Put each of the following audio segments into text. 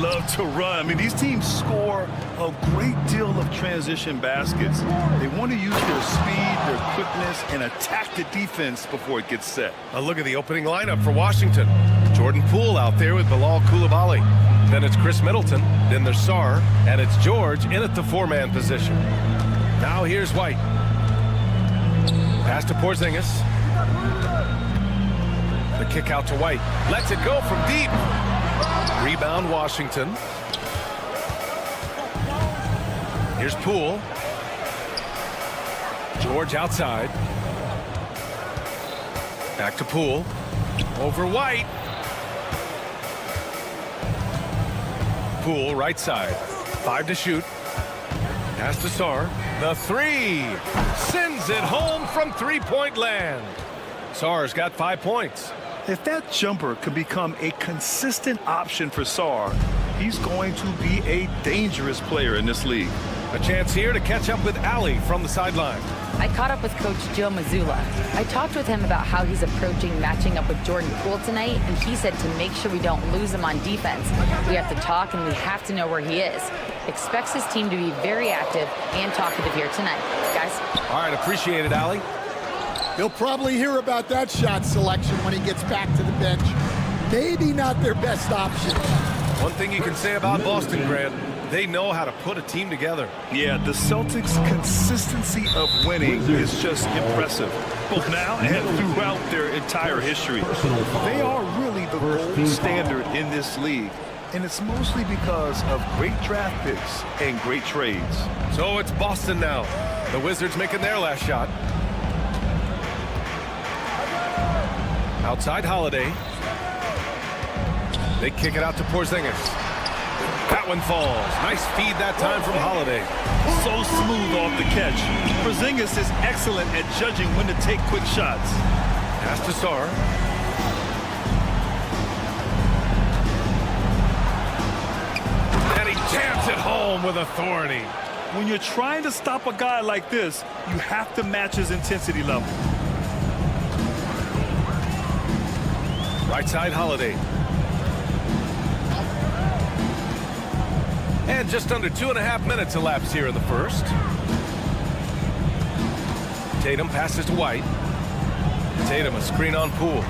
love to run. I mean, these teams score a great deal of transition baskets. They want to use their speed, their quickness, and attack the defense before it gets set. A look at the opening lineup for Washington. Jordan Poole out there with Bilal Coulibaly. Then it's Chris Middleton. Then there's Sarr. And it's George in at the four-man position. Now here's White. Pass to Porzingis. The kick out to White. Lets it go from deep. Rebound Washington. Here's Poole. George outside. Back to Poole. Over White. Poole right side. 5 to shoot. Pass to Sarr. The three. Sends it home from three-point land. Sarr's got 5 points. If that jumper can become a consistent option for Sarr, he's going to be a dangerous player in this league. A chance here to catch up with Ali from the sideline. I caught up with Coach Joe Mazzulla. I talked with him about how he's approaching matching up with Jordan Poole tonight, and he said to make sure we don't lose him on defense, we have to talk and we have to know where he is. Expects his team to be very active and talkative here tonight. Guys? All right, appreciate it, Ali. He'll probably hear about that shot selection when he gets back to the bench. Maybe not their best option. One thing you can say about Boston, Grant, they know how to put a team together. Yeah, the Celtics' consistency of winning is just impressive, both now and throughout their entire history. They are really the gold standard in this league, and it's mostly because of great draft picks and great trades. So it's Boston now. The Wizards making their last shot. Outside Holiday. They kick it out to Porzingis. That one falls. Nice feed that time from Holiday. So smooth off the catch. Porzingis is excellent at judging when to take quick shots. Pass to Sarr. And he jams it home with authority. When you're trying to stop a guy like this, you have to match his intensity level. Right side Holiday. And just under 2.5 minutes elapsed here in the first. Tatum passes to White. Tatum a screen on Poole.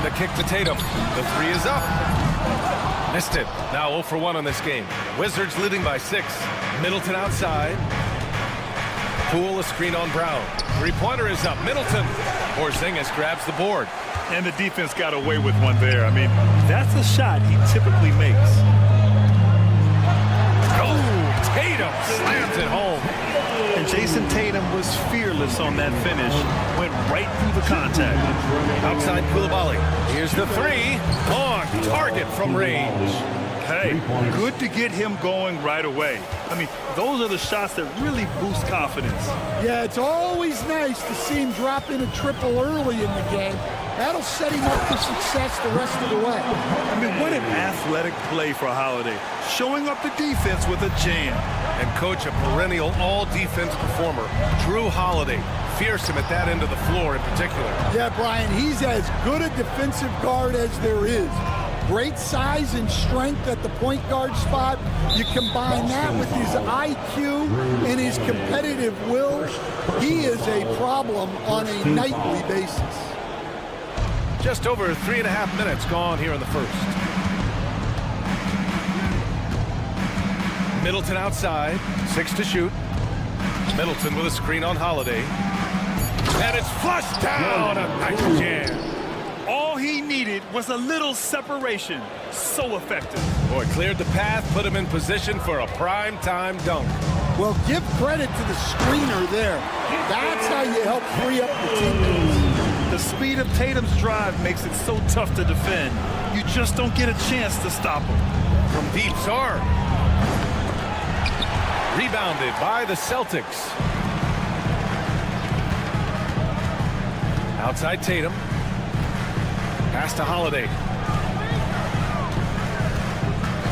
The kick to Tatum. The three is up. Missed it. Now 0 for 1 on this game. Wizards leading by 6. Middleton outside. Poole a screen on Brown. Three-pointer is up. Middleton. Porzingis grabs the board. And the defense got away with one there. I mean, that's a shot he typically makes. Oh, Tatum slams it home. And Jason Tatum was fearless on that finish. Went right through the contact. Outside Coulibaly. Here's the three. On target from range. Hey, good to get him going right away. I mean, those are the shots that really boost confidence. Yeah, it's always nice to see him drop in a triple early in the game. That'll set him up for success the rest of the way. I mean, what an athletic play for Holiday. Showing up the defense with a jam. And coach, a perennial all-defense performer, Drew Holiday. Fearsome at that end of the floor in particular. Yeah, Brian, he's as good a defensive guard as there is. Great size and strength at the point guard spot. You combine that with his IQ and his competitive will, he is a problem on a nightly basis. Just over 3.5 minutes gone here in the first. Middleton outside, 6 to shoot. Middleton with a screen on Holiday. And it's flushed down, a nice jam. All he needed was a little separation. So effective. Boy, cleared the path, put him in position for a prime-time dunk. Well, give credit to the screener there. That's how you help free up the teammates. The speed of Tatum's drive makes it so tough to defend. You just don't get a chance to stop him. From deep, Sarr. Rebounded by the Celtics. Outside Tatum. Pass to Holiday.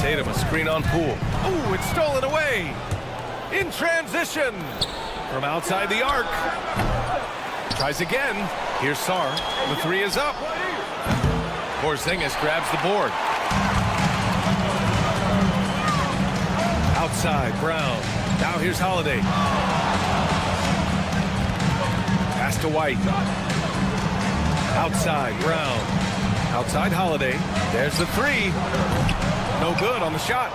Tatum, a screen on Poole. Oh, it's stolen away. In transition. From outside the arc. Tries again. Here's Sarr. The three is up. Porzingis grabs the board. Outside, Brown. Now here's Holiday. Pass to White. Outside, Brown. Outside, Holiday. There's the three. No good on the shot.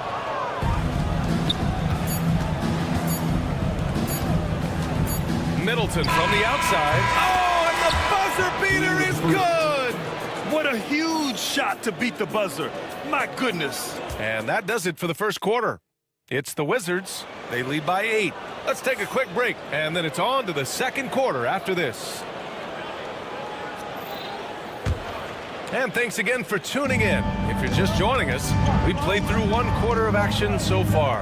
Middleton from the outside. Oh, and the buzzer beater is good! What a huge shot to beat the buzzer. My goodness. And that does it for the first quarter. It's the Wizards. They lead by 8. Let's take a quick break, and then it's on to the second quarter after this. And thanks again for tuning in. If you're just joining us, we played through 1 quarter of action so far.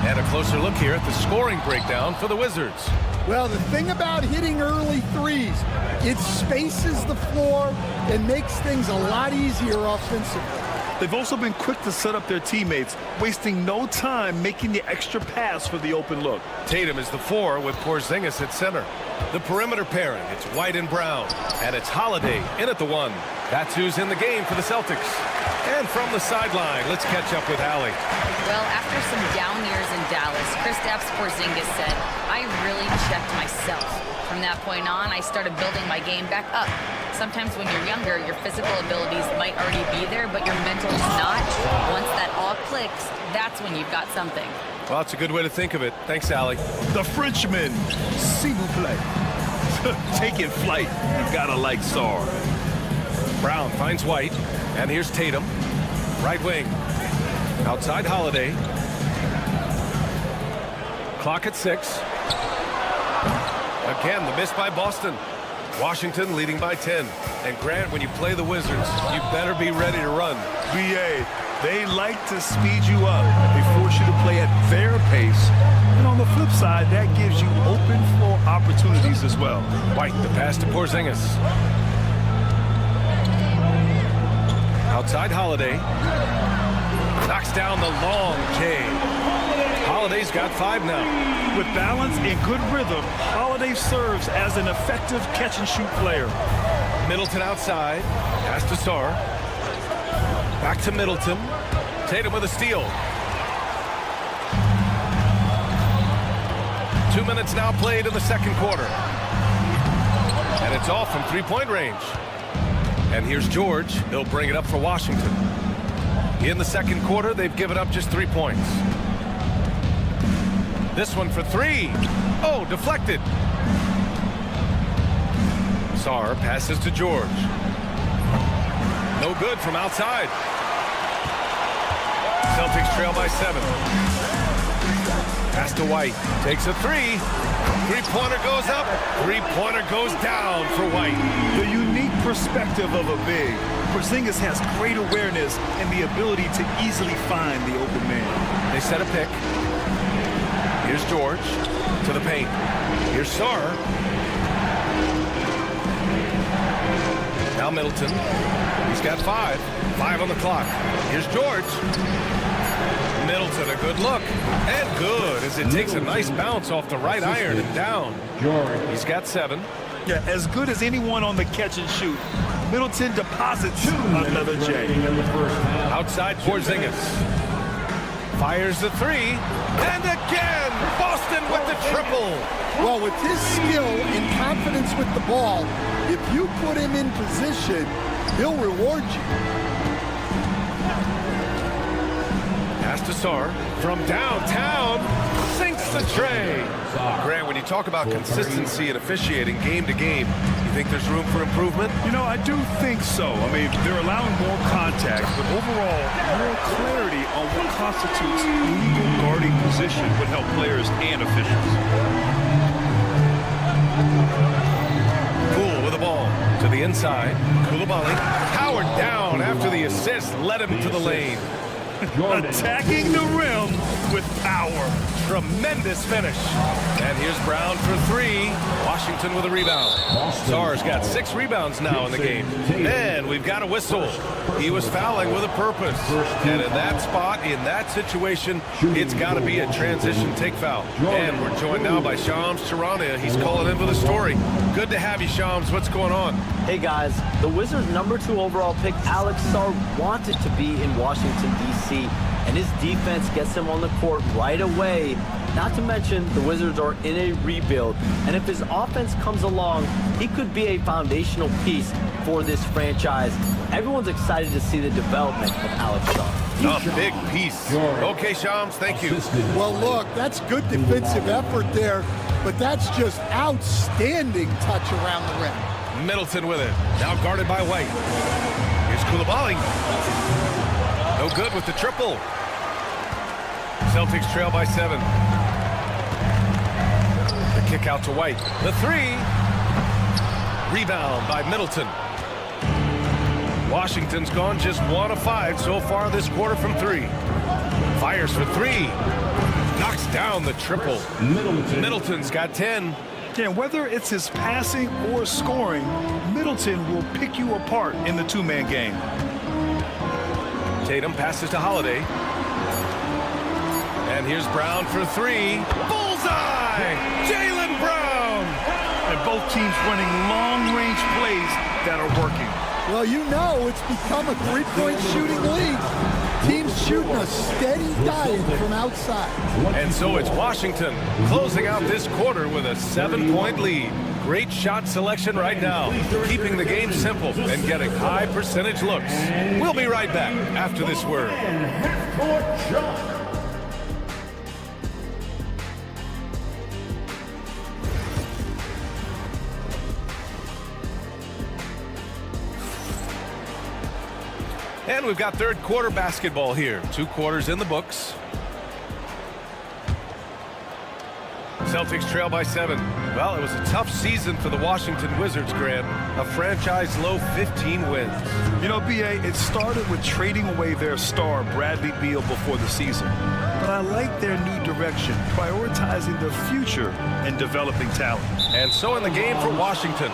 And a closer look here at the scoring breakdown for the Wizards. Well, the thing about hitting early threes, it spaces the floor and makes things a lot easier offensively. They've also been quick to set up their teammates, wasting no time making the extra pass for the open look. Tatum is the 4 with Porzingis at center. The perimeter pairing, it's White and Brown. And it's Holiday in at the 1. That's who's in the game for the Celtics. And from the sideline, let's catch up with Allie. Well, after some down years in Dallas, Kristaps Porzingis said, I really checked myself. From that point on, I started building my game back up. Sometimes when you're younger, your physical abilities might already be there, but your mental is not. Once that all clicks, that's when you've got something. Well, that's a good way to think of it. Thanks, Allie. The Frenchman, s'il vous plaît. Taking flight, you gotta like Sar. Brown finds White, and here's Tatum. Right wing. Outside Holiday. Clock at 6. Again, the miss by Boston. Washington leading by 10. And Grant, when you play the Wizards, you better be ready to run. BA, they like to speed you up. They force you to play at their pace. And on the flip side, that gives you open floor opportunities as well. White, the pass to Porzingis. Outside Holiday. Knocks down the long J. Holiday's got 5 now. With balance and good rhythm, Holiday serves as an effective catch-and-shoot player. Middleton outside. Pass to Sar. Back to Middleton. Tatum with a steal. 2 minutes now played in the second quarter. And it's off from three-point range. And here's George. He'll bring it up for Washington. In the second quarter, they've given up just 3 points. This one for 3. Oh, deflected. Sar passes to George. No good from outside. Celtics trail by 7. Pass to White. Takes a 3. Three-pointer goes up. Three-pointer goes down for White. The unique perspective of a big. Porzingis has great awareness and the ability to easily find the open man. They set a pick. Here's George to the paint. Here's Sar. Now Middleton. He's got 5. 5 on the clock. Here's George. Middleton, a good look. And good as it takes a nice bounce off the right iron and down. He's got 7. Yeah, as good as anyone on the catch and shoot. Middleton deposits another J. Outside Porzingis. Fires the 3. And again, Boston with the triple. Well, with his skill and confidence with the ball, if you put him in position, he'll reward you. Pass to Sar from downtown, sinks the tray. Grant, when you talk about consistency and officiating game to game, you think there's room for improvement? You know, I do think so. I mean, they're allowing more contact, but overall, more clarity on what constitutes legal guarding position would help players and officials. Poole with the ball to the inside. Koulibaly powered down after the assist led him to the lane. Attacking the rim with power. Tremendous finish. And here's Brown for 3. Washington with a rebound. Sar's got 6 rebounds now in the game. And we've got a whistle. He was fouling with a purpose. And in that spot, in that situation, it's got to be a transition take foul. And we're joined now by Shams Charania. He's calling in with a story. Good to have you, Shams. What's going on? Hey, guys. The Wizards' #2 overall pick, Alex Sarr, wanted to be in Washington, D.C. and his defense gets him on the court right away. Not to mention, the Wizards are in a rebuild, and if his offense comes along, he could be a foundational piece for this franchise. Everyone's excited to see the development of Alex Shaw. A big piece. Okay, Shams, thank you. Well, look, that's good defensive effort there, but that's just outstanding touch around the rim. Middleton with it. Now guarded by White. Here's Koulibaly. No good with the triple. Celtics trail by 7. The kick out to White. The 3. Rebound by Middleton. Washington's gone just 1 of 5 so far this quarter from 3. Fires for 3. Knocks down the triple. Middleton's got 10. Yeah, whether it's his passing or scoring, Middleton will pick you apart in the two-man game. Tatum passes to Holiday. And here's Brown for 3. Bullseye! Jaylen Brown! And both teams running long-range plays that are working. Well, you know it's become a three-point shooting league. Teams shooting a steady diet from outside. And so it's Washington closing out this quarter with a 7-point lead. Great shot selection right now, keeping the game simple and getting high percentage looks. We'll be right back after this word. And we've got third quarter basketball here. 2 quarters in the books. Celtics trail by 7. Well, it was a tough season for the Washington Wizards, Grant. A franchise low 15 wins. You know, B.A., it started with trading away their star, Bradley Beal, before the season. But I like their new direction, prioritizing the future and developing talent. And so in the game for Washington,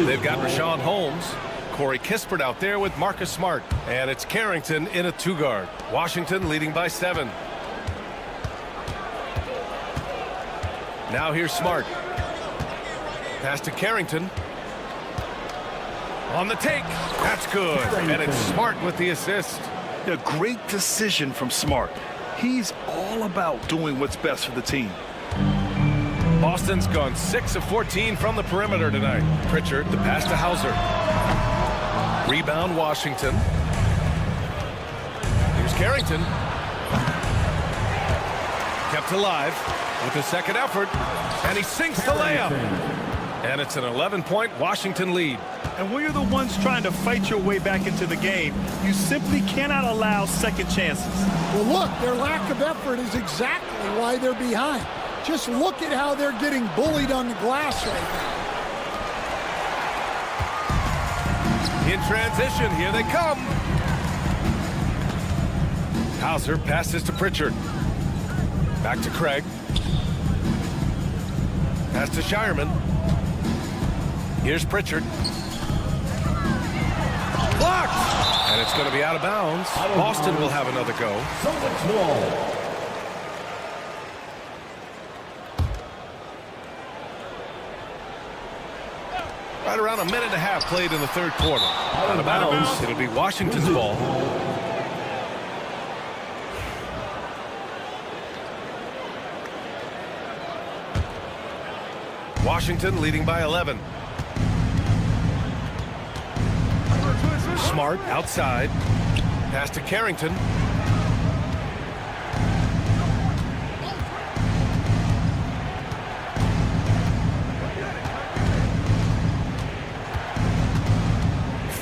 they've got Rashawn Holmes, Corey Kispert out there with Marcus Smart. And it's Carrington in a 2-guard. Washington leading by 7. Now here's Smart. Pass to Carrington. On the take. That's good. And it's Smart with the assist. A great decision from Smart. He's all about doing what's best for the team. Boston's gone 6 of 14 from the perimeter tonight. Pritchard, the pass to Hauser. Rebound Washington. Here's Carrington. Kept alive with the second effort. And he sinks the layup. And it's an 11-point Washington lead. And when you're the ones trying to fight your way back into the game, you simply cannot allow second chances. Well, look, their lack of effort is exactly why they're behind. Just look at how they're getting bullied on the glass right now. In transition, here they come. Hauser passes to Pritchard. Back to Craig. Pass to Shireman. Here's Pritchard. Blocked! And it's going to be out of bounds. Boston will have another go. Right around a minute and a half played in the third quarter. Out of bounds. It'll be Washington's ball. Washington leading by 11. Smart outside. Pass to Carrington.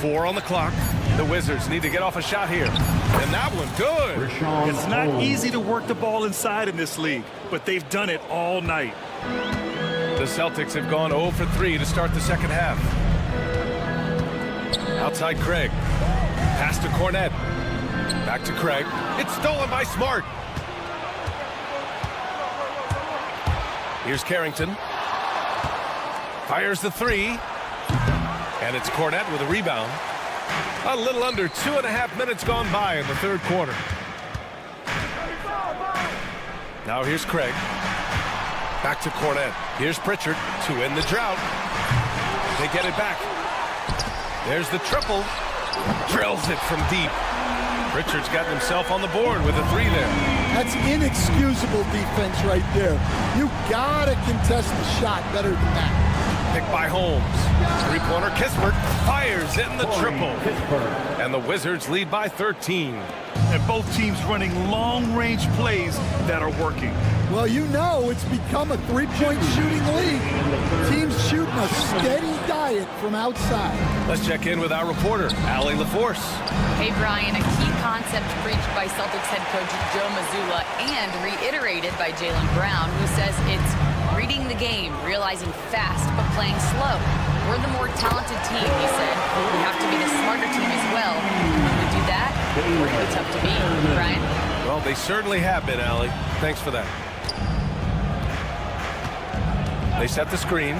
Four on the clock. The Wizards need to get off a shot here. And that one good. It's not easy to work the ball inside in this league, but they've done it all night. The Celtics have gone 0 for 3 to start the second half. Outside Craig. Pass to Cornette. Back to Craig. It's stolen by Smart. Here's Carrington. Fires the 3. And it's Cornette with a rebound. A little under 2.5 minutes gone by in the third quarter. Now here's Craig. Back to Cornette. Here's Pritchard to end the drought. They get it back. There's the triple. Drills it from deep. Pritchard's gotten himself on the board with a 3 there. That's inexcusable defense right there. You gotta contest the shot better than that. Picked by Holmes. Three-pointer, Kispert fires in the triple. And the Wizards lead by 13. And both teams running long-range plays that are working. Well, you know it's become a three-point shooting league. Teams shooting a steady diet from outside. Let's check in with our reporter, Allie LaForce. Hey, Brian, a key concept preached by Celtics head coach Joe Mazzulla and reiterated by Jaylen Brown, who says it's reading the game, realizing fast, but playing slow. We're the more talented team, he said. We have to be the smarter team as well. When we do that, we're going to be tough to beat. Brian? Well, they certainly have been, Allie. Thanks for that. They set the screen.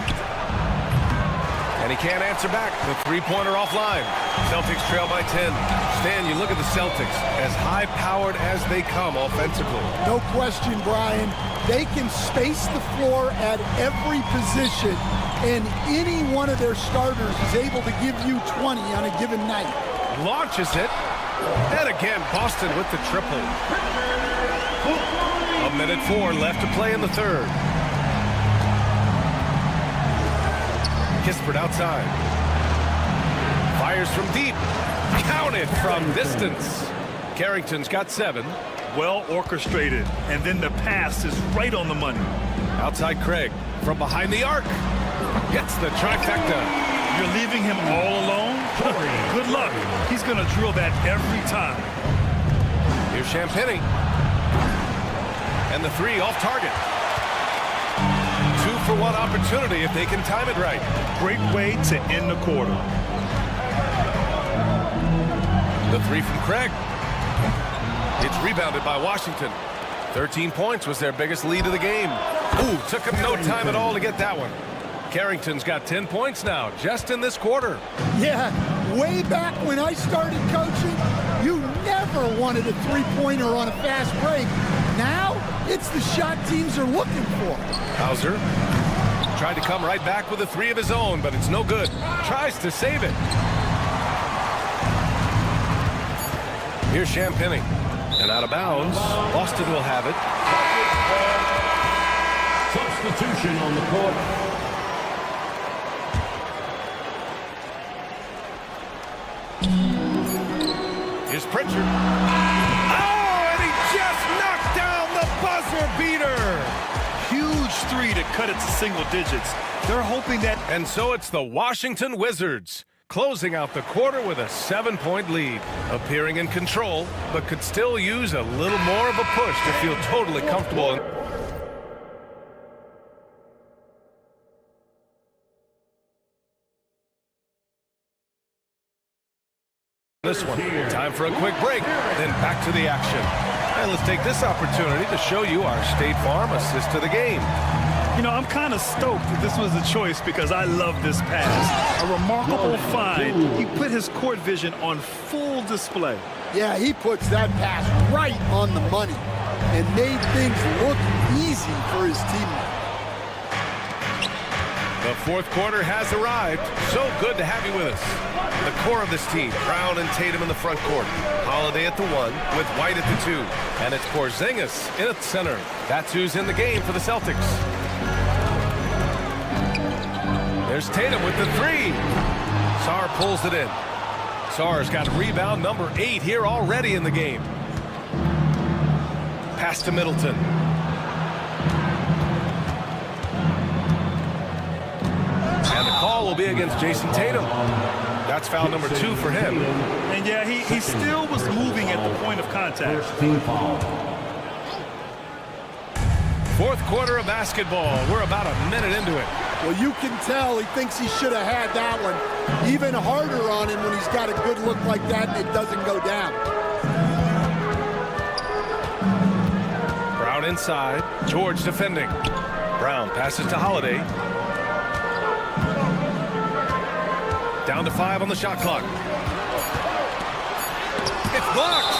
And he can't answer back. The three-pointer offline. Celtics trail by 10. Stan, you look at the Celtics, as high-powered as they come offensively. No question, Brian. They can space the floor at every position, and any one of their starters is able to give you 20 on a given night. Launches it. And again, Boston with the triple. 1:04 left to play in the third. Kispert outside. Fires from deep. Counted from distance. Carrington's got 7. Well orchestrated. And then the pass is right on the money. Outside Craig. From behind the arc. Hits the trifecta. You're leaving him all alone? Good luck. He's going to drill that every time. Here's Champagny. And the 3 off target. 2-for-1 opportunity if they can time it right. Great way to end the quarter. The 3 from Craig. It's rebounded by Washington. 13 points was their biggest lead of the game. Ooh, took him no time at all to get that one. Carrington's got 10 points now, just in this quarter. Yeah, way back when I started coaching, you never wanted a three-pointer on a fast break. Now, it's the shot teams are looking for. Hauser tried to come right back with a 3 of his own, but it's no good. Tries to save it. Here's Champagny. And out of bounds, Boston will have it. Substitution on the court. Here's Pritchard. Oh, and he just knocked down the buzzer beater. Huge 3 to cut it to single digits. They're hoping that... And so it's the Washington Wizards, closing out the quarter with a 7-point lead. Appearing in control, but could still use a little more of a push to feel totally comfortable. This one. Time for a quick break, then back to the action. And let's take this opportunity to show you our State Farm assist to the game. You know, I'm kind of stoked that this was a choice because I love this pass. A remarkable find. He put his court vision on full display. Yeah, he puts that pass right on the money and made things look easy for his teammates. The fourth quarter has arrived. So good to have you with us. The core of this team, Brown and Tatum in the front court. Holiday at the 1 with White at the 2. And it's Porzingis in at center. That's who's in the game for the Celtics. There's Tatum with the 3. Sarr pulls it in. Sarr's got rebound number 8 here already in the game. Pass to Middleton. And the call will be against Jason Tatum. That's foul number 2 for him. And yeah, he still was moving at the point of contact. Fourth quarter of basketball. We're about a minute into it. Well, you can tell he thinks he should have had that one. Even harder on him when he's got a good look like that and it doesn't go down. Brown inside. George defending. Brown passes to Holiday. Down to 5 on the shot clock. It's blocked.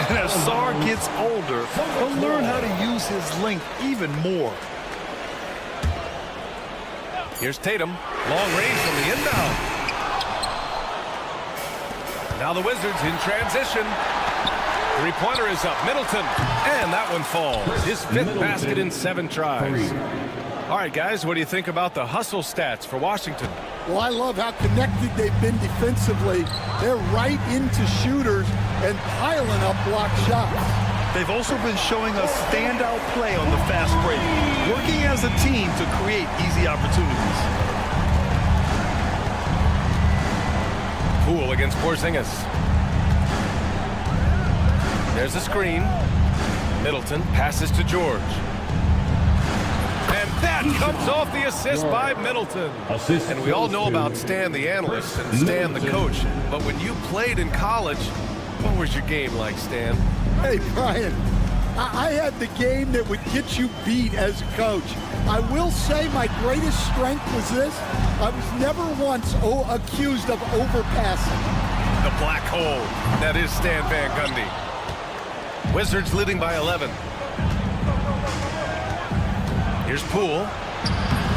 And as Sarr gets older, he'll learn how to use his length even more. Here's Tatum. Long range from the inbound. Now the Wizards in transition. Three-pointer is up. Middleton. And that one falls. His fifth basket in 7 tries. All right, guys, what do you think about the hustle stats for Washington? Well, I love how connected they've been defensively. They're right into shooters and piling up block shots. They've also been showing us standout play on the fast break, working as a team to create easy opportunities. Poole against Porzingis. There's a screen. Middleton passes to George. And that comes off the assist by Middleton. And we all know about Stan the analyst and Stan the coach. But when you played in college, what was your game like, Stan? Hey, Brian, I had the game that would get you beat as a coach. I will say my greatest strength was this. I was never once accused of overpassing. The black hole. That is Stan Van Gundy. Wizards leading by 11. Here's Poole.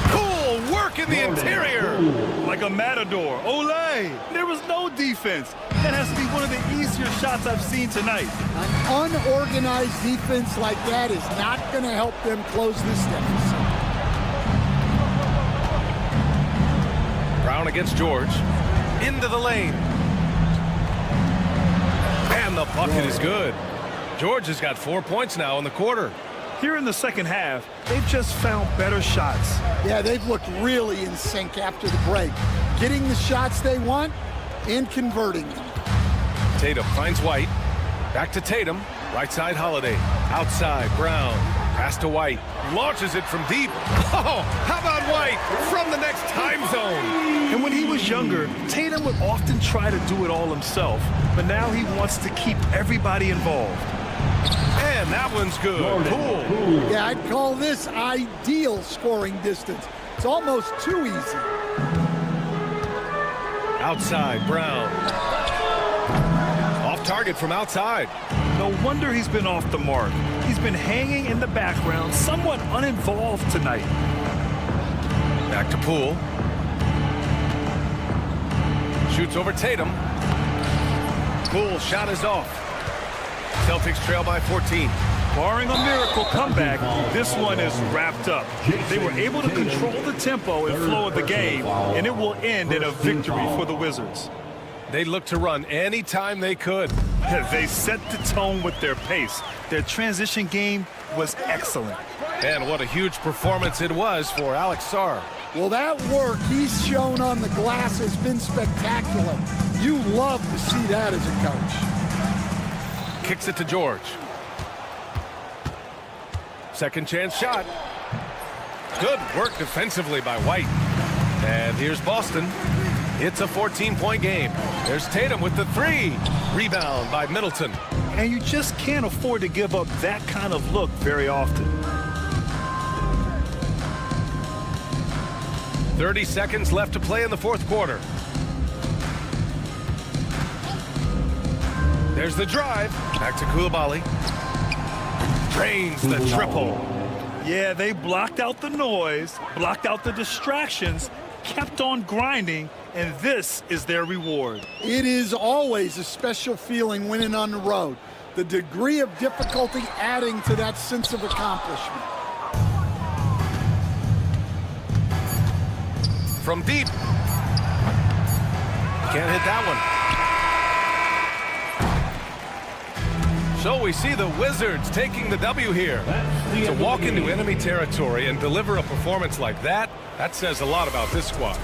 Poole work in the interior. Like a matador. Olay! There was no defense. That has to be one of the easier shots I've seen tonight. An unorganized defense like that is not going to help them close this deficit. Brown against George. Into the lane. And the bucket is good. George has got 4 points now in the quarter. Here in the second half, they've just found better shots. Yeah, they've looked really in sync after the break. Getting the shots they want and converting them. Tatum finds White. Back to Tatum. Right side Holiday. Outside Brown. Pass to White. Launches it from deep. Oh, how about White from the next time zone? And when he was younger, Tatum would often try to do it all himself, but now he wants to keep everybody involved. And that one's good. Poole. Yeah, I'd call this ideal scoring distance. It's almost too easy. Outside Brown. Off target from outside. No wonder he's been off the mark. He's been hanging in the background, somewhat uninvolved tonight. Back to Poole. Shoots over Tatum. Poole shot is off. Celtics trail by 14. Barring a miracle comeback, this one is wrapped up. They were able to control the tempo and flow of the game, and it will end in a victory for the Wizards. They looked to run anytime they could. They set the tone with their pace. Their transition game was excellent. And what a huge performance it was for Alex Sarr. Well, that work he's shown on the glass has been spectacular. You love to see that as a coach. Kicks it to George. Second chance shot. Good work defensively by White. And here's Boston. It's a 14-point game. There's Tatum with the three. Rebound by Middleton. And you just can't afford to give up that kind of look very often. 30 seconds left to play in the fourth quarter. There's the drive. Back to Koulibaly. Drains the triple. Yeah, they blocked out the noise, blocked out the distractions, kept on grinding, and this is their reward. It is always a special feeling winning on the road. The degree of difficulty adding to that sense of accomplishment. From deep. Can't hit that one. So we see the Wizards taking the W here. To walk into enemy territory and deliver a performance like that, that says a lot about this squad.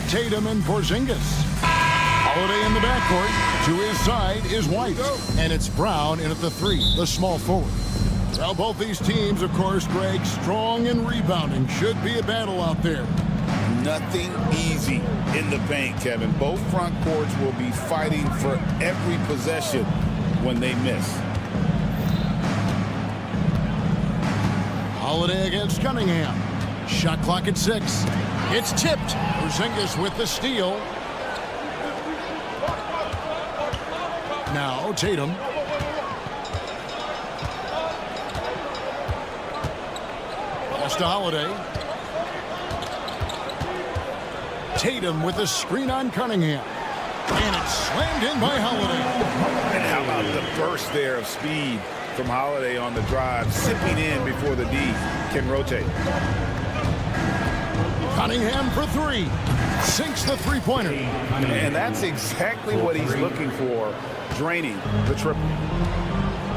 Tatum and Porzingis. Holiday in the backcourt. To his side is White. And it's Brown in at the 3, the small forward. Well, both these teams, of course, Greg, strong and rebounding. Should be a battle out there. Nothing easy in the paint, Kevin. Both front courts will be fighting for every possession when they miss. Holiday against Cunningham. Shot clock at 6. It's tipped. Porzingis with the steal. Now Tatum. Pass to Holiday. Tatum with the screen on Cunningham. And it's slammed in by Holiday. And how about the burst there of speed from Holiday on the drive, zipping in before the D can rotate. Cunningham for 3. Sinks the three-pointer. And that's exactly what he's looking for, draining the triple.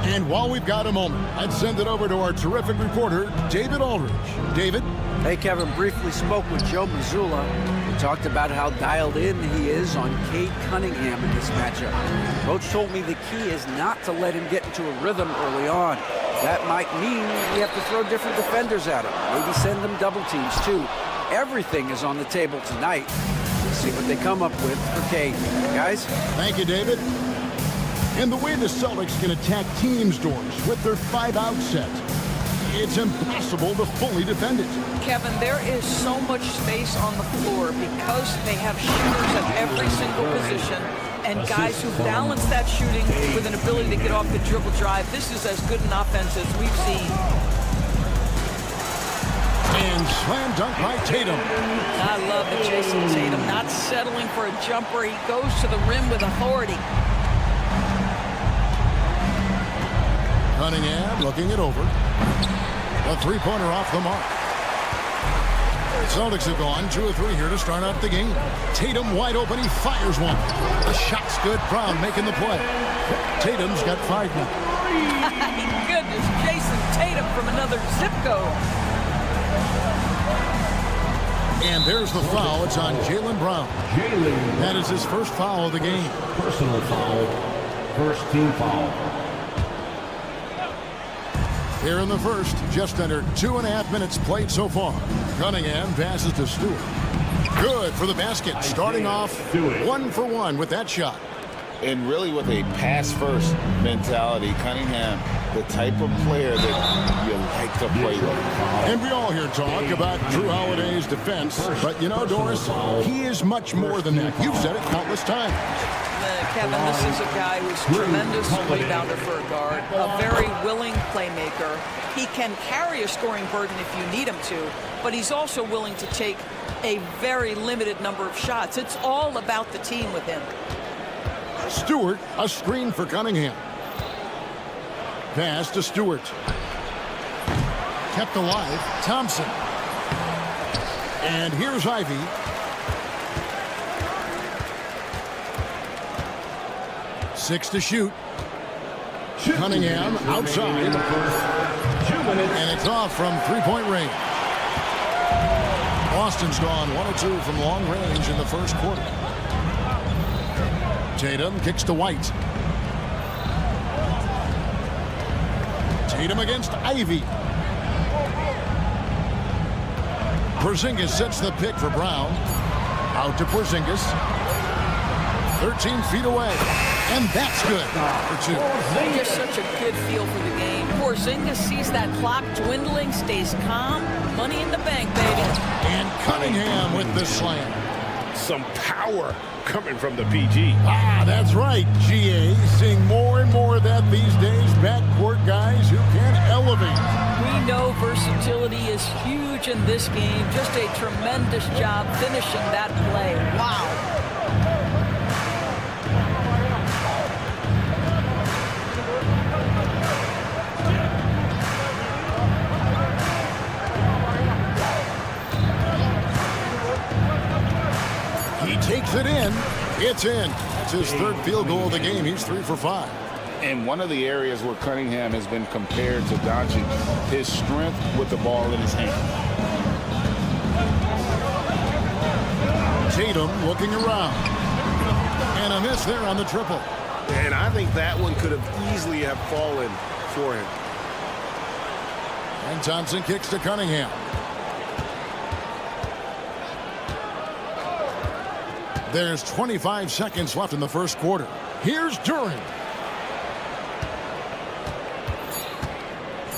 And while we've got a moment, I'd send it over to our terrific reporter, David Aldridge. David? Hey, Kevin, briefly spoke with Joe Mazzulla. He talked about how dialed in he is on Cade Cunningham in this matchup. Coach told me the key is not to let him get into a rhythm early on. That might mean we have to throw different defenders at him. Maybe send them double teams, too. Everything is on the table tonight. Let's see what they come up with for Cade. Guys? Thank you, David. And the way the Celtics can attack teams' doors with their 5-out set, it's impossible to fully defend it. Kevin, there is so much space on the floor because they have shooters at every single position and guys who balance that shooting with an ability to get off the dribble drive. This is as good an offense as we've seen. And slam dunk by Tatum. I love it, Jason Tatum, not settling for a jumper. He goes to the rim with authority. Cunningham looking it over. A three-pointer off the mark. Celtics have gone 2 of 3 here to start out the game. Tatum wide open. He fires one. The shot's good. Brown making the play. Tatum's got 5 now. My goodness, Jason Tatum from another zip code. And there's the foul. It's on Jaylen Brown. That is his first foul of the game. Personal foul. First team foul. Here in the first, just under 2.5 minutes played so far. Cunningham passes to Stewart. Good for the basket. Starting off 1 for 1 with that shot. And really with a pass-first mentality, Cunningham, the type of player that you like to play with. And we all hear talk about Drew Holiday's defense. But you know, Doris, he is much more than that. You've said it countless times. Kevin, this is a guy who's a tremendous rebounder for a guard, a very willing playmaker. He can carry a scoring burden if you need him to, but he's also willing to take a very limited number of shots. It's all about the team with him. Stewart, a screen for Cunningham. Pass to Stewart. Kept alive, Thompson. And here's Ivy. Six to shoot. Cunningham outside. And it's off from three-point range. Boston's gone 1 of 2 from long range in the first quarter. Tatum kicks to White. Tatum against Ivy. Porzingis sets the pick for Brown. Out to Porzingis. 13 feet away. And that's good for 2. Just such a good feel for the game. Porzingis sees that clock dwindling, stays calm. Money in the bank, baby. And Cunningham with the slam. Some power coming from the PG. Ah, that's right, GA. Seeing more and more of that these days. Backcourt guys who can elevate. We know versatility is huge in this game. Just a tremendous job finishing that play. Wow. He takes it in. It's in. That's his third field goal of the game. He's 3 for 5. And one of the areas where Cunningham has been compared to Doncic, his strength with the ball in his hand. Tatum looking around. And a miss there on the triple. And I think that one could have easily have fallen for him. And Thompson kicks to Cunningham. There's 25 seconds left in the first quarter. Here's Duran.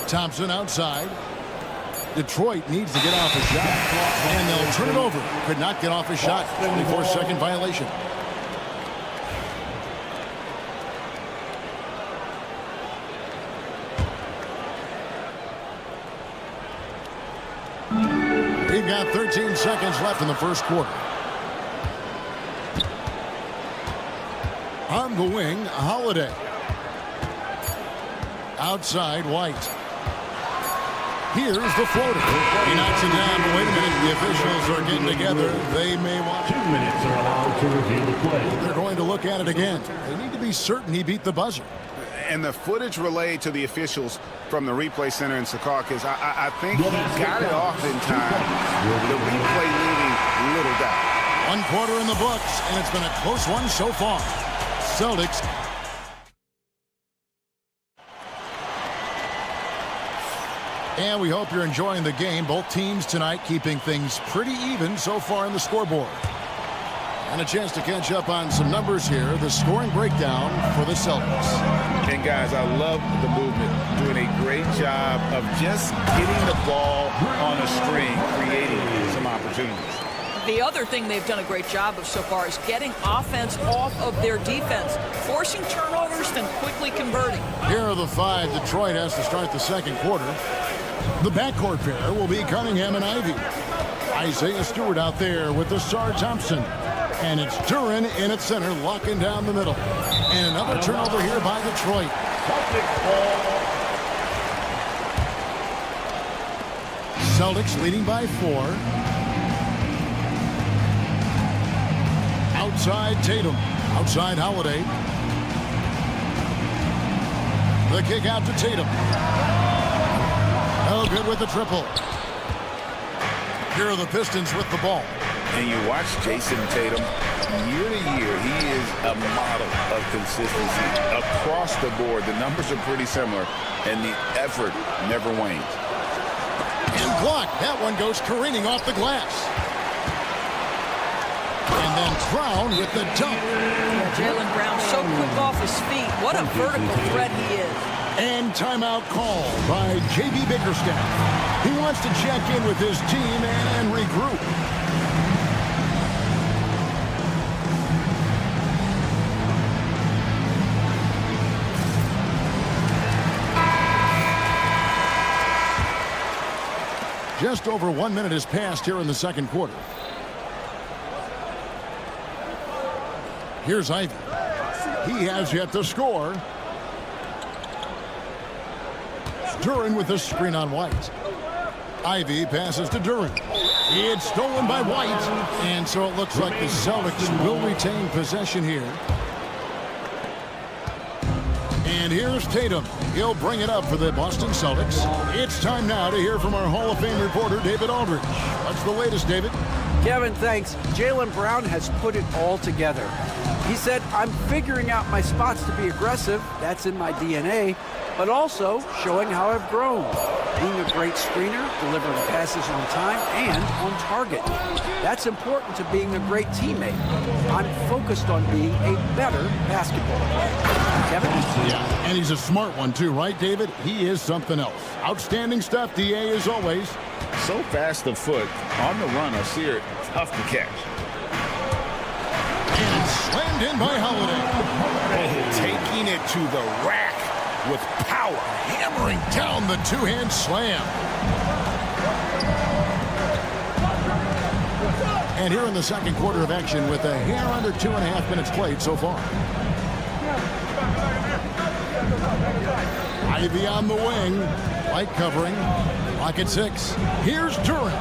Thompson outside. Detroit needs to get off a shot. And they'll turn it over. Could not get off a shot. 24-second violation. We've got 13 seconds left in the first quarter. On the wing, Holiday. Outside, White. Here's the floater. He knocks it down. Wait a minute. The officials are getting together. They may want 2 minutes are allowed to review the play. They're going to look at it again. They need to be certain he beat the buzzer. And the footage relayed to the officials from the replay center in Secaucus, I think he got it off in time. The replay leaving little doubt. 1 quarter in the books, and it's been a close one so far. Celtics. And we hope you're enjoying the game. Both teams tonight keeping things pretty even so far in the scoreboard. And a chance to catch up on some numbers here. The scoring breakdown for the Celtics. And guys, I love the movement. Doing a great job of just getting the ball on a string, creating some opportunities. The other thing they've done a great job of so far is getting offense off of their defense, forcing turnovers, then quickly converting. Here are the 5 Detroit has to start the second quarter. The backcourt pair will be Cunningham and Ivy. Isaiah Stewart out there with the Sar Thompson. And it's Duran in at center, locking down the middle. And another turnover here by Detroit. Celtics leading by 4. Outside Tatum. Outside Holiday. The kick out to Tatum. Oh, good with the triple. Here are the Pistons with the ball. And you watch Jason Tatum, year to year, he is a model of consistency across the board. The numbers are pretty similar, and the effort never wanes. And blocked. That one goes careening off the glass. And then Brown with the dunk. Jaylen Brown so quick off his feet. What a vertical threat he is. And timeout call by J.B. Bickerstaff. He wants to check in with his team and regroup. Just over 1 minute has passed here in the second quarter. Here's Ivy. He has yet to score. Duran with the screen on White. Ivy passes to Duran. It's stolen by White. And so it looks like the Celtics will retain possession here. And here's Tatum. He'll bring it up for the Boston Celtics. It's time now to hear from our Hall of Fame reporter, David Aldridge. What's the latest, David? Kevin, thanks. Jaylen Brown has put it all together. He said, I'm figuring out my spots to be aggressive. That's in my DNA. But also showing how I've grown. Being a great screener, delivering passes on time and on target. That's important to being a great teammate. I'm focused on being a better basketball player. Kevin? Yeah, and he's a smart one too, right, David? He is something else. Outstanding stuff, DA, as always. So fast of foot, on the run, I see her tough to catch. And it's slammed in by Holiday. Taking it to the rack with power. Hammering down the two-hand slam. And here in the second quarter of action with a hair under 2.5 minutes played so far. Ivy on the wing. Light covering. Lock at 6. Here's Durant.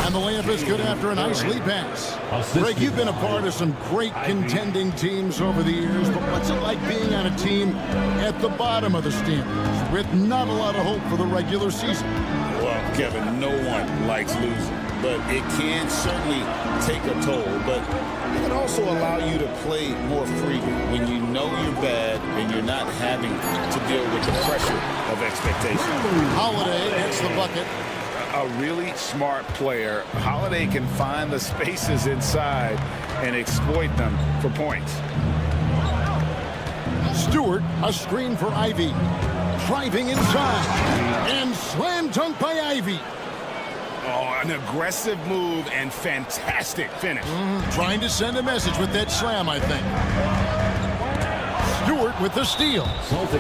And the layup is good after a nice lead pass. Greg, you've been a part of some great contending teams over the years, but what's it like being on a team at the bottom of the standings with not a lot of hope for the regular season? Well, Kevin, no one likes losing, but it can certainly take a toll. But it can also allow you to play more freely when you know you're bad and you're not having to deal with the pressure of expectation. Holiday gets the bucket. A really smart player. Holiday can find the spaces inside and exploit them for points. Stewart, a screen for Ivy. Driving inside. And slam dunk by Ivy. Oh, an aggressive move and fantastic finish. Trying to send a message with that slam, I think. Stewart with the steal.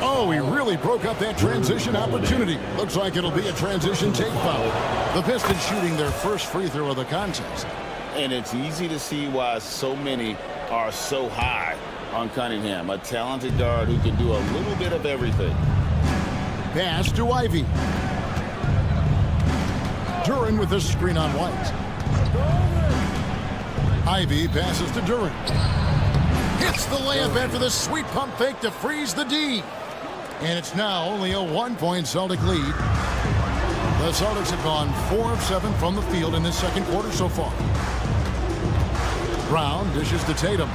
Oh, he really broke up that transition opportunity. Looks like it'll be a transition take foul. The Pistons shooting their first free throw of the contest. And it's easy to see why so many are so high on Cunningham. A talented guard who can do a little bit of everything. Pass to Ivy. Durant with the screen on White. Ivy passes to Durant. Hits the layup after the sweet pump fake to freeze the D. And it's now only a 1-point Celtic lead. The Celtics have gone 4 of 7 from the field in this second quarter so far. Brown dishes to Tatum.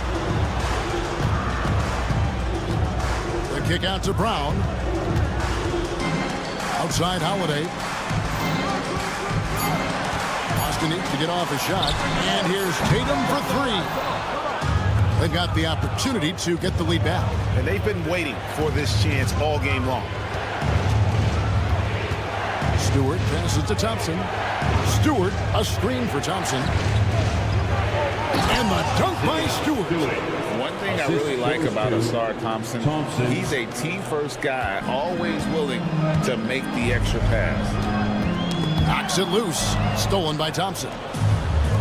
The kick out to Brown. Outside Holiday. Boston needs to get off a shot. And here's Tatum for 3. They've got the opportunity to get the lead back. And they've been waiting for this chance all game long. Stewart passes to Thompson. Stewart, a screen for Thompson. And the dunk by Stewart. One thing I really like about Asar Thompson, he's a team-first guy, always willing to make the extra pass. Knocks it loose. Stolen by Thompson.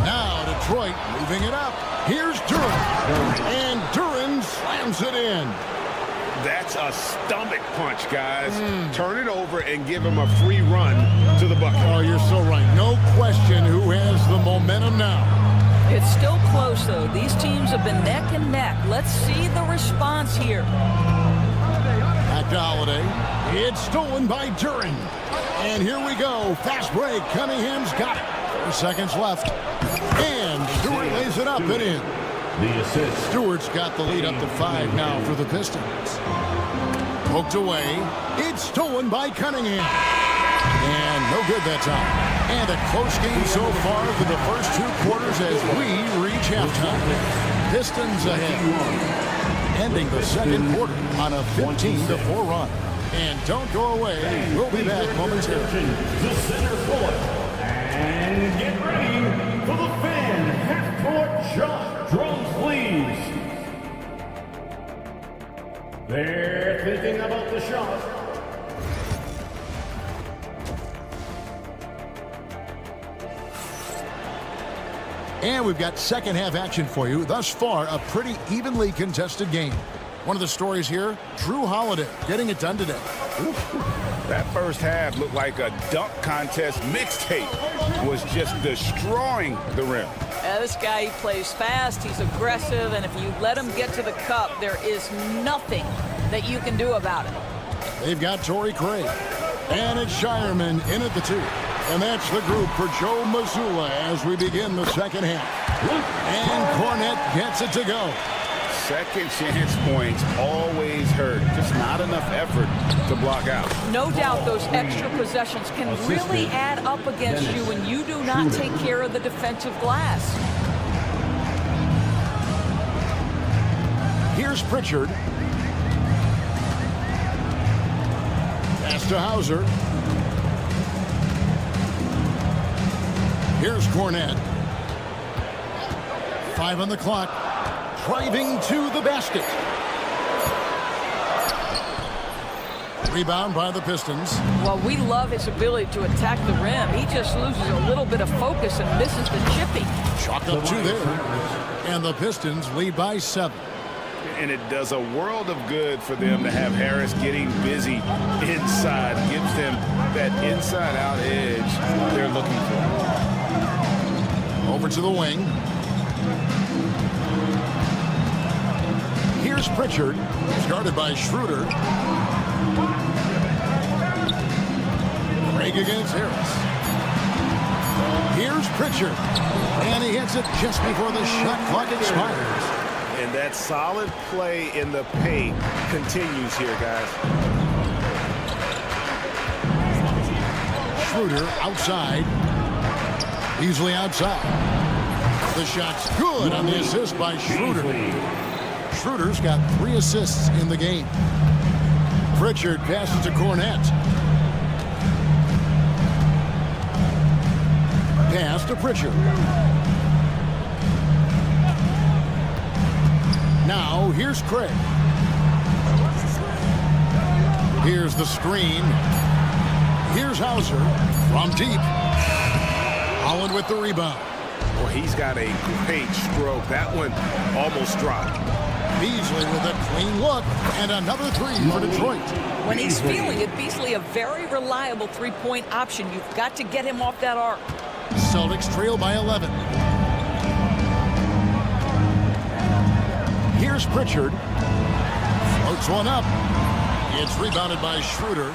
Now Detroit moving it up. Here's Durant. And Durant slams it in. That's a stomach punch, guys. Turn it over and give him a free run to the bucket. Oh, you're so right. No question who has the momentum now. It's still close, though. These teams have been neck and neck. Let's see the response here. Back to Holiday. It's stolen by Durant. And here we go. Fast break. Cunningham's got it. 4 seconds left. And Stewart lays it up and in. The assist. Stewart's got the lead up to 5 now for the Pistons. Poked away. It's stolen by Cunningham. And no good that time. And a close game so far for the first 2 quarters as we reach halftime. Pistons ahead. Ending the second quarter on a 15-4 run. And don't go away. We'll be back momentarily. The center court. And get ready for the fan half-court shot. Drums, please. They're thinking about the shot. And we've got second half action for you. Thus far, a pretty evenly contested game. One of the stories here, Drew Holiday getting it done today. That first half looked like a dunk contest mixtape. Was just destroying the rim. This guy, he plays fast, he's aggressive, and if you let him get to the cup, there is nothing that you can do about it. They've got Torrey Craig. And it's Shireman in at the 2. And that's the group for Joe Mazzulla as we begin the second half. And Cornette gets it to go. Second chance points always hurt. Just not enough effort to block out. No doubt those extra possessions can really add up against you when you do not take care of the defensive glass. Here's Pritchard. Pass to Hauser. Here's Cornette. 5 on the clock. Driving to the basket. Rebound by the Pistons. Well, we love his ability to attack the rim. He just loses a little bit of focus and misses the chippy. Chalk up 2 there. And the Pistons lead by 7. And it does a world of good for them to have Harris getting busy inside. Gives them that inside-out edge they're looking for. Over to the wing. Here's Pritchard. He's guarded by Schroeder. Craig against Harris. Here's Pritchard. And he hits it just before the shot clock expires. And that solid play in the paint continues here, guys. Schroeder outside. Easily outside. The shot's good on the assist by Schroeder. Schroeder's got 3 assists in the game. Pritchard passes to Cornette. Pass to Pritchard. Now, here's Craig. Here's the screen. Here's Hauser from deep. Holland with the rebound. Well, he's got a great stroke. That one almost dropped. Beasley with a clean look, and another 3 for Detroit. When he's feeling it, Beasley a very reliable three-point option. You've got to get him off that arc. Celtics trail by 11. Here's Pritchard. Floats one up. It's rebounded by Schroeder.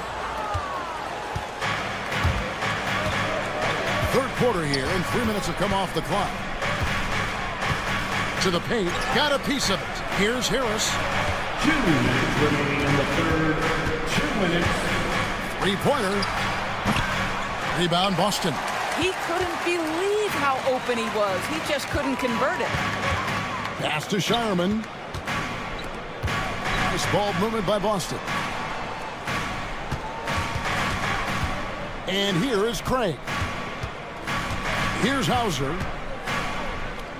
Third quarter here, and 3 minutes have come off the clock. To the paint, got a piece of it. Here's Harris. 2 minutes remaining in the third. 2 minutes. Three-pointer. Rebound, Boston. He couldn't believe how open he was. He just couldn't convert it. Pass to Shireman. Nice ball movement by Boston. And here is Craig. Here's Hauser.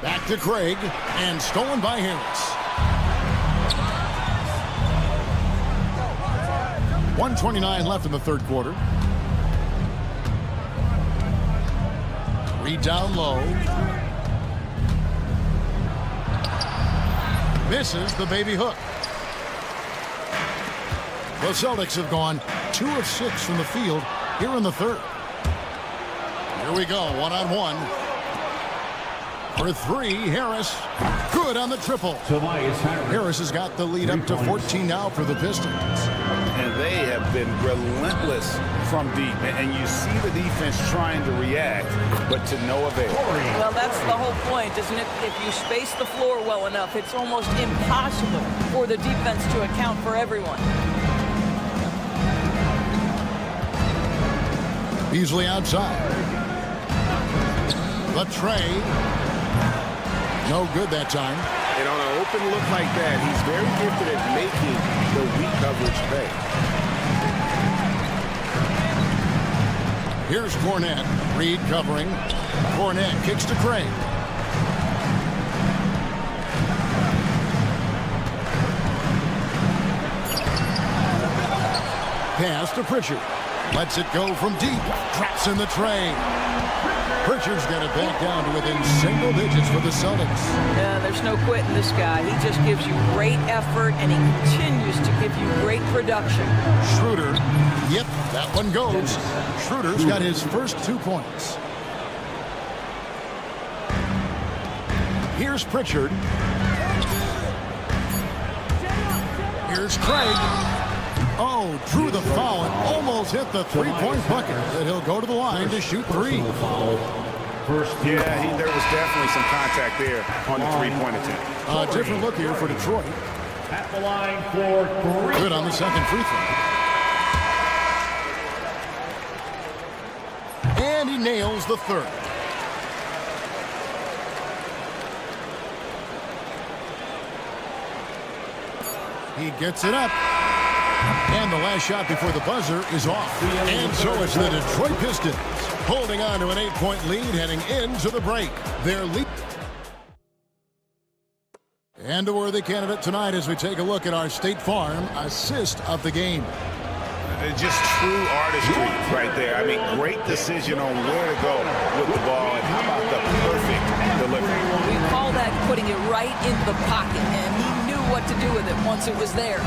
Back to Craig, and stolen by Harris. 1:29 left in the third quarter. Reed down low. Misses the baby hook. The Celtics have gone 2 of 6 from the field here in the third. Here we go, 1-on-1. For 3, Harris. Good on the triple. Harris has got the lead up to 14 now for the Pistons. And they have been relentless from deep. And you see the defense trying to react, but to no avail. Well, that's the whole point, isn't it? If you space the floor well enough, it's almost impossible for the defense to account for everyone. Beasley outside. The tray. No good that time. And on an open look like that, he's very gifted at making the weak coverage pay. Here's Cornette. Reed covering. Cornette kicks to Craig. Pass to Pritchard. Lets it go from deep. Traps in the tray. Pritchard's got it back down to within single digits for the Celtics. Yeah, there's no quitting this guy. He just gives you great effort, and he continues to give you great production. Schroeder, yep, that one goes. Schroeder's got his first 2 points. Here's Pritchard. Here's Craig. Oh, drew the foul and almost hit the three-point bucket. That he'll go to the line to shoot 3. Yeah, there was definitely some contact there on the three-point attempt. A different look here for Detroit. At the line for 3. Good on the second free throw. And he nails the third. He gets it up. And the last shot before the buzzer is off. And so it's the Detroit Pistons holding on to an 8-point lead heading into the break. Their lead. And a worthy candidate tonight as we take a look at our State Farm assist of the game. Just true artistry right there. I mean, great decision on where to go with the ball. And how about the perfect delivery? We call that putting it right in the pocket, and he knew what to do with it once it was there.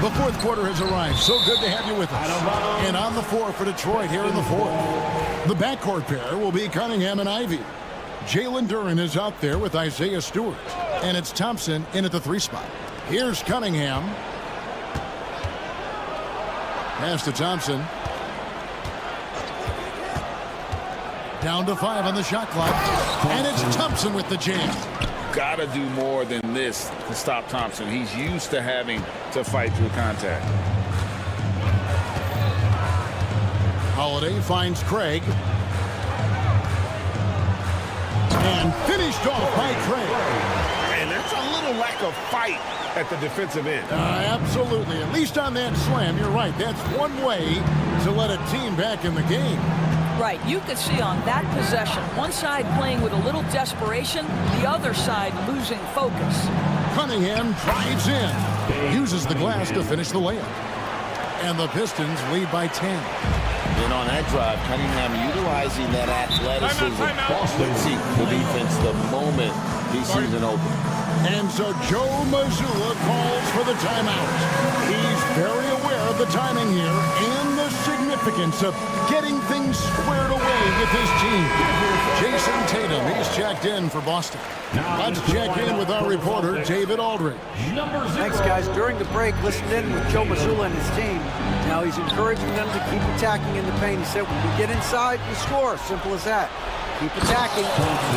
The fourth quarter has arrived. So good to have you with us. And on the floor for Detroit here in the fourth. The backcourt pair will be Cunningham and Ivy. Jalen Duren is out there with Isaiah Stewart. And it's Thompson in at the 3 spot. Here's Cunningham. Pass to Thompson. Down to 5 on the shot clock. And it's Thompson with the jam. Got to do more than this to stop Thompson. He's used to having to fight through contact. Holiday finds Craig. And finished off by Craig. And there's a little lack of fight at the defensive end. Absolutely. At least on that slam, you're right. That's one way to let a team back in the game. Right, you could see on that possession, one side playing with a little desperation, the other side losing focus. Cunningham drives in, uses the glass to finish the layup. And the Pistons lead by 10. And on that drive, Cunningham utilizing that athleticism. Let's see the defense the moment he sees an open. And so Joe Mazzulla calls for the timeout. He's very aware of the timing here and the significance of getting things squared away with his team. Jason Tatum, he's checked in for Boston. Let's check in with our reporter, David Aldridge. Thanks, guys. During the break, listened in with Joe Mazzulla and his team. Now he's encouraging them to keep attacking in the paint. He said, when we get inside, we score. Simple as that. Keep attacking.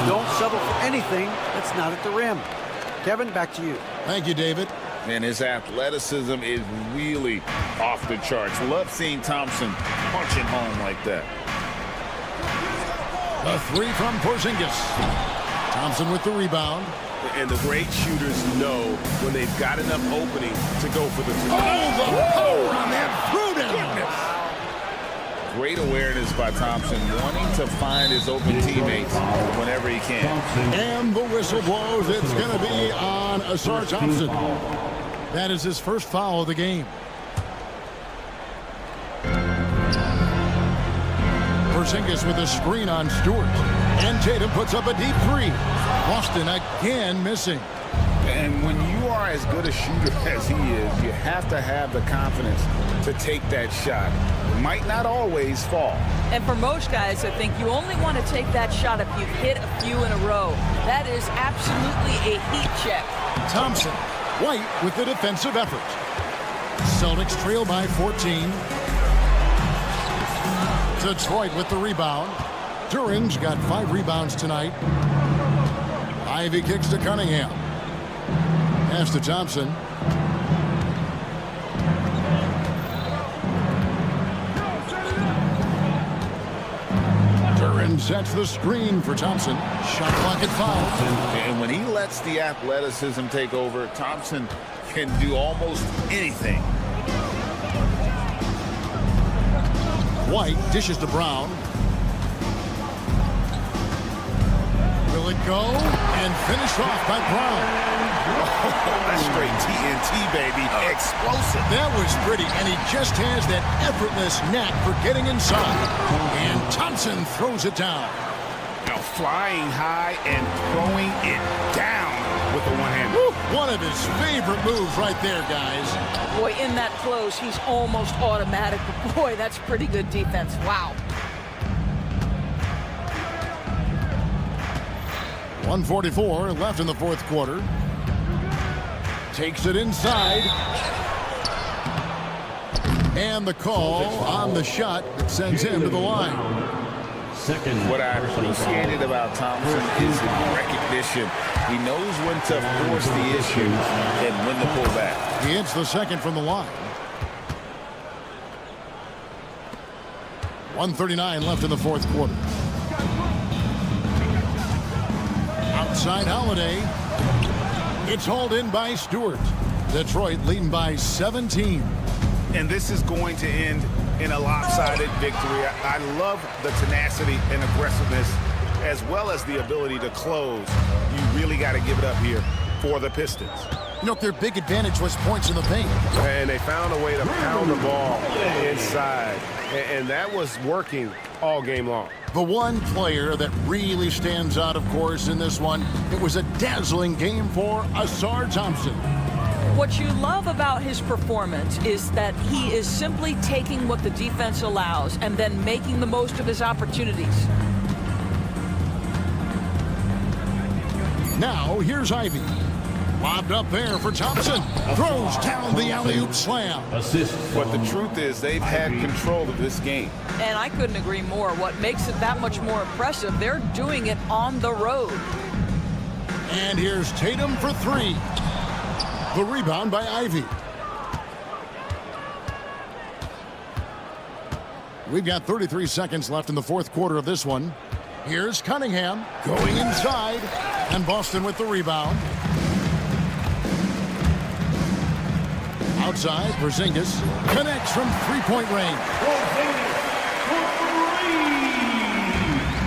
Don't settle for anything that's not at the rim. Kevin, back to you. Thank you, David. And his athleticism is really off the charts. Love seeing Thompson punching home like that. A 3 from Porzingis. Thompson with the rebound. And the great shooters know when they've got enough opening to go for the 3. Oh, the power on that throw-down. Great awareness by Thompson, wanting to find his open teammates whenever he can. And the whistle blows. It's going to be on Asar Thompson. That is his first foul of the game. Porzingis with a screen on Stewart. And Tatum puts up a deep 3. Boston again missing. And when you are as good a shooter as he is, you have to have the confidence to take that shot. It might not always fall. And for most guys, I think you only want to take that shot if you've hit a few in a row. That is absolutely a heat check. Thompson, White with the defensive effort. Celtics trail by 14. Detroit with the rebound. Duren's got 5 rebounds tonight. Ivy kicks to Cunningham. Pass to Thompson. Duren sets the screen for Thompson. Shot clock at 5. And when he lets the athleticism take over, Thompson can do almost anything. White dishes to Brown. Will it go, and finished off by Brown. Oh, that's straight TNT, baby. Explosive. That was pretty, and he just has that effortless knack for getting inside. And Thompson throws it down. Now flying high and throwing it down with the one hand. One of his favorite moves right there, guys. Boy, in that close, he's almost automatic. But boy, that's pretty good defense. Wow. 1:44 left in the fourth quarter. Takes it inside. And the call on the shot that sends him to the line. What I appreciated about Thompson is his recognition. He knows when to force the issue and when to pull back. He hits the second from the line. 1:39 left in the fourth quarter. Outside Holiday. It's hauled in by Stewart. Detroit leading by 17. And this is going to end in a lopsided victory. I love the tenacity and aggressiveness as well as the ability to close. You really got to give it up here for the Pistons. You know, their big advantage was points in the paint. And they found a way to pound the ball inside. And that was working all game long. The one player that really stands out, of course, in this one, it was a dazzling game for Asar Thompson. What you love about his performance is that he is simply taking what the defense allows and then making the most of his opportunities. Now, here's Ivy. Lobbed up there for Thompson. Throws down the alley-oop slam. But the truth is they've had control of this game. And I couldn't agree more. What makes it that much more impressive, they're doing it on the road. And here's Tatum for three. The rebound by Ivy. We've got 33 seconds left in the fourth quarter of this one. Here's Cunningham going inside. And Boston with the rebound. Outside, Porzingis connects from three-point range.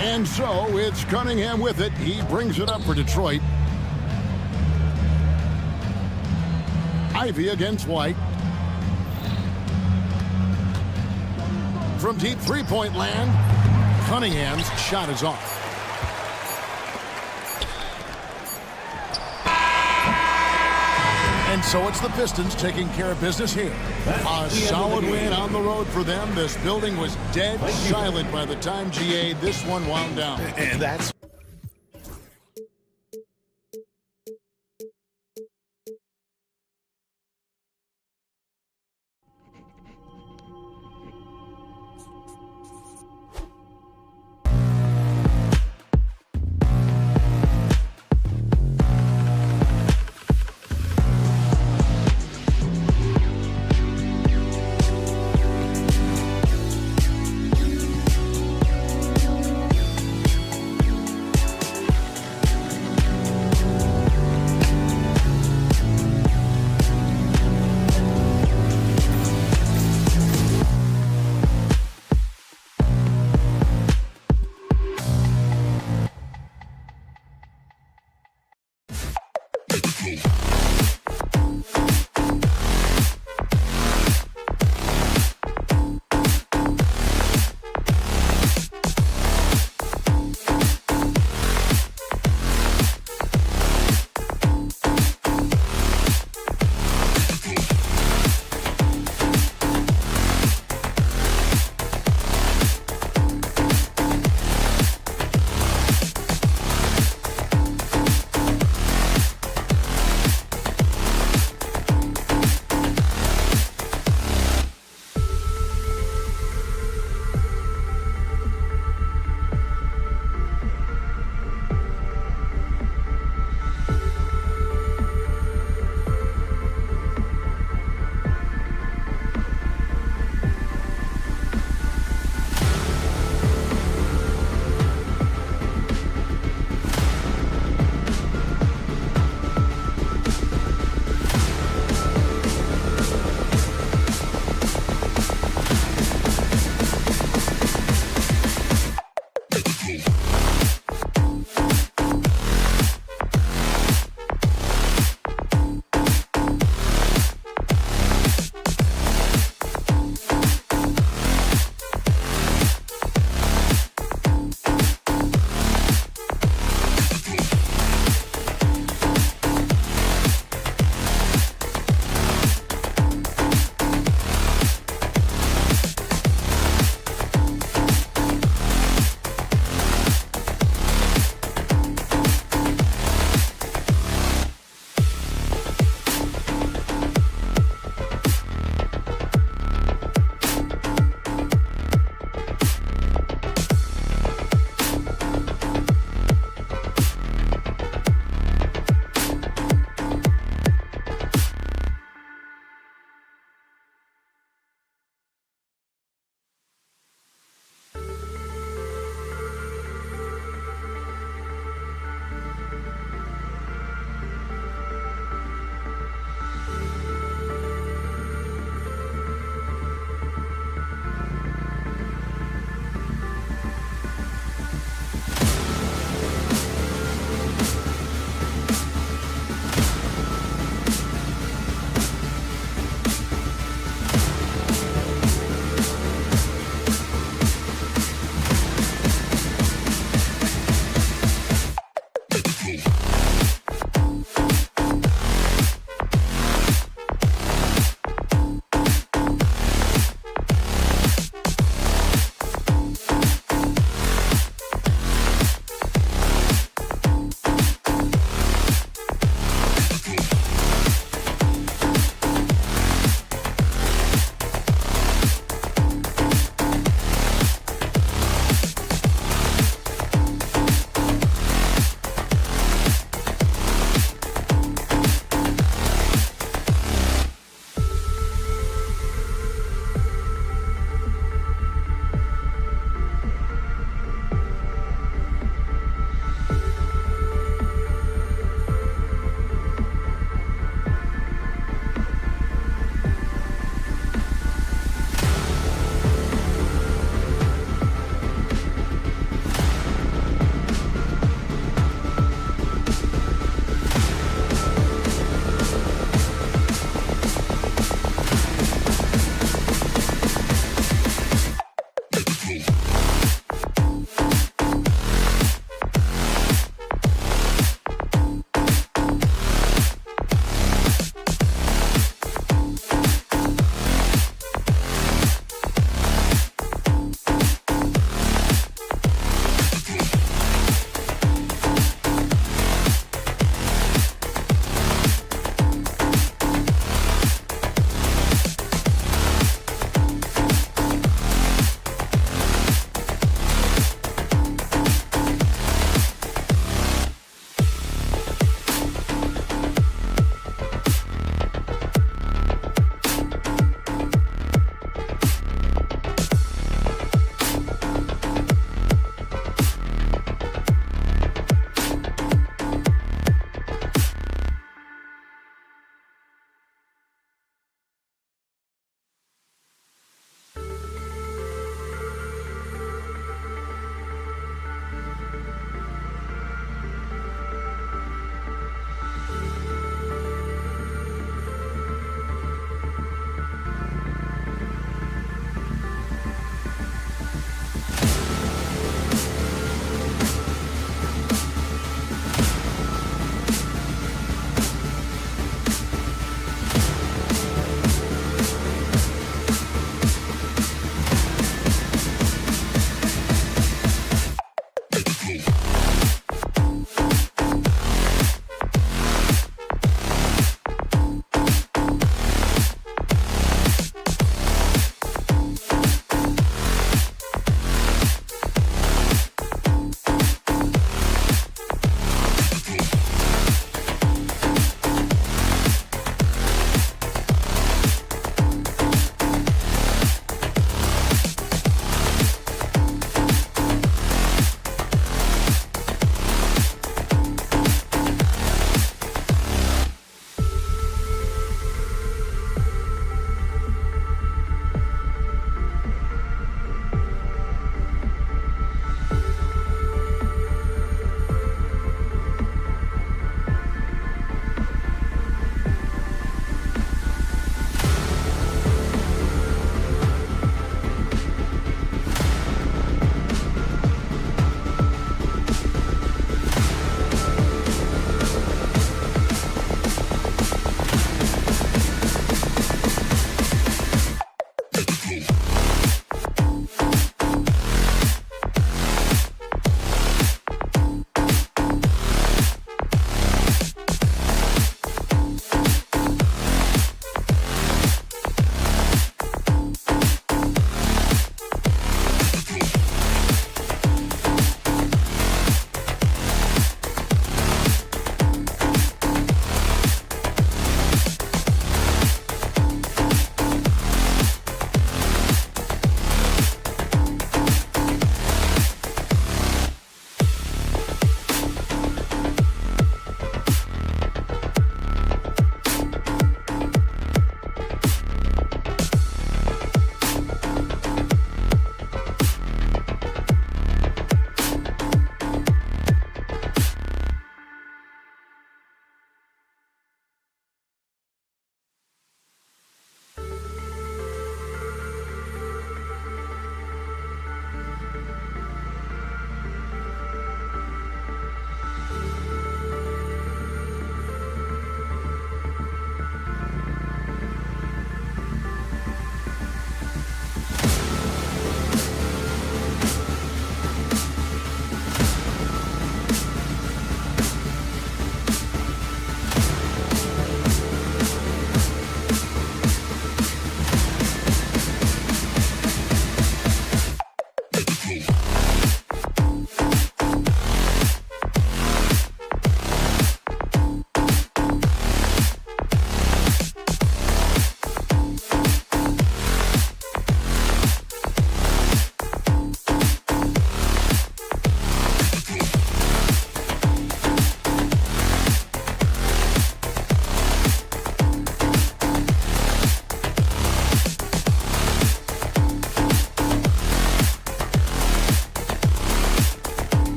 And so it's Cunningham with it. He brings it up for Detroit. Ivy against White. From deep three-point land, Cunningham's shot is off. And so it's the Pistons taking care of business here. A solid win on the road for them. This building was dead silent by the time GA this one wound down. And that's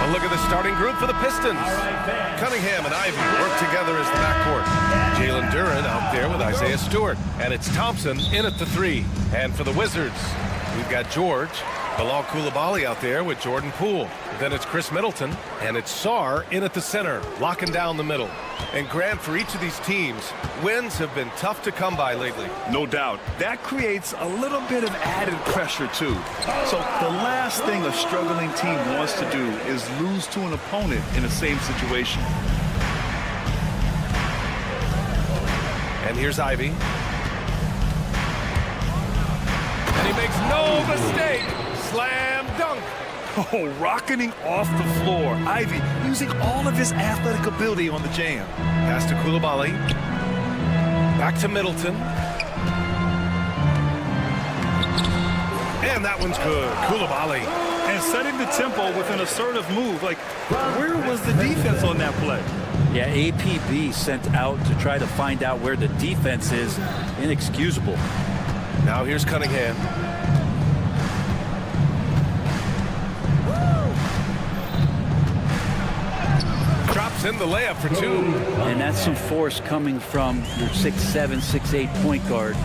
A look at the starting group for the Pistons. Cunningham and Ivy work together as the backcourt. Jalen Duren out there with Isaiah Stewart. And it's Thompson in at the 3. And for the Wizards, we've got George, Bilal Coulibaly out there with Jordan Poole. Then it's Chris Middleton, and it's Sarr in at the center, locking down the middle. And Grant, for each of these teams, wins have been tough to come by lately. No doubt. That creates a little bit of added pressure, too. So the last thing a struggling team wants to do is lose to an opponent in the same situation. And here's Ivy. And he makes no mistake. Slam dunk. Oh, rocketing off the floor. Ivy using all of his athletic ability on the jam. Pass to Coulibaly. Back to Middleton. And that one's good. Coulibaly. And setting the tempo with an assertive move. Like, where was the defense on that play? Yeah, APB sent out to try to find out where the defense is. Inexcusable. Now here's Cunningham. Drops in the layup for 2. And that's some force coming from your 6'7", 6'8" point guard.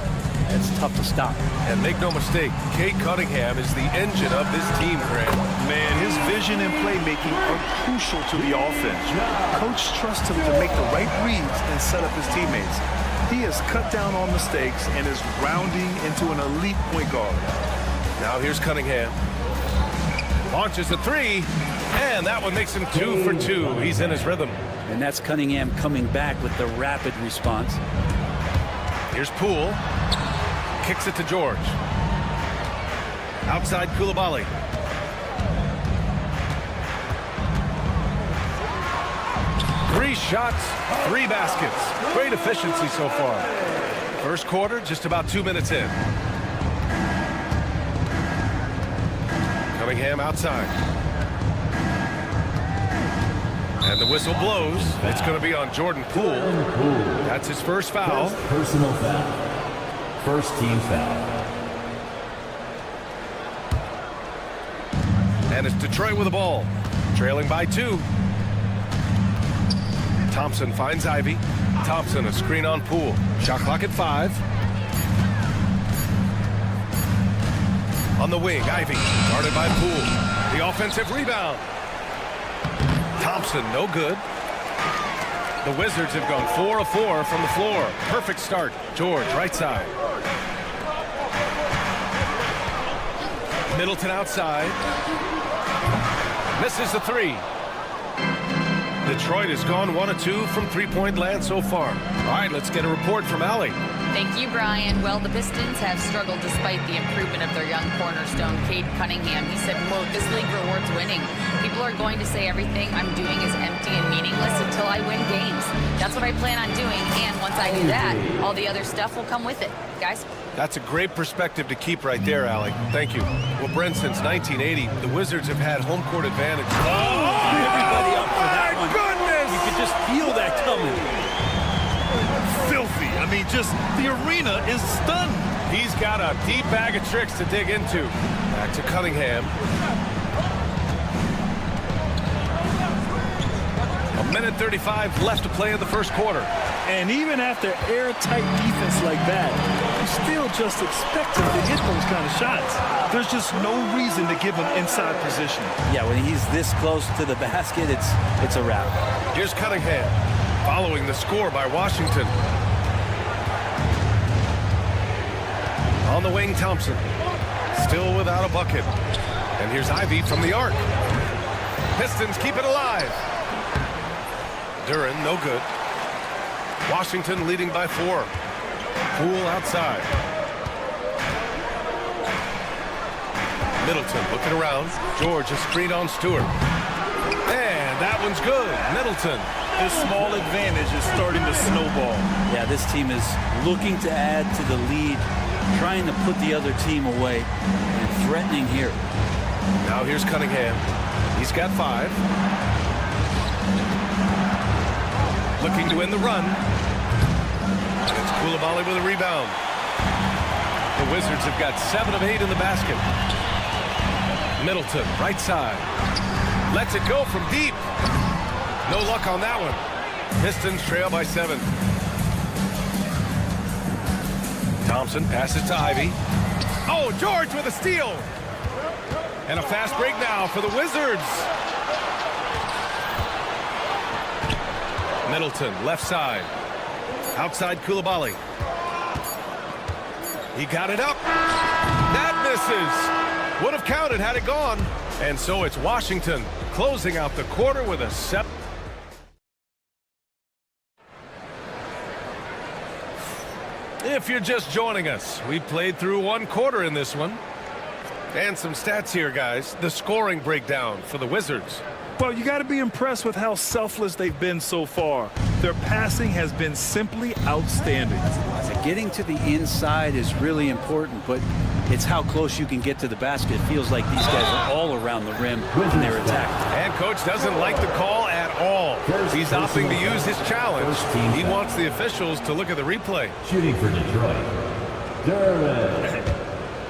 That's tough to stop. And make no mistake, Cade Cunningham is the engine of this team, Grant. Man, his vision and playmaking are crucial to the offense. Coach trusts him to make the right reads and set up his teammates. He has cut down on mistakes and is rounding into an elite point guard. Now here's Cunningham. Launches a 3, and that one makes him 2 for 2. He's in his rhythm. And that's Cunningham coming back with the rapid response. Here's Poole. Kicks it to George. Outside Coulibaly. Three shots, 3 baskets. Great efficiency so far. First quarter, just about 2 minutes in. Cunningham outside. And the whistle blows. It's going to be on Jordan Poole. That's his first foul. Personal foul. First team foul. And it's Detroit with the ball. Trailing by 2. Thompson finds Ivy. Thompson, a screen on Poole. Shot clock at 5. On the wing, Ivy, guarded by Poole. The offensive rebound. Thompson, no good. The Wizards have gone 4 of 4 from the floor. Perfect start. George, right side. Middleton outside. Misses the 3. Detroit has gone 1 of 2 from three-point land so far. All right, let's get a report from Allie. Thank you, Brian. Well, the Pistons have struggled despite the improvement of their young cornerstone, Cade Cunningham. He said, quote, "This league rewards winning. People are going to say everything I'm doing is empty and meaningless until I win games. That's what I plan on doing, and once I do that, all the other stuff will come with it." Guys? That's a great perspective to keep right there, Allie. Thank you. Well, Brent, since 1980, the Wizards have had home court advantage. Everybody up for that one. Goodness! You could just feel that coming. Filthy. I mean, just the arena is stunned. He's got a deep bag of tricks to dig into. Back to Cunningham. A minute 35 left to play in the first quarter. And even after airtight defense like that, you still just expect him to hit those kind of shots. There's just no reason to give him inside position. Yeah, when he's this close to the basket, it's a wrap. Here's Cunningham, following the score by Washington. On the wing, Thompson, still without a bucket. And here's Ivy from the arc. Pistons keep it alive. Duran, no good. Washington leading by 4. Poole outside. Middleton looking around. George a screen on Stewart. And that one's good. Middleton. This small advantage is starting to snowball. Yeah, this team is looking to add to the lead, trying to put the other team away, and threatening here. Now here's Cunningham. He's got 5. Looking to win the run. It's Coulibaly with a rebound. The Wizards have got 7 of 8 in the basket. Middleton, right side. Lets it go from deep. No luck on that one. Pistons trail by 7. Thompson passes to Ivy. Oh, George with a steal. And a fast break now for the Wizards. Middleton, left side. Outside Coulibaly. He got it up. That misses. Would have counted had it gone. And so it's Washington closing out the quarter with a 7. If you're just joining us, we played through 1 quarter in this one. And some stats here, guys. The scoring breakdown for the Wizards. Well, you got to be impressed with how selfless they've been so far. Their passing has been simply outstanding. Getting to the inside is really important, but it's how close you can get to the basket. It feels like these guys are all around the rim when they're attacked. And coach doesn't like the call at all. He's opting to use his challenge. He wants the officials to look at the replay. Shooting for Detroit, Duran,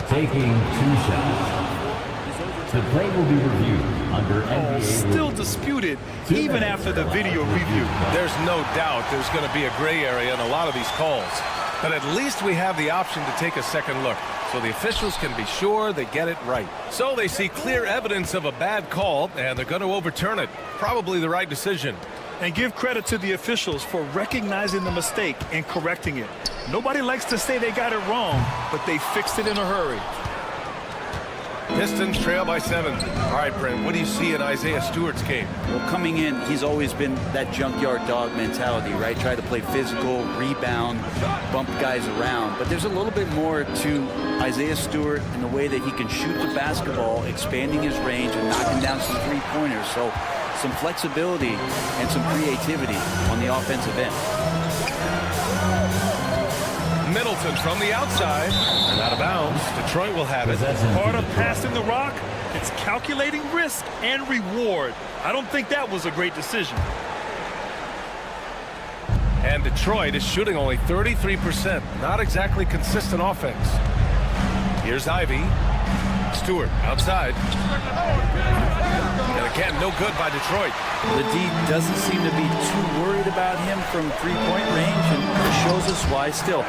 taking 2 shots. The play will be reviewed under NBA still disputed even after the video review. There's no doubt there's going to be a gray area in a lot of these calls. But at least we have the option to take a second look, so the officials can be sure they get it right. So they see clear evidence of a bad call, and they're going to overturn it. Probably the right decision. And give credit to the officials for recognizing the mistake and correcting it. Nobody likes to say they got it wrong, but they fixed it in a hurry. Pistons trail by 7. All right, Brent, what do you see in Isaiah Stewart's game? Well, coming in, he's always been that junkyard dog mentality, right? Try to play physical, rebound, bump guys around. But there's a little bit more to Isaiah Stewart in the way that he can shoot the basketball, expanding his range and knocking down some three-pointers. So some flexibility and some creativity on the offensive end. Middleton from the outside and out of bounds. Detroit will have it. Part of passing the rock, it's calculating risk and reward. I don't think that was a great decision. And Detroit is shooting only 33%. Not exactly consistent offense. Here's Ivy. Stewart outside. And again, no good by Detroit. The D doesn't seem to be too worried about him from three-point range, and it shows us why still.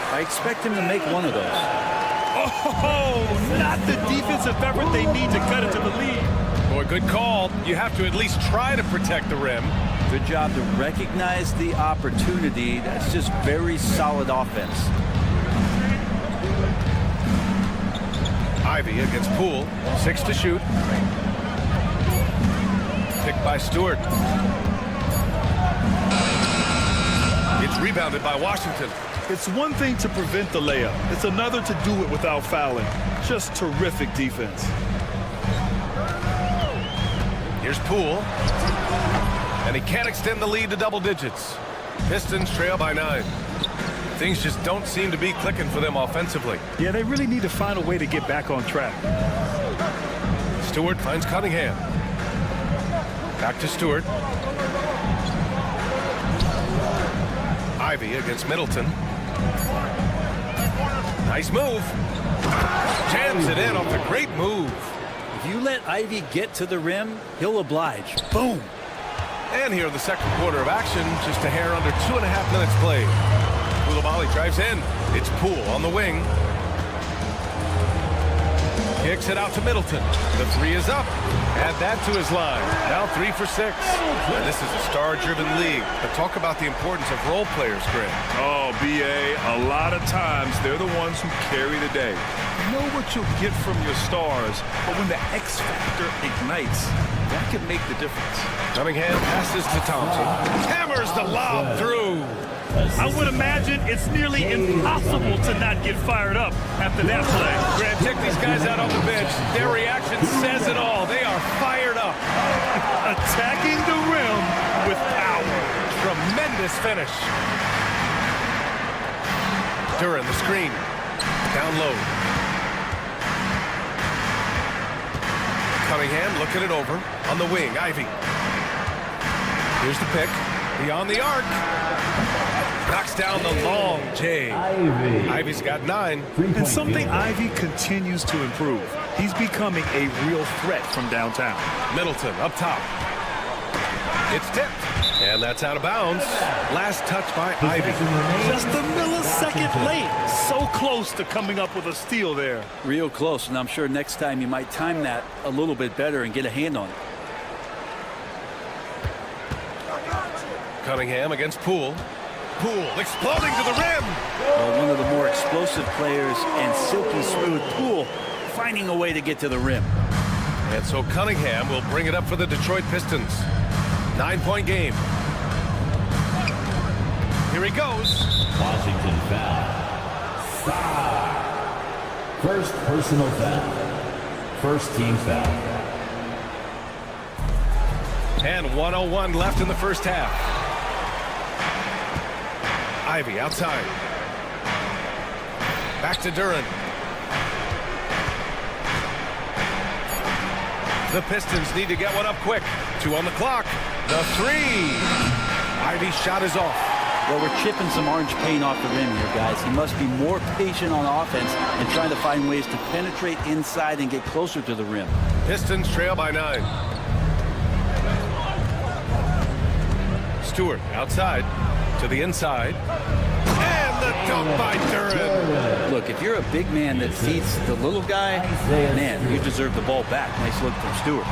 I expect him to make one of those. Oh, not the defensive effort they need to cut it to the lead. Boy, good call. You have to at least try to protect the rim. Good job to recognize the opportunity. That's just very solid offense. Ivy against Poole. 6 to shoot. Picked by Stewart. It's rebounded by Washington. It's one thing to prevent the layup. It's another to do it without fouling. Just terrific defense. Here's Poole. And he can't extend the lead to double digits. Pistons trail by 9. Things just don't seem to be clicking for them offensively. Yeah, they really need to find a way to get back on track. Stewart finds Cunningham. Back to Stewart. Ivy against Middleton. Nice move. Jams it in off the great move. If you let Ivy get to the rim, he'll oblige. Boom. And here in the second quarter of action, just a hair under 2.5 minutes played. Coulibaly drives in. It's Poole on the wing. Kicks it out to Middleton. The three is up. Add that to his line. Now 3 for 6. And this is a star-driven league. But talk about the importance of role players, Greg. Oh, B.A., a lot of times they're the ones who carry the day. You know what you'll get from your stars, but when the X factor ignites, that can make the difference. Cunningham passes to Thompson. Hammers the lob through. I would imagine it's nearly impossible to not get fired up after that play. Grant, check these guys out on the bench. Their reaction says it all. They are fired up. Attacking the rim with power. Tremendous finish. Duran, the screen. Down low. Cunningham looking it over on the wing. Ivy. Here's the pick. Beyond the arc. Knocks down the long J. Ivy's got 9. And something Ivy continues to improve. He's becoming a real threat from downtown. Middleton up top. It's tipped. And that's out of bounds. Last touch by Ivy. Just a millisecond late. So close to coming up with a steal there. Real close, and I'm sure next time you might time that a little bit better and get a hand on it. Cunningham against Poole. Poole exploding to the rim. Well, one of the more explosive players and silky smooth. Poole finding a way to get to the rim. And so Cunningham will bring it up for the Detroit Pistons. 9-point game. Here he goes. Washington foul. First personal foul. First team foul. And 1:01 left in the first half. Ivy outside. Back to Duran. The Pistons need to get one up quick. 2 on the clock. The 3. Ivy's shot is off. Well, we're chipping some orange paint off the rim here, guys. He must be more patient on offense and trying to find ways to penetrate inside and get closer to the rim. Pistons trail by 9. Stewart outside to the inside. And the dunk by Duran. Look, if you're a big man that feeds the little guy, man, you deserve the ball back. Nice look from Stewart.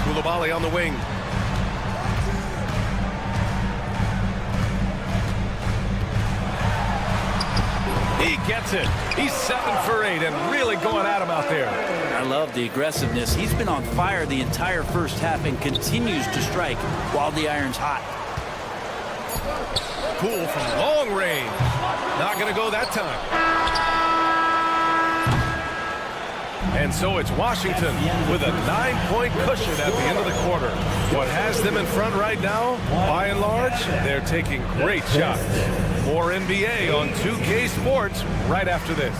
Coulibaly on the wing. He gets it. He's 7 for 8 and really going at him out there. I love the aggressiveness. He's been on fire the entire first half and continues to strike while the iron's hot. Poole from long range. Not going to go that time. And so it's Washington with a 9-point cushion at the end of the quarter. What has them in front right now, by and large, they're taking great shots. More NBA on 2K Sports right after this.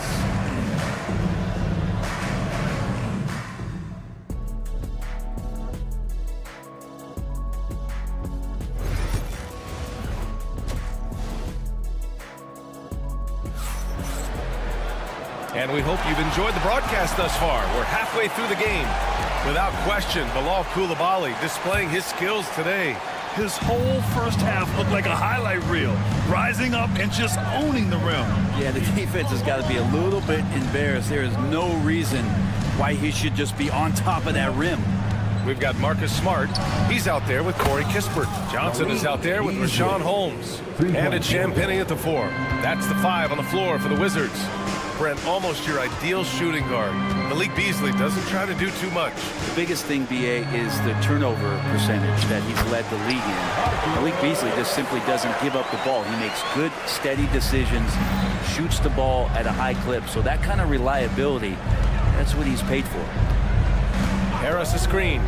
And we hope you've enjoyed the broadcast thus far. We're halfway through the game. Without question, Bilal Coulibaly displaying his skills today. His whole first half looked like a highlight reel, rising up and just owning the rim. Yeah, the defense has got to be a little bit embarrassed. There is no reason why he should just be on top of that rim. We've got Marcus Smart. He's out there with Corey Kispert. Johnson is out there with Rashawn Holmes. And it's Champagnie at the 4. That's the 5 on the floor for the Wizards. Brent, almost your ideal shooting guard. Malik Beasley doesn't try to do too much. The biggest thing, BA, is the turnover percentage that he's led the league in. Malik Beasley just simply doesn't give up the ball. He makes good, steady decisions, shoots the ball at a high clip. So that kind of reliability, that's what he's paid for. Harris a screen.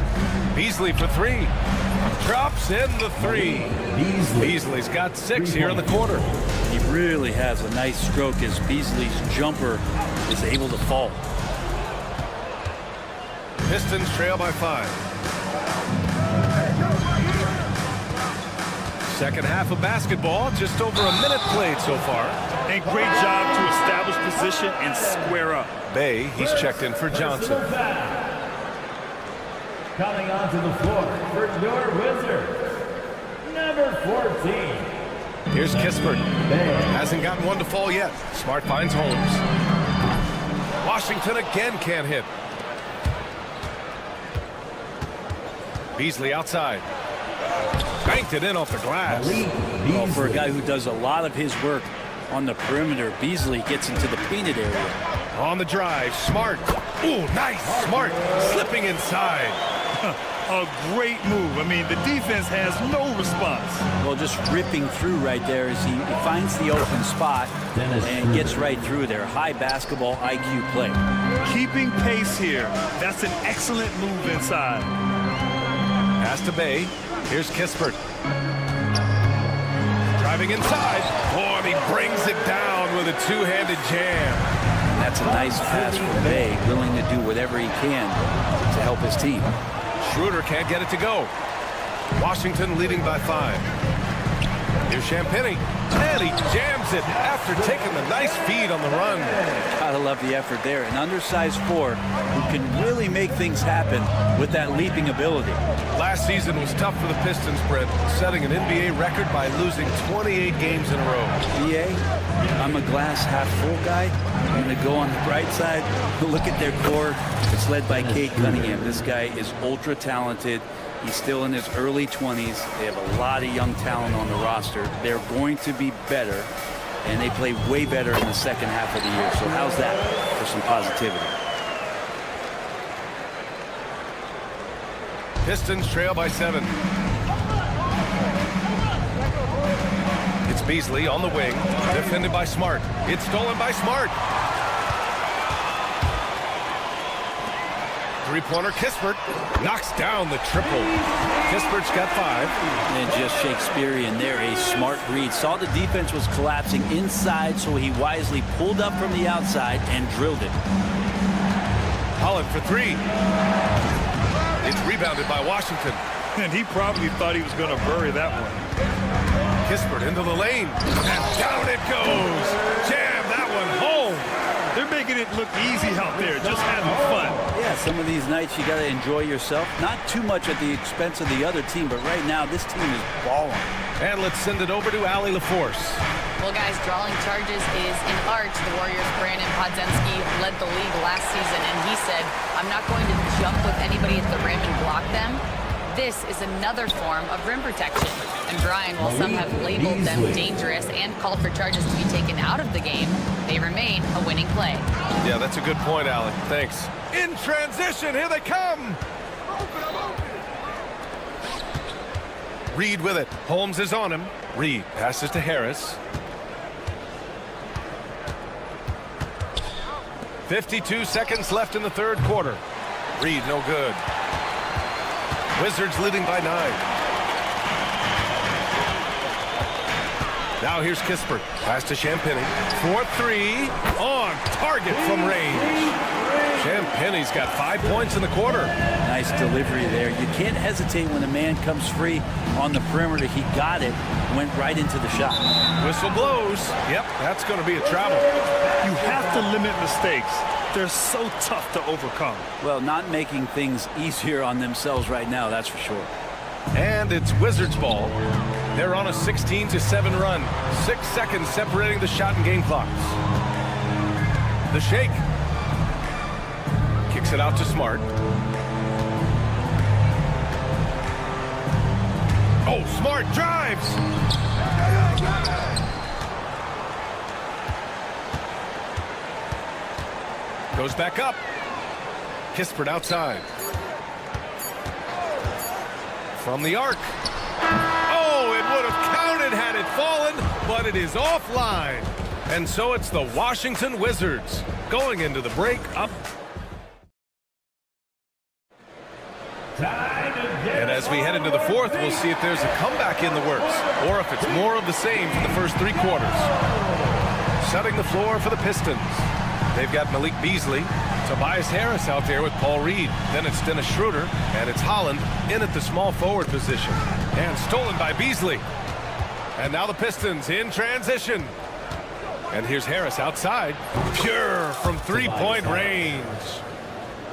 Beasley for 3. Drops in the 3. Beasley's got 6 here in the quarter. He really has a nice stroke as Beasley's jumper is able to fall. Pistons trail by 5. Second half of basketball, just over a minute played so far. And great job to establish position and square up. Bay, he's checked in for Johnson. Coming onto the floor for your Wizards, number 14. Here's Kispert. Hasn't gotten one to fall yet. Smart finds Holmes. Washington again can't hit. Beasley outside. Banked it in off the glass. Well, for a guy who does a lot of his work on the perimeter, Beasley gets into the painted area. On the drive, Smart. Ooh, nice. Smart slipping inside. A great move. I mean, the defense has no response. Well, just ripping through right there as he finds the open spot and gets right through there. High basketball IQ play. Keeping pace here. That's an excellent move inside. Pass to Bay. Here's Kispert. Driving inside. Oh, and he brings it down with a two-handed jam. That's a nice pass from Bay, willing to do whatever he can to help his team. Schroeder can't get it to go. Washington leading by 5. Here's Champagnie, and he jams it after taking the nice feed on the run. Gotta love the effort there. An undersized 4 who can really make things happen with that leaping ability. Last season was tough for the Pistons, Brett, setting an NBA record by losing 28 games in a row. BA, I'm a glass half full guy. I'm going to go on the bright side. Look at their core. It's led by Cade Cunningham. This guy is ultra talented. He's still in his early 20s. They have a lot of young talent on the roster. They're going to be better, and they play way better in the second half of the year. So how's that for some positivity? Pistons trail by 7. It's Beasley on the wing, defended by Smart. It's stolen by Smart. Three-pointer, Kispert knocks down the triple. Kispert's got 5. And just Shakespearean there, a smart read. Saw the defense was collapsing inside, so he wisely pulled up from the outside and drilled it. Holland for 3. It's rebounded by Washington. And he probably thought he was going to bury that one. Kispert into the lane. And down it goes. Jam that one home. They're making it look easy out there, just having fun. Yeah, some of these nights you got to enjoy yourself. Not too much at the expense of the other team, but right now this team is balling. And let's send it over to Allie LaForce. Well, guys, drawing charges is an art. The Warriors' Brandon Podziemski led the league last season, and he said, I'm not going to jump with anybody at the rim and block them. This is another form of rim protection. And Brian, while some have labeled them dangerous and called for charges to be taken out of the game, they remain a winning play. Yeah, that's a good point, Allie. Thanks. In transition, here they come. Reed with it. Holmes is on him. Reed passes to Harris. 52 seconds left in the third quarter. Reed, no good. Wizards leading by 9. Now here's Kispert. Pass to Champagnie. 4-3. On target from range. Champagnie's got 5 points in the quarter. Nice delivery there. You can't hesitate when a man comes free on the perimeter. He got it, went right into the shot. Whistle blows. Yep, that's going to be a travel. You have to limit mistakes. They're so tough to overcome. Well, not making things easier on themselves right now, that's for sure. And it's Wizards ball. They're on a 16-7 run. 6 seconds separating the shot and game clocks. The shake. Kicks it out to Smart. Oh, Smart drives. Goes back up. Kispert outside. From the arc. Oh, it would have counted had it fallen, but it is offline. And so it's the Washington Wizards going into the break up. And as we head into the fourth, we'll see if there's a comeback in the works or if it's more of the same from the first 3 quarters. Setting the floor for the Pistons. They've got Malik Beasley, Tobias Harris out there with Paul Reed. Then it's Dennis Schroeder, and it's Holland in at the small forward position. And stolen by Beasley. And now the Pistons in transition. And here's Harris outside. Pure from 3-point range.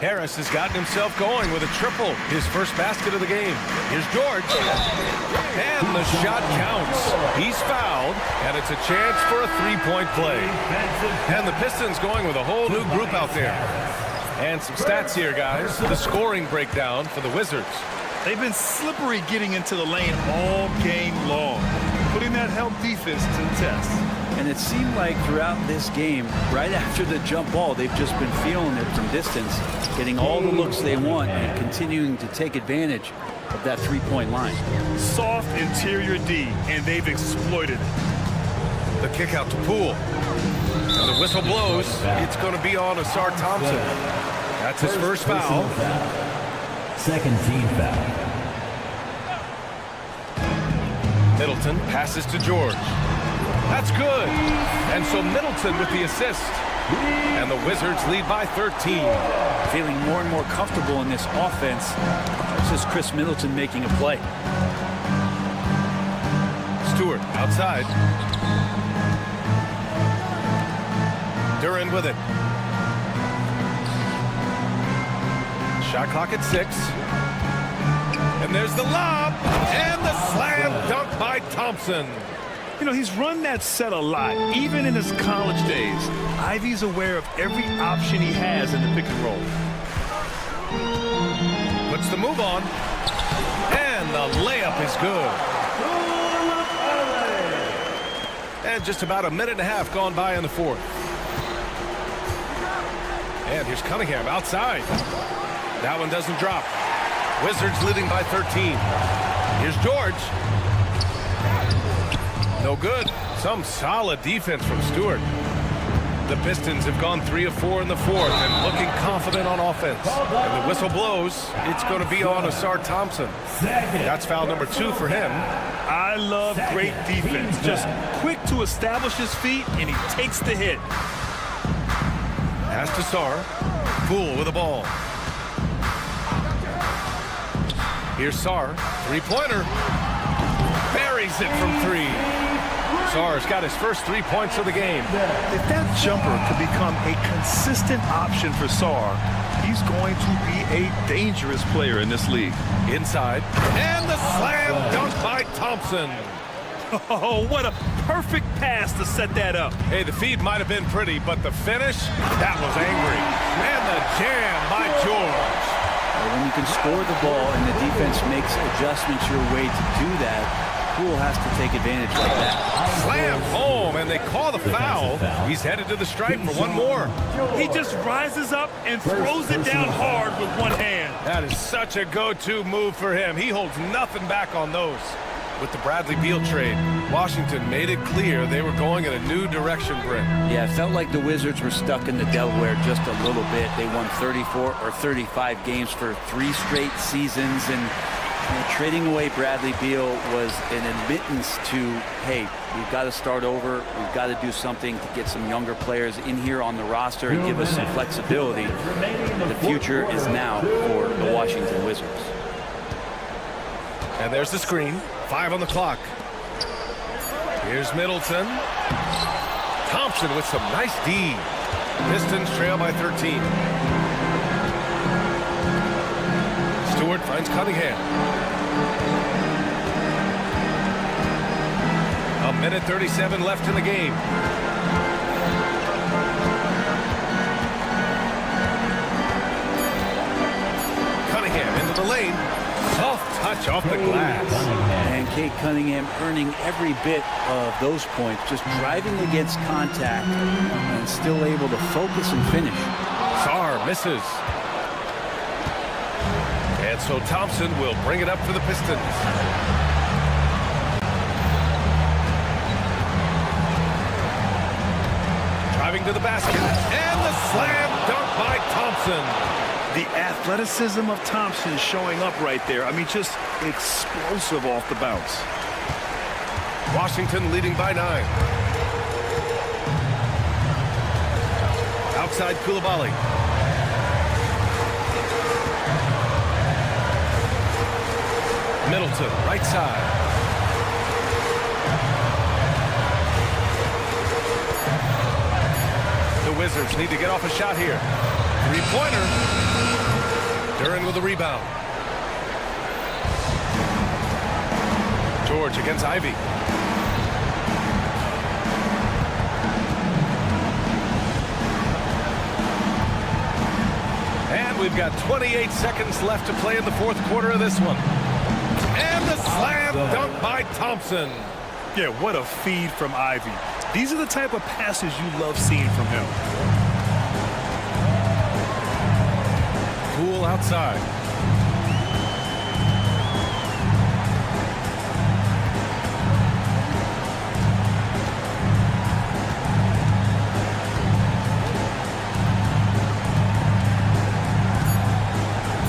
Harris has gotten himself going with a triple, his first basket of the game. Here's George. And the shot counts. He's fouled, and it's a chance for a three-point play. And the Pistons going with a whole new group out there. And some stats here, guys. The scoring breakdown for the Wizards. They've been slippery getting into the lane all game long, putting that help defense to the test. And it seemed like throughout this game, right after the jump ball, they've just been feeling it from distance, getting all the looks they want and continuing to take advantage of that three-point line. Soft interior D, and they've exploited it. The kick out to Poole. And the whistle blows. It's going to be on Asar Thompson. That's his first foul. Second team foul. Middleton passes to George. That's good. And so Middleton with the assist. And the Wizards lead by 13. Feeling more and more comfortable in this offense. This is Chris Middleton making a play. Stewart outside. Duran with it. Shot clock at 6. And there's the lob. And the slam dunk by Thompson. You know, he's run that set a lot, even in his college days. Ivy's aware of every option he has in the pick and roll. Puts the move on. And the layup is good. And just about a minute and a half gone by in the fourth. And here's Cunningham outside. That one doesn't drop. Wizards leading by 13. Here's George. No good. Some solid defense from Stewart. The Pistons have gone 3 of 4 in the fourth and looking confident on offense. And the whistle blows. It's going to be on Asar Thompson. That's foul number 2 for him. I love great defense. Just quick to establish his feet, and he takes the hit. Pass to Sarr. Poole with the ball. Here's Sarr. Three-pointer. Buries it from 3. Sarr's got his first 3 points of the game. If that jumper could become a consistent option for Sarr, he's going to be a dangerous player in this league. Inside. And the slam dunk by Thompson. Oh, what a perfect pass to set that up. Hey, the feed might have been pretty, but the finish, that was angry. And the jam by George. When you can score the ball and the defense makes adjustments your way to do that, Poole has to take advantage like that. Slam home, and they call the foul. He's headed to the stripe for one more. He just rises up and throws it down hard with one hand. That is such a go-to move for him. He holds nothing back on those. With the Bradley Beal trade, Washington made it clear they were going in a new direction, Brent. Yeah, it felt like the Wizards were stuck in the Delaware just a little bit. They won 34 or 35 games for 3 straight seasons, and trading away Bradley Beal was an admittance to, hey, we've got to start over. We've got to do something to get some younger players in here on the roster and give us some flexibility. The future is now for the Washington Wizards. And there's the screen. 5 on the clock. Here's Middleton. Thompson with some nice D. Pistons trail by 13. Stewart finds Cunningham. A minute 37 left in the game. Cunningham into the lane. Soft touch off the glass. And Kate Cunningham earning every bit of those points, just driving against contact and still able to focus and finish. Sarr misses. And so Thompson will bring it up for the Pistons. Driving to the basket. And the slam dunk by Thompson. The athleticism of Thompson showing up right there. I mean, just explosive off the bounce. Washington leading by 9. Outside Coulibaly. Middleton, right side. The Wizards need to get off a shot here. Three-pointer. Duran with the rebound. George against Ivy. And we've got 28 seconds left to play in the fourth quarter of this one. And the slam dunk by Thompson. Yeah, what a feed from Ivy. These are the type of passes you love seeing from him. Poole outside.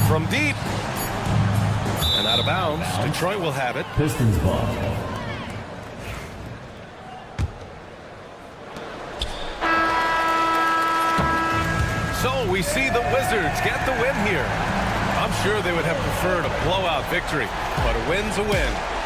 From deep. And out of bounds. Detroit will have it. Pistons ball. So we see the Wizards get the win here. I'm sure they would have preferred a blowout victory, but a win's a win.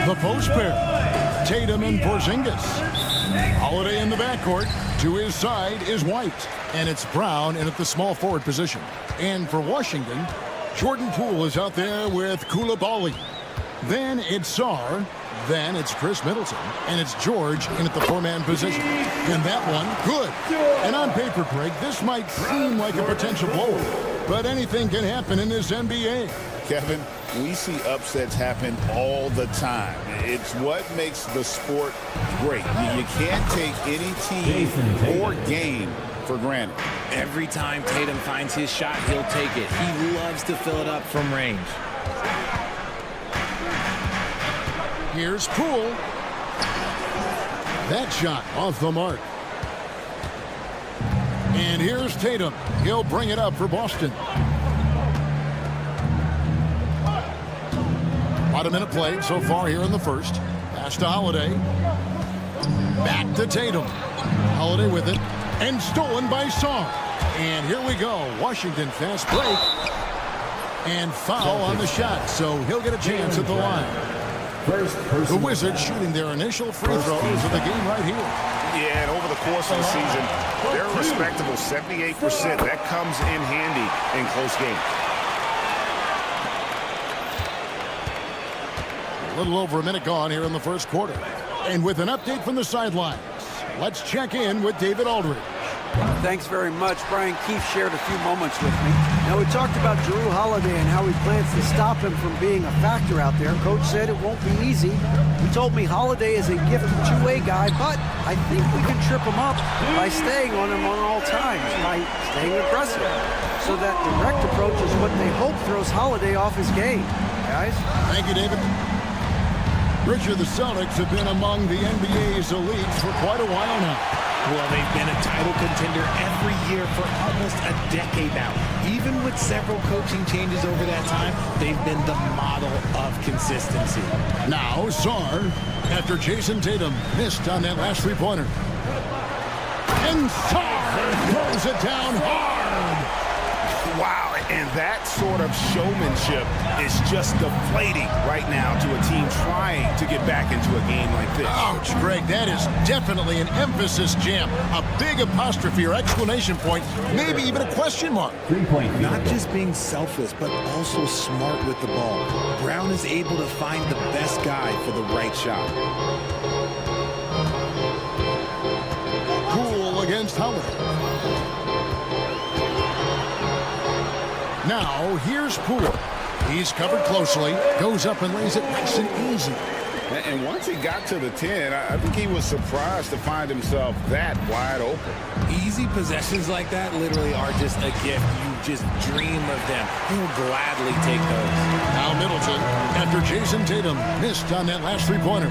The post pair, Tatum and Porzingis. Holiday in the backcourt. To his side is White. And it's Brown in at the small forward position. And for Washington, Jordan Poole is out there with Koulibaly. Then it's Sarr. Then it's Chris Middleton. And it's George in at the four-man position. And that one, good. And on paper, Greg, this might seem like a potential blowout. But anything can happen in this NBA. Kevin, we see upsets happen all the time. It's what makes the sport great. You can't take any team or game for granted. Every time Tatum finds his shot, he'll take it. He loves to fill it up from range. Here's Poole. That shot off the mark. And here's Tatum. He'll bring it up for Boston. About a minute played so far here in the first. Pass to Holiday. Back to Tatum. Holiday with it. And stolen by Sarr. And here we go. Washington fast break. And foul on the shot, so he'll get a chance at the line. The Wizards shooting their initial free throws of the game right here. Yeah, and over the course of the season, they're a respectable 78%. That comes in handy in close games. A little over a minute gone here in the first quarter. And with an update from the sidelines, let's check in with David Aldridge. Thanks very much. Brian Keefe shared a few moments with me. Now, we talked about Jrue Holiday and how he plans to stop him from being a factor out there. Coach said it won't be easy. He told me Holiday is a gifted two-way guy, but I think we can trip him up by staying on him on all times, by staying aggressive. So that direct approach is what they hope throws Holiday off his game. Guys? Thank you, David. Richard, the Celtics have been among the NBA's elites for quite a while now. Well, they've been a title contender every year for almost a decade now. Even with several coaching changes over that time, they've been the model of consistency. Now, Sarr, after Jason Tatum missed on that last three-pointer. And Sarr throws it down hard. Wow, and that sort of showmanship is just deflating right now to a team trying to get back into a game like this. Ouch, Greg, that is definitely an emphasis jam. A big apostrophe or exclamation point, maybe even a question mark. Not just being selfless, but also smart with the ball. Brown is able to find the best guy for the right shot. Poole against Howard. Now, here's Poole. He's covered closely, goes up and lays it nice and easy. And once he got to the 10, I think he was surprised to find himself that wide open. Easy possessions like that literally are just a gift. You just dream of them. He'll gladly take those. Now Middleton, after Jason Tatum missed on that last three-pointer.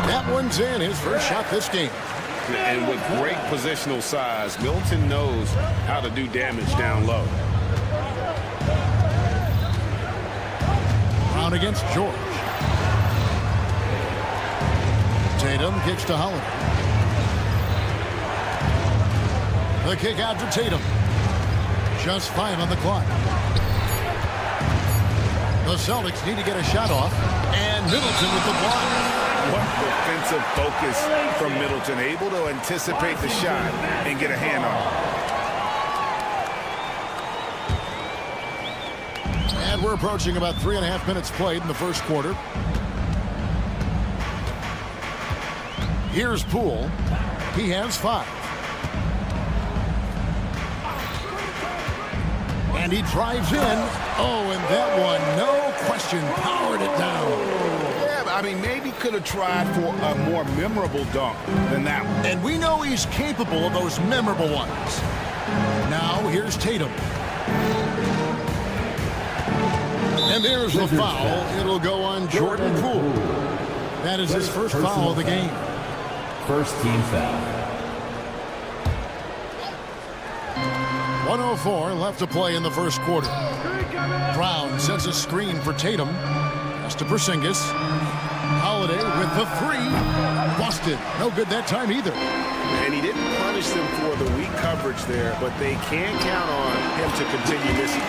That one's in, his first shot this game. And with great positional size, Middleton knows how to do damage down low. Brown against George. Tatum kicks to Holiday. The kick out to Tatum. Just 5 on the clock. The Celtics need to get a shot off. And Middleton with the block. What defensive focus from Middleton, able to anticipate the shot and get a hand on it. And we're approaching about 3.5 minutes played in the first quarter. Here's Poole. He has 5. And he drives in. Oh, and that one, no question, powered it down. I mean, maybe could have tried for a more memorable dunk than that one. And we know he's capable of those memorable ones. Now, here's Tatum. And there's the foul. It'll go on Jordan Poole. That is his first foul of the game. First team foul. 1:04 left to play in the first quarter. Brown sets a screen for Tatum. Pass to Porzingis. Holiday with the 3. Busted. No good that time either. And he didn't punish them for the weak coverage there, but they can count on him to continue missing.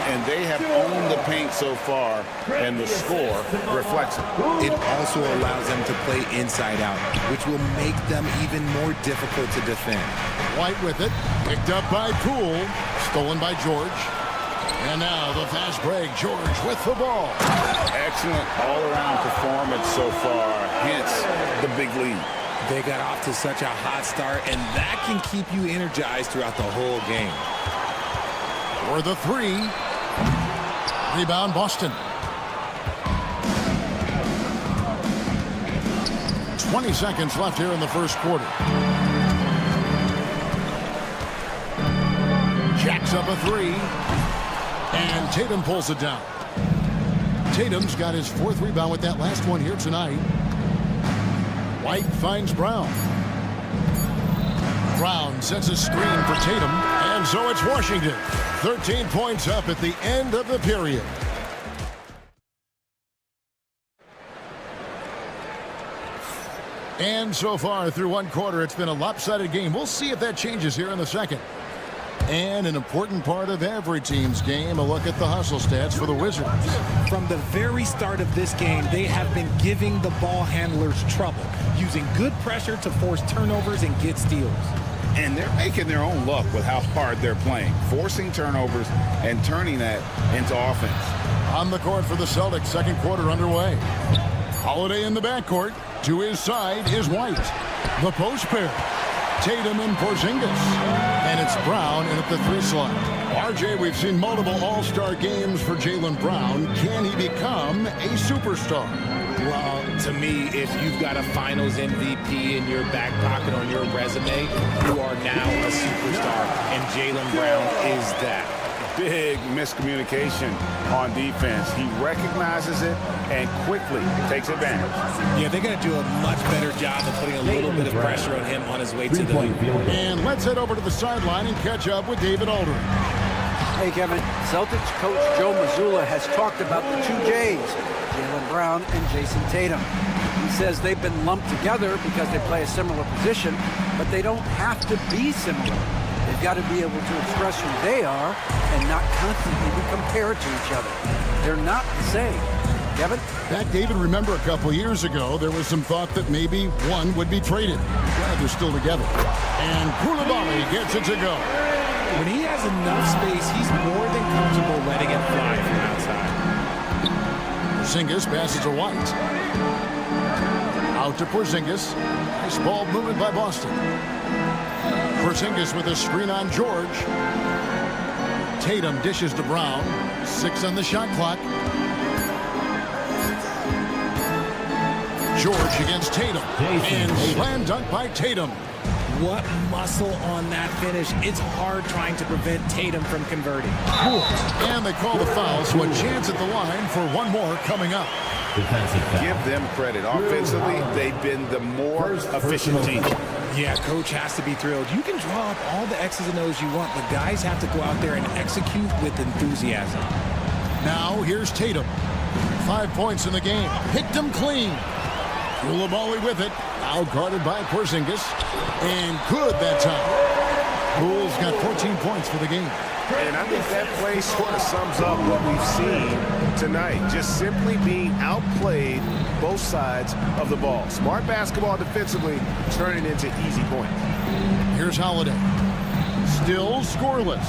And they have owned the paint so far, and the score reflects it. It also allows them to play inside out, which will make them even more difficult to defend. White with it. Picked up by Poole. Stolen by George. And now the fast break. George with the ball. Excellent all-around performance so far, hence the big lead. They got off to such a hot start, and that can keep you energized throughout the whole game. For the 3. Rebound Boston. 20 seconds left here in the first quarter. Jacks up a 3. And Tatum pulls it down. Tatum's got his 4th rebound with that last one here tonight. White finds Brown. Brown sets a screen for Tatum. And so it's Washington. 13 points up at the end of the period. And so far through one quarter, it's been a lopsided game. We'll see if that changes here in the second. And an important part of every team's game, a look at the hustle stats for the Wizards. From the very start of this game, they have been giving the ball handlers trouble, using good pressure to force turnovers and get steals. And they're making their own luck with how hard they're playing, forcing turnovers and turning that into offense. On the court for the Celtics, second quarter underway. Holiday in the backcourt. To his side is White. The post pair. Tatum and Porzingis. And it's Brown in at the 3 slot. RJ, we've seen multiple all-star games for Jaylen Brown. Can he become a superstar? Well, to me, if you've got a finals MVP in your back pocket on your resume, you are now a superstar, and Jaylen Brown is that. Big miscommunication on defense. He recognizes it and quickly takes advantage. Yeah, they're going to do a much better job of putting a little bit of pressure on him on his way to the hoop. And let's head over to the sideline and catch up with David Aldridge. Hey, Kevin. Celtics coach Joe Mazzulla has talked about the two J's, Jaylen Brown and Jason Tatum. He says they've been lumped together because they play a similar position, but they don't have to be similar. They've got to be able to express who they are and not constantly be compared to each other. They're not the same. Kevin? Back, David, remember a couple years ago, there was some thought that maybe one would be traded. Glad they're still together. And Koulibaly gets it to go. When he has enough space, he's more than comfortable letting it fly from outside. Porzingis passes to White. Out to Porzingis. Nice ball movement by Boston. Porzingis with a screen on George. Tatum dishes to Brown. 6 on the shot clock. George against Tatum. And slam dunk by Tatum. What muscle on that finish. It's hard trying to prevent Tatum from converting. And they call the foul, so a chance at the line for one more coming up. Give them credit. Offensively, they've been the more efficient team. Yeah, coach has to be thrilled. You can draw up all the X's and O's you want, but guys have to go out there and execute with enthusiasm. Now, here's Tatum. 5 points in the game. Picked him clean. Koulibaly with it. Out guarded by Porzingis. And good that time. Poole's got 14 points for the game. And I think that play sort of sums up what we've seen tonight. Just simply being outplayed both sides of the ball. Smart basketball defensively, turning into easy points. Here's Holiday. Still scoreless.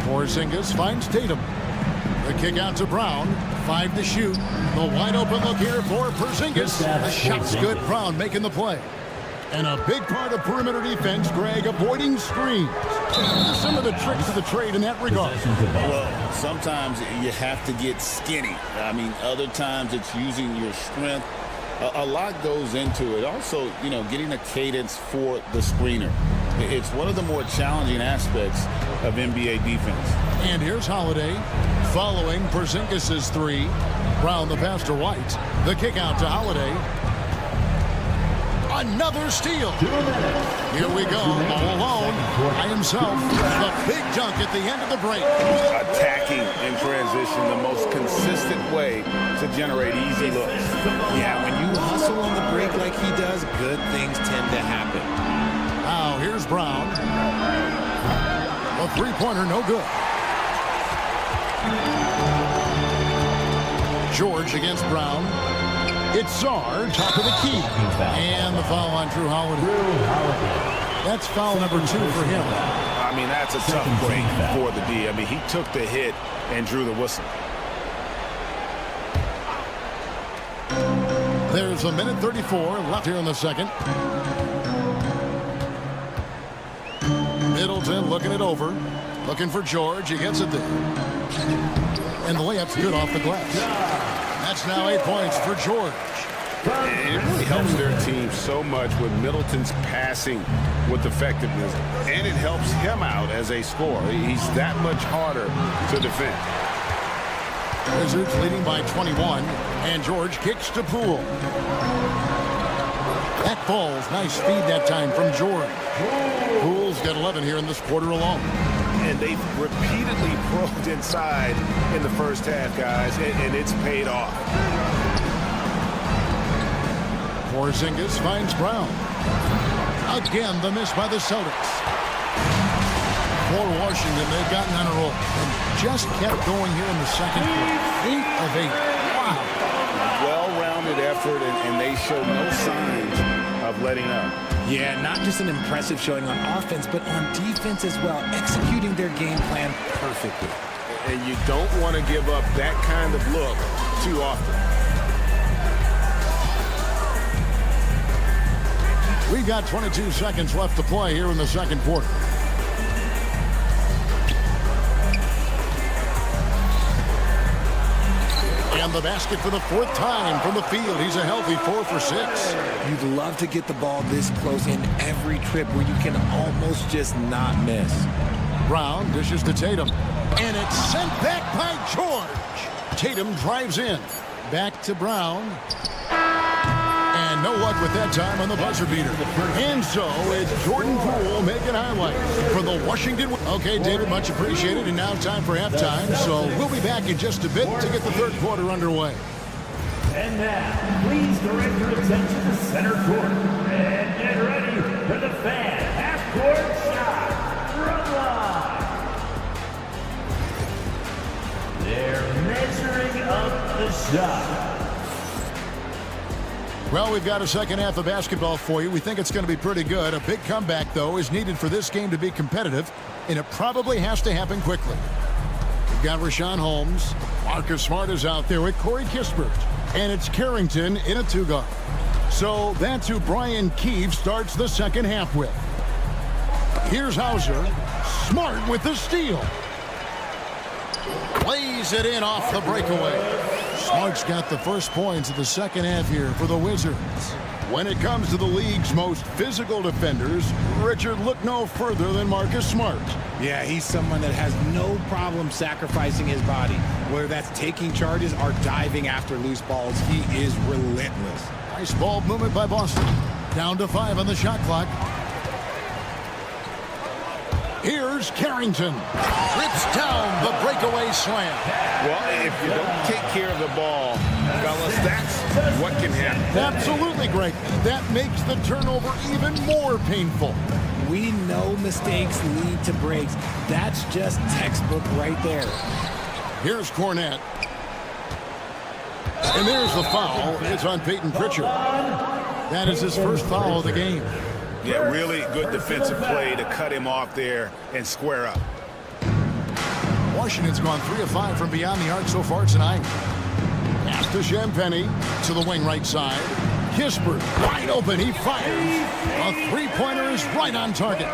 Porzingis finds Tatum. The kick out to Brown. 5 to shoot. The wide open look here for Porzingis. The shot's good. Brown making the play. And a big part of perimeter defense, Greg, avoiding screens. Some of the tricks of the trade in that regard. Well, sometimes you have to get skinny. I mean, other times it's using your strength. A lot goes into it. Also, you know, getting a cadence for the screener. It's one of the more challenging aspects of NBA defense. And here's Holiday following Porzingis' 3. Brown the pass to White. The kick out to Holiday. Another steal. Here we go, all alone by himself. The big dunk at the end of the break. Attacking in transition, the most consistent way to generate easy looks. Yeah, when you hustle on the break like he does, good things tend to happen. Now, here's Brown. A three-pointer, no good. George against Brown. It's Czar, top of the key. And the foul on Drew Holiday. That's foul number 2 for him. I mean, that's a tough break for the D. I mean, he took the hit and drew the whistle. There's a minute 34 left here in the second. Middleton looking it over. Looking for George. He gets it there. And the layup's good off the glass. That's now 8 points for George. It really helps their team so much with Middleton's passing with effectiveness. And it helps him out as a scorer. He's that much harder to defend. Wizards leading by 21. And George kicks to Poole. That ball's nice speed that time from George. Poole's got 11 here in this quarter alone. And they've repeatedly probed inside in the first half, guys, and it's paid off. Porzingis finds Brown. Again, the miss by the Celtics. For Washington, they've gotten on a roll and just kept going here in the second quarter. 8 of 8. Wow. Well-rounded effort, and they show no signs of letting up. Yeah, not just an impressive showing on offense, but on defense as well, executing their game plan perfectly. And you don't want to give up that kind of look too often. We've got 22 seconds left to play here in the second quarter. And the basket for the 4th time from the field. He's a healthy 4 for 6. You'd love to get the ball this close in every trip where you can almost just not miss. Brown dishes to Tatum. And it's sent back by George. Tatum drives in. Back to Brown. And no luck with that time on the buzzer beater. And so it's Jordan Poole making highlights for the Washington. Okay, David, much appreciated. And now time for halftime. So we'll be back in just a bit to get the third quarter underway. And now, please direct your attention to center court. And get ready for the fan half-court shot. Run line. They're measuring up the shot. Well, we've got a second half of basketball for you. We think it's going to be pretty good. A big comeback, though, is needed for this game to be competitive, and it probably has to happen quickly. We've got Rashawn Holmes. Marcus Smart is out there with Corey Kispert, and it's Carrington in a 2-guard. So that's who Brian Keefe starts the second half with. Here's Hauser. Smart with the steal. Plays it in off the breakaway. Smart's got the first points of the second half here for the Wizards. When it comes to the league's most physical defenders, Richard, look no further than Marcus Smart. Yeah, he's someone that has no problem sacrificing his body. Whether that's taking charges or diving after loose balls, he is relentless. Nice ball movement by Boston. Down to 5 on the shot clock. Here's Carrington. Rips down the breakaway slam. Well, if you don't take care of the ball, fellas, that's what can happen. Absolutely, Greg. That makes the turnover even more painful. We know mistakes lead to breaks. That's just textbook right there. Here's Cornette. And there's the foul. It's on Peyton Pritchard. That is his first foul of the game. Yeah, really good defensive play to cut him off there and square up. Washington's gone 3 of 5 from beyond the arc so far tonight. Pass to Champagnie to the wing right side. Kispert wide open. He fires. A three-pointer is right on target.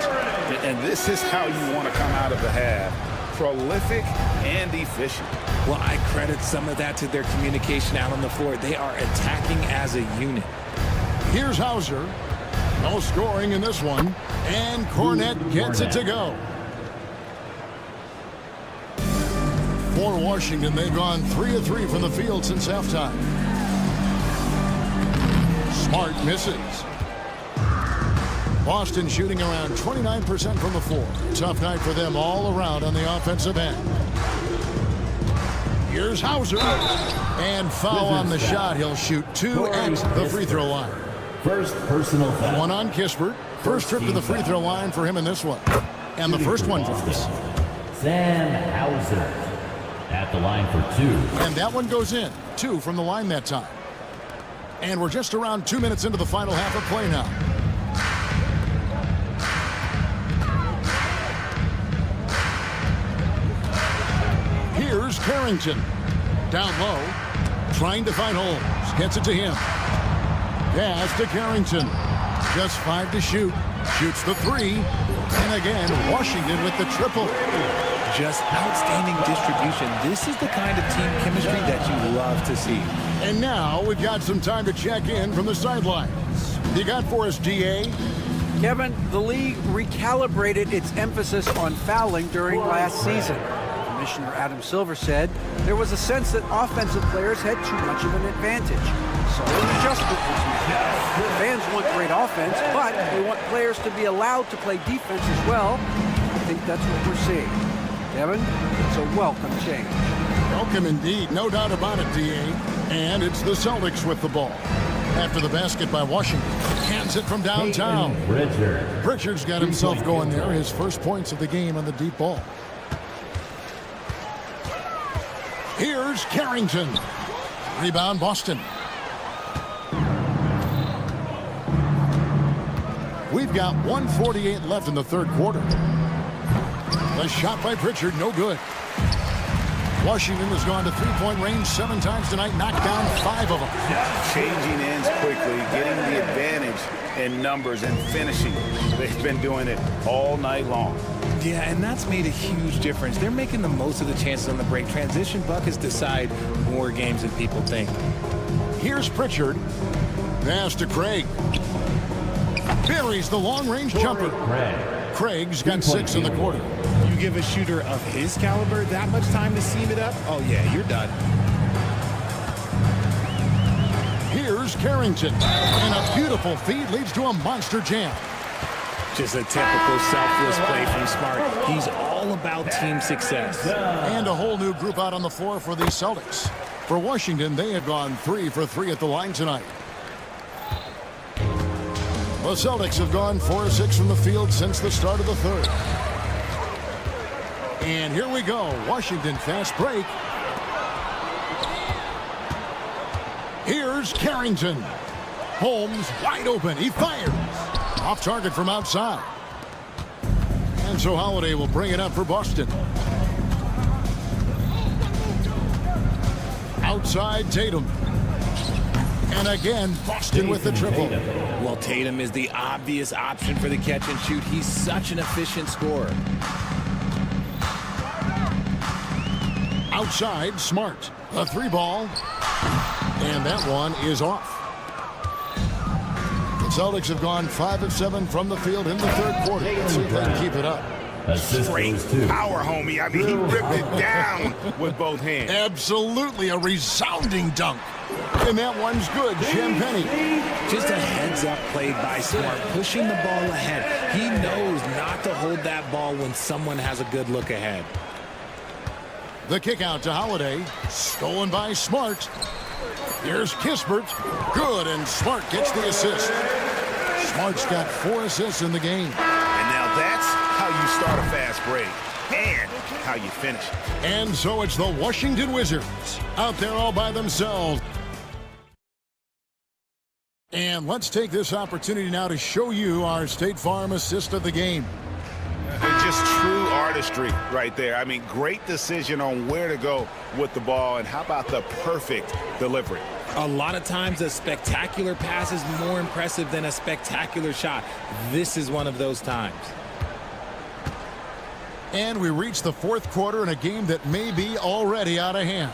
And this is how you want to come out of the half. Prolific and efficient. Well, I credit some of that to their communication out on the floor. They are attacking as a unit. Here's Hauser. No scoring in this one. And Cornette gets it to go. For Washington, they've gone 3 of 3 from the field since halftime. Smart misses. Boston shooting around 29% from the floor. Tough night for them all around on the offensive end. Here's Hauser. And foul on the shot. He'll shoot 2 at the free throw line. First personal foul. 1 on Kispert. First trip to the free throw line for him in this one. And the first one drops. Sam Hauser at the line for 2. And that one goes in. 2 from the line that time. And we're just around 2 minutes into the final half of play now. Here's Carrington. Down low. Trying to find Holmes. Gets it to him. Pass to Carrington. Just 5 to shoot. Shoots the 3. And again, Washington with the triple. Just outstanding distribution. This is the kind of team chemistry that you love to see. And now we've got some time to check in from the sidelines. You got for us, DA? Kevin, the league recalibrated its emphasis on fouling during last season. Commissioner Adam Silver said there was a sense that offensive players had too much of an advantage. So an adjustment was made. Fans want great offense, but they want players to be allowed to play defense as well. I think that's what we're seeing. Kevin, it's a welcome change. Welcome indeed, no doubt about it, DA. And it's the Celtics with the ball. After the basket by Washington. Hands it from downtown. Pritchard's got himself going there. His first points of the game on the deep ball. Here's Carrington. Rebound, Boston. We've got 1:48 left in the third quarter. The shot by Pritchard, no good. Washington has gone to three-point range 7 times tonight, knocked down 5 of them. Changing ends quickly, getting the advantage in numbers and finishing. They've been doing it all night long. Yeah, and that's made a huge difference. They're making the most of the chances on the break. Transition buckets decide more games than people think. Here's Pritchard. Pass to Craig. Buries the long-range jumper. Craig's got 6 in the quarter. You give a shooter of his caliber that much time to seam it up, oh yeah, you're done. Here's Carrington. And a beautiful feed leads to a monster jam. Just a typical selfless play from Smart. He's all about team success. And a whole new group out on the floor for the Celtics. For Washington, they have gone 3 for 3 at the line tonight. The Celtics have gone 4 of 6 from the field since the start of the third. And here we go. Washington fast break. Here's Carrington. Holmes wide open. He fires. Off target from outside. And so Holiday will bring it up for Boston. Outside Tatum. And again, Boston with the triple. Well, Tatum is the obvious option for the catch and shoot. He's such an efficient scorer. Outside, Smart. A 3-ball. And that one is off. The Celtics have gone 5 of 7 from the field in the third quarter. Let's see if they can keep it up. Straight power, homie. I mean, he ripped it down with both hands. Absolutely a resounding dunk. And that one's good. Champagny. Just a heads-up play by Smart, pushing the ball ahead. He knows not to hold that ball when someone has a good look ahead. The kick out to Holiday. Stolen by Smart. Here's Kispert. Good, and Smart gets the assist. Smart's got 4 assists in the game. And now that's how you start a fast break and how you finish. And so it's the Washington Wizards out there all by themselves. And let's take this opportunity now to show you our State Farm assist of the game. Just true artistry right there. I mean, great decision on where to go with the ball, and how about the perfect delivery? A lot of times a spectacular pass is more impressive than a spectacular shot. This is one of those times. And we reach the fourth quarter in a game that may be already out of hand.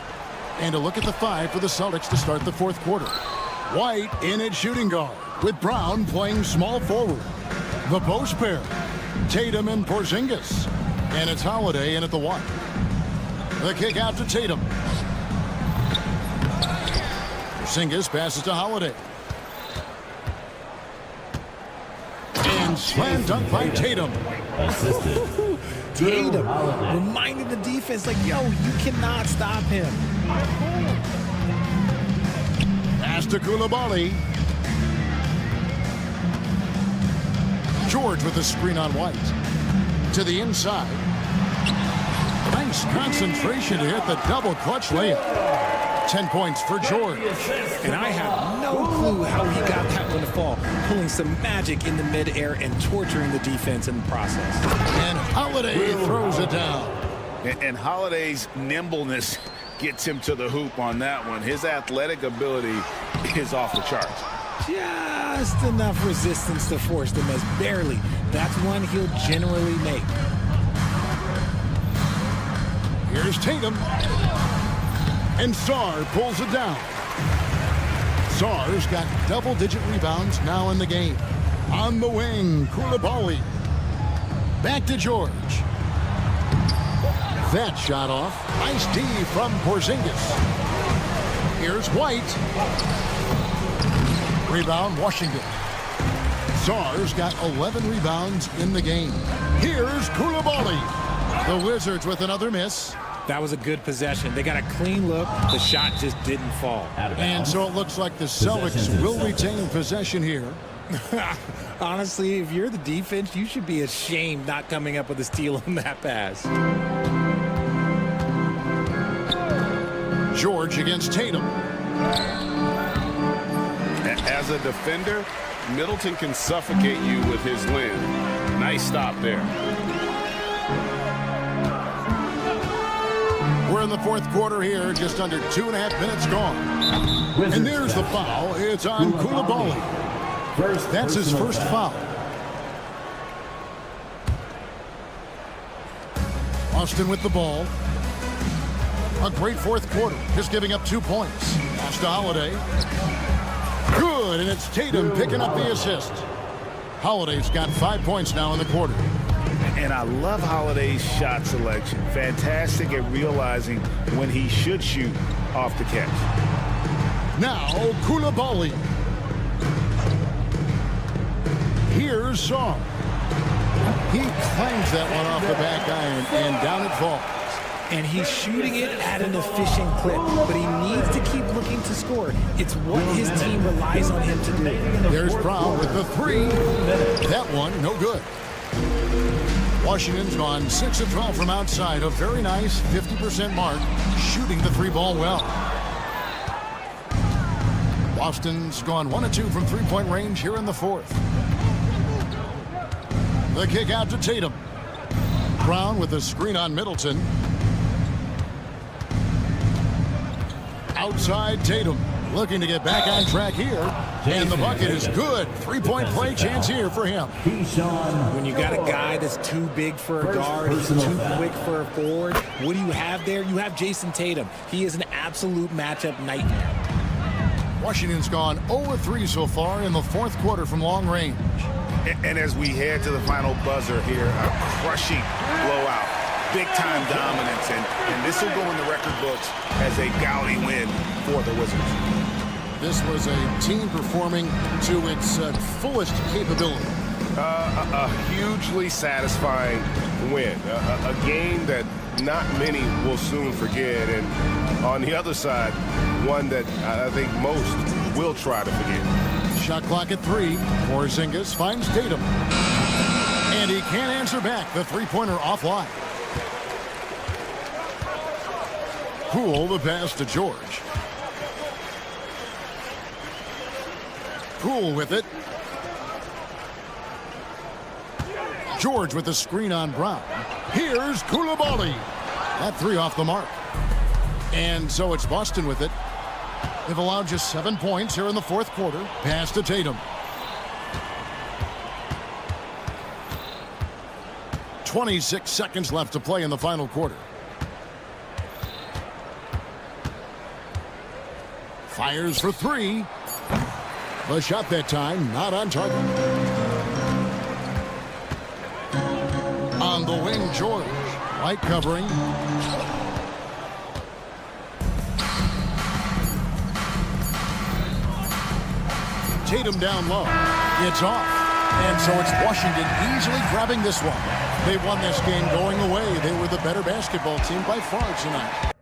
And a look at the 5 for the Celtics to start the fourth quarter. White in at shooting guard, with Brown playing small forward. The post pair, Tatum and Porzingis. And it's Holiday in at the 1. The kick out to Tatum. Porzingis passes to Holiday. And slam dunk by Tatum. Assisted. Tatum reminding the defense, like, yo, you cannot stop him. Pass to Koulibaly. George with the screen on White. To the inside. Nice concentration to hit the double clutch layup. 10 points for George. And I have no clue how he got that one to fall. Pulling some magic in the midair and torturing the defense in the process. And Holiday throws it down. And Holiday's nimbleness gets him to the hoop on that one. His athletic ability is off the charts. Just enough resistance to force the miss. Barely. That's one he'll generally make. Here's Tatum. And Sarr pulls it down. Sarr's got double-digit rebounds now in the game. On the wing, Koulibaly. Back to George. That shot off. Nice D from Porzingis. Here's White. Rebound, Washington. Sarr's got 11 rebounds in the game. Here's Koulibaly. The Wizards with another miss. That was a good possession. They got a clean look. The shot just didn't fall. And so it looks like the Celtics will retain possession here. Honestly, if you're the defense, you should be ashamed not coming up with a steal on that pass. George against Tatum. As a defender, Middleton can suffocate you with his length. Nice stop there. We're in the fourth quarter here, just under 2.5 minutes gone. And there's the foul. It's on Koulibaly. That's his first foul. Austin with the ball. A great fourth quarter, just giving up 2 points. Pass to Holiday. Good, and it's Tatum picking up the assist. Holiday's got 5 points now in the quarter. And I love Holiday's shot selection. Fantastic at realizing when he should shoot off the catch. Now, Koulibaly. Here's Song. He clangs that one off the back iron, and down it falls. And he's shooting it at an efficient clip, but he needs to keep looking to score. It's what his team relies on him to do. There's Brown with the three. That one, no good. Washington's gone 6 of 12 from outside. A very nice 50% mark, shooting the three ball well. Boston's gone 1 of 2 from three-point range here in the fourth. The kick out to Tatum. Brown with the screen on Middleton. Outside Tatum, looking to get back on track here. And the bucket is good. Three-point play chance here for him. When you got a guy that's too big for a guard, he's too quick for a forward, what do you have there? You have Jason Tatum. He is an absolute matchup nightmare. Washington's gone 0 of 3 so far in the fourth quarter from long range. And as we head to the final buzzer here, a crushing blowout. Big-time dominance, and this will go in the record books as a gaudy win for the Wizards. This was a team performing to its fullest capability. A hugely satisfying win. A game that not many will soon forget. And on the other side, one that I think most will try to forget. Shot clock at 3. Porzingis finds Tatum. And he can't answer back. The three-pointer offline. Poole the pass to George. Poole with it. George with the screen on Brown. Here's Koulibaly. That three off the mark. And so it's Boston with it. They've allowed just 7 points here in the fourth quarter. Pass to Tatum. 26 seconds left to play in the final quarter. Fires for 3. The shot that time not on target. On the wing, George. Light covering. Tatum down low. It's off. And so it's Washington easily grabbing this one. They won this game going away. They were the better basketball team by far tonight.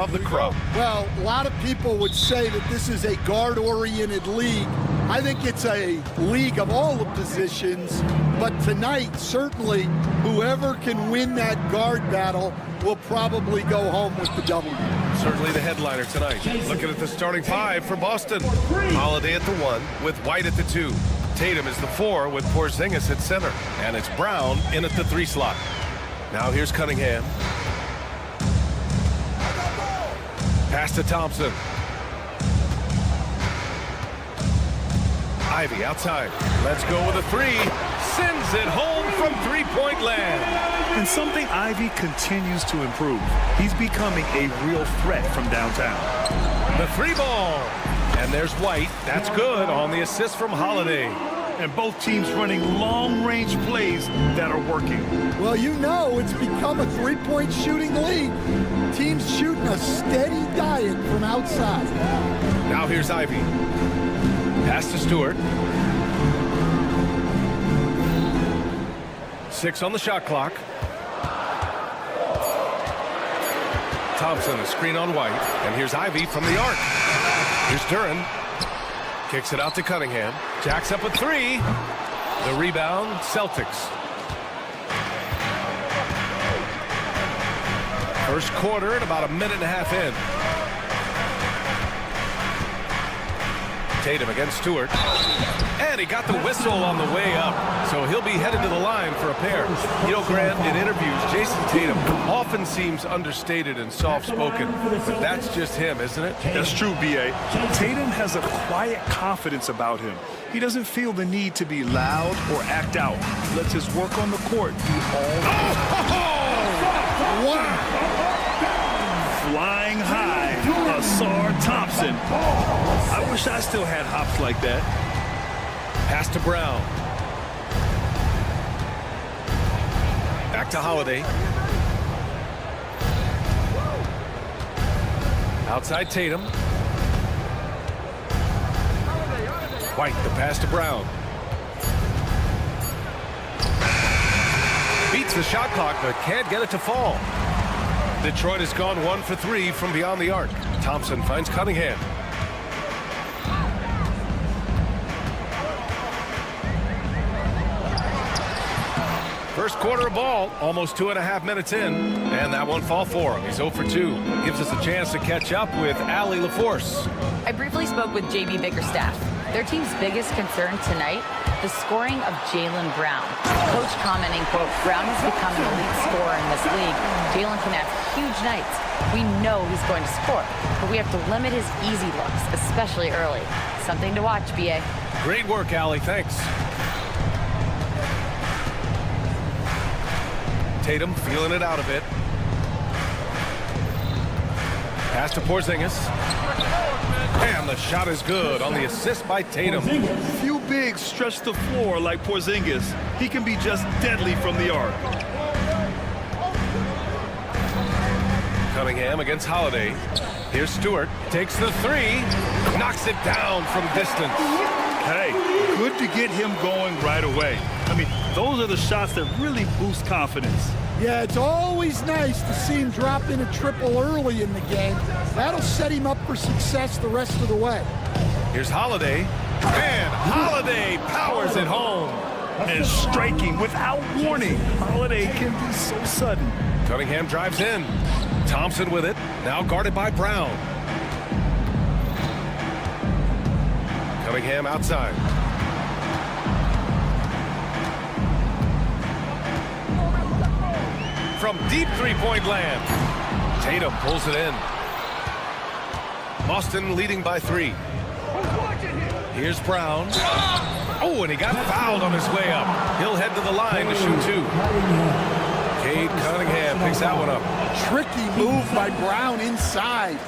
of the crop. Well, a lot of people would say that this is a guard-oriented league. I think it's a league of all the positions, but tonight, certainly, whoever can win that guard battle will probably go home with the W. Certainly the headliner tonight. Looking at the starting five for Boston. Holiday at the 1 with White at the 2. Tatum is the 4 with Porzingis at center. And it's Brown in at the 3 slot. Now here's Cunningham. Pass to Thompson. Ivy outside. Let's go with a 3. Sends it home from three-point land. And something Ivy continues to improve. He's becoming a real threat from downtown. The 3 ball. And there's White. That's good on the assist from Holiday. And both teams running long-range plays that are working. Well, you know it's become a three-point shooting league. Teams shooting a steady diet from outside. Now here's Ivy. Pass to Stewart. 6 on the shot clock. Thompson, a screen on White. And here's Ivy from the arc. Here's Duran. Kicks it out to Cunningham. Jacks up a 3. The rebound, Celtics. First quarter and about a minute and a half in. Tatum against Stewart. And he got the whistle on the way up. So he'll be headed to the line for a pair. You know, Grant, in interviews, Jason Tatum often seems understated and soft-spoken. But that's just him, isn't it? That's true, B.A. Tatum has a quiet confidence about him. He doesn't feel the need to be loud or act out. He lets his work on the court do all Wow! Flying high, Asar Thompson. I wish I still had hops like that. Pass to Brown. Back to Holiday. Outside Tatum. White, the pass to Brown. Beats the shot clock, but can't get it to fall. Detroit has gone 1 for 3 from beyond the arc. Thompson finds Cunningham. First quarter of ball, almost 2.5 minutes in, and that won't fall for him. He's 0 for 2. Gives us a chance to catch up with Allie LaForce. I briefly spoke with JB Bickerstaff. Their team's biggest concern tonight, the scoring of Jaylen Brown. Coach commenting, quote, Brown has become an elite scorer in this league. Jaylen can have huge nights. We know he's going to score, but we have to limit his easy looks, especially early. Something to watch, B.A. Great work, Allie. Thanks. Tatum feeling it out a bit. Pass to Porzingis. And the shot is good on the assist by Tatum. Few bigs stretch the floor like Porzingis. He can be just deadly from the arc. Cunningham against Holiday. Here's Stewart. Takes the 3. Knocks it down from distance. Hey, good to get him going right away. I mean, those are the shots that really boost confidence. Yeah, it's always nice to see him drop in a triple early in the game. That'll set him up for success the rest of the way. Here's Holiday. And Holiday powers it home. And striking without warning. Holiday can be so sudden. Cunningham drives in. Thompson with it. Now guarded by Brown. Cunningham outside. From deep three-point land. Tatum pulls it in. Boston leading by 3. Here's Brown. Oh, and he got fouled on his way up. He'll head to the line to shoot 2. Cade Cunningham picks that one up. Tricky move by Brown inside,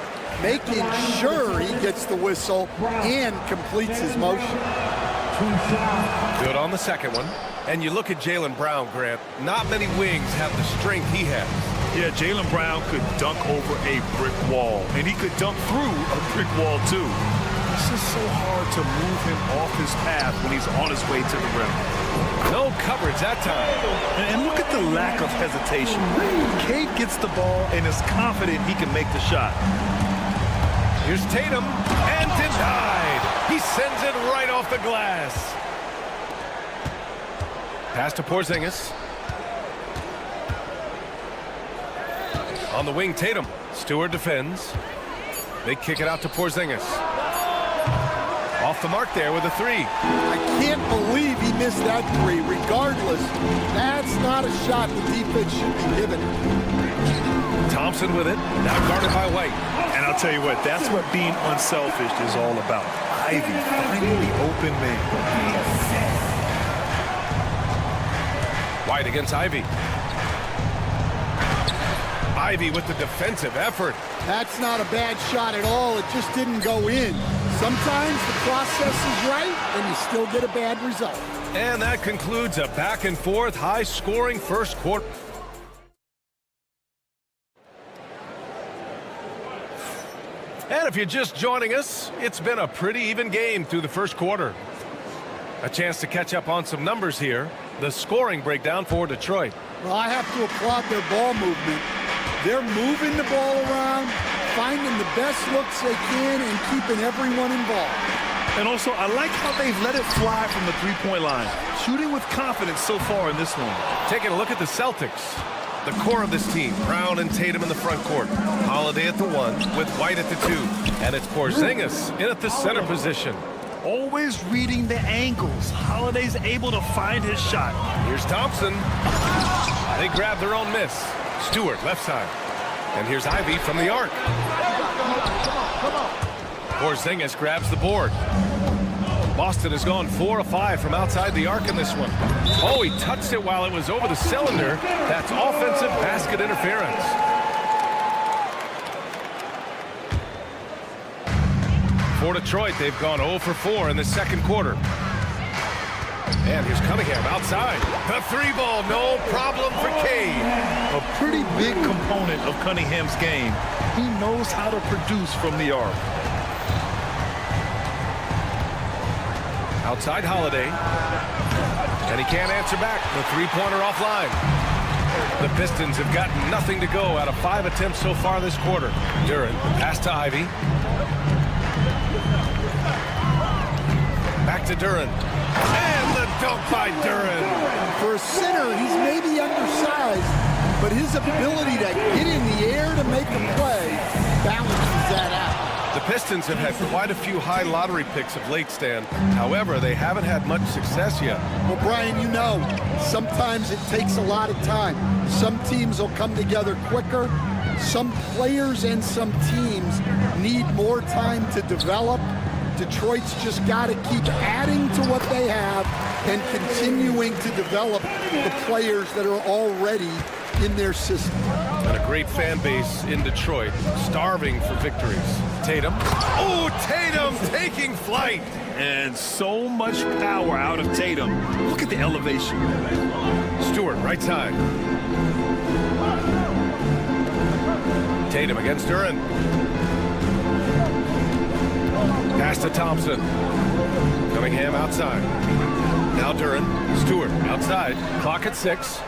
making sure he gets the whistle and completes his motion. Good on the second one. And you look at Jaylen Brown, Grant. Not many wings have the strength he has. Yeah, Jaylen Brown could dunk over a brick wall, and he could dunk through a brick wall, too. It's just so hard to move him off his path when he's on his way to the rim. No coverage that time. And look at the lack of hesitation. Cade gets the ball and is confident he can make the shot. Here's Tatum, and denied. He sends it right off the glass. Pass to Porzingis. On the wing, Tatum. Stewart defends. They kick it out to Porzingis. Off the mark there with a three. I can't believe he missed that three. Regardless, that's not a shot the defense should be giving. Thompson with it. Now guarded by White. And I'll tell you what, that's what being unselfish is all about. Ivy finding the open man. White against Ivy. Ivy with the defensive effort. That's not a bad shot at all. It just didn't go in. Sometimes the process is right, and you still get a bad result. And that concludes a back-and-forth, high-scoring first quarter. And if you're just joining us, it's been a pretty even game through the first quarter. A chance to catch up on some numbers here. The scoring breakdown for Detroit. Well, I have to applaud their ball movement. They're moving the ball around, finding the best looks they can, and keeping everyone involved. And also, I like how they've let it fly from the three-point line. Shooting with confidence so far in this one. Taking a look at the Celtics. The core of this team, Brown and Tatum in the front court. Holiday at the 1, with White at the 2. And it's Porzingis in at the center position. Always reading the angles. Holiday's able to find his shot. Here's Thompson. They grab their own miss. Stewart, left side. And here's Ivy from the arc. Porzingis grabs the board. Boston has gone 4 of 5 from outside the arc in this one. Oh, he touched it while it was over the cylinder. That's offensive basket interference. For Detroit, they've gone 0 for 4 in the second quarter. And here's Cunningham outside. The three ball, no problem for Cade. A pretty big component of Cunningham's game. He knows how to produce from the arc. Outside Holiday. And he can't answer back. The three-pointer offline. The Pistons have gotten nothing to go out of 5 attempts so far this quarter. Duren, pass to Ivy. Back to Duren. And the dunk by Duren. For a center, he's maybe undersized, but his ability to get in the air to make a play balances that out. The Pistons have had quite a few high lottery picks of late, Stan. However, they haven't had much success yet. Well, Brian, you know, sometimes it takes a lot of time. Some teams will come together quicker. Some players and some teams need more time to develop. Detroit's just got to keep adding to what they have and continuing to develop the players that are already in their system. And a great fan base in Detroit, starving for victories. Tatum. Oh, Tatum taking flight. And so much power out of Tatum. Look at the elevation. Stewart, right side. Tatum against Duren. Pass to Thompson. Cunningham outside. Now Duren. Stewart outside. Clock at 6.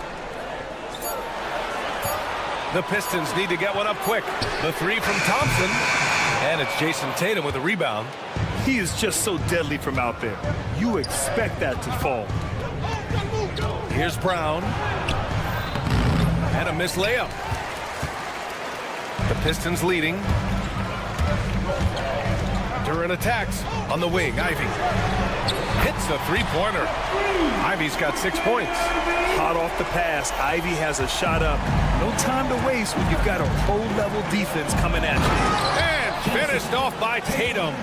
The Pistons need to get one up quick. The three from Thompson. And it's Jason Tatum with a rebound. He is just so deadly from out there. You expect that to fall. Here's Brown. And a missed layup. The Pistons leading. Duren attacks on the wing. Ivy hits the three-pointer. Ivy's got 6 points. Hot off the pass. Ivy has a shot up. No time to waste when you've got a pro-level defense coming at you. And finished off by Tatum.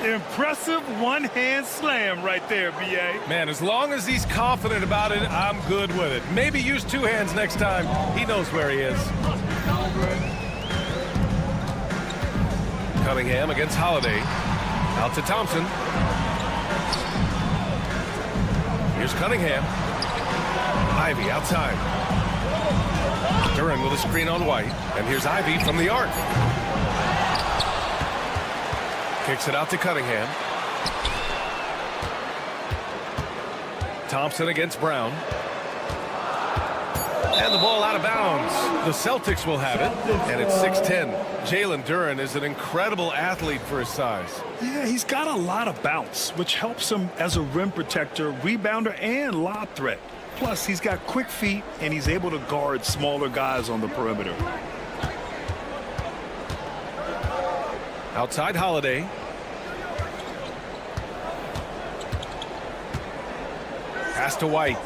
Impressive one-hand slam right there, B.A. Man, as long as he's confident about it, I'm good with it. Maybe use 2 hands next time. He knows where he is. Cunningham against Holiday. Out to Thompson. Here's Cunningham. Ivy outside. Duren with a screen on White. And here's Ivy from the arc. Kicks it out to Cunningham. Thompson against Brown. And the ball out of bounds. The Celtics will have it, and it's 6-10. Jalen Duren is an incredible athlete for his size. Yeah, he's got a lot of bounce, which helps him as a rim protector, rebounder, and lob threat. Plus, he's got quick feet, and he's able to guard smaller guys on the perimeter. Outside Holiday. Pass to White.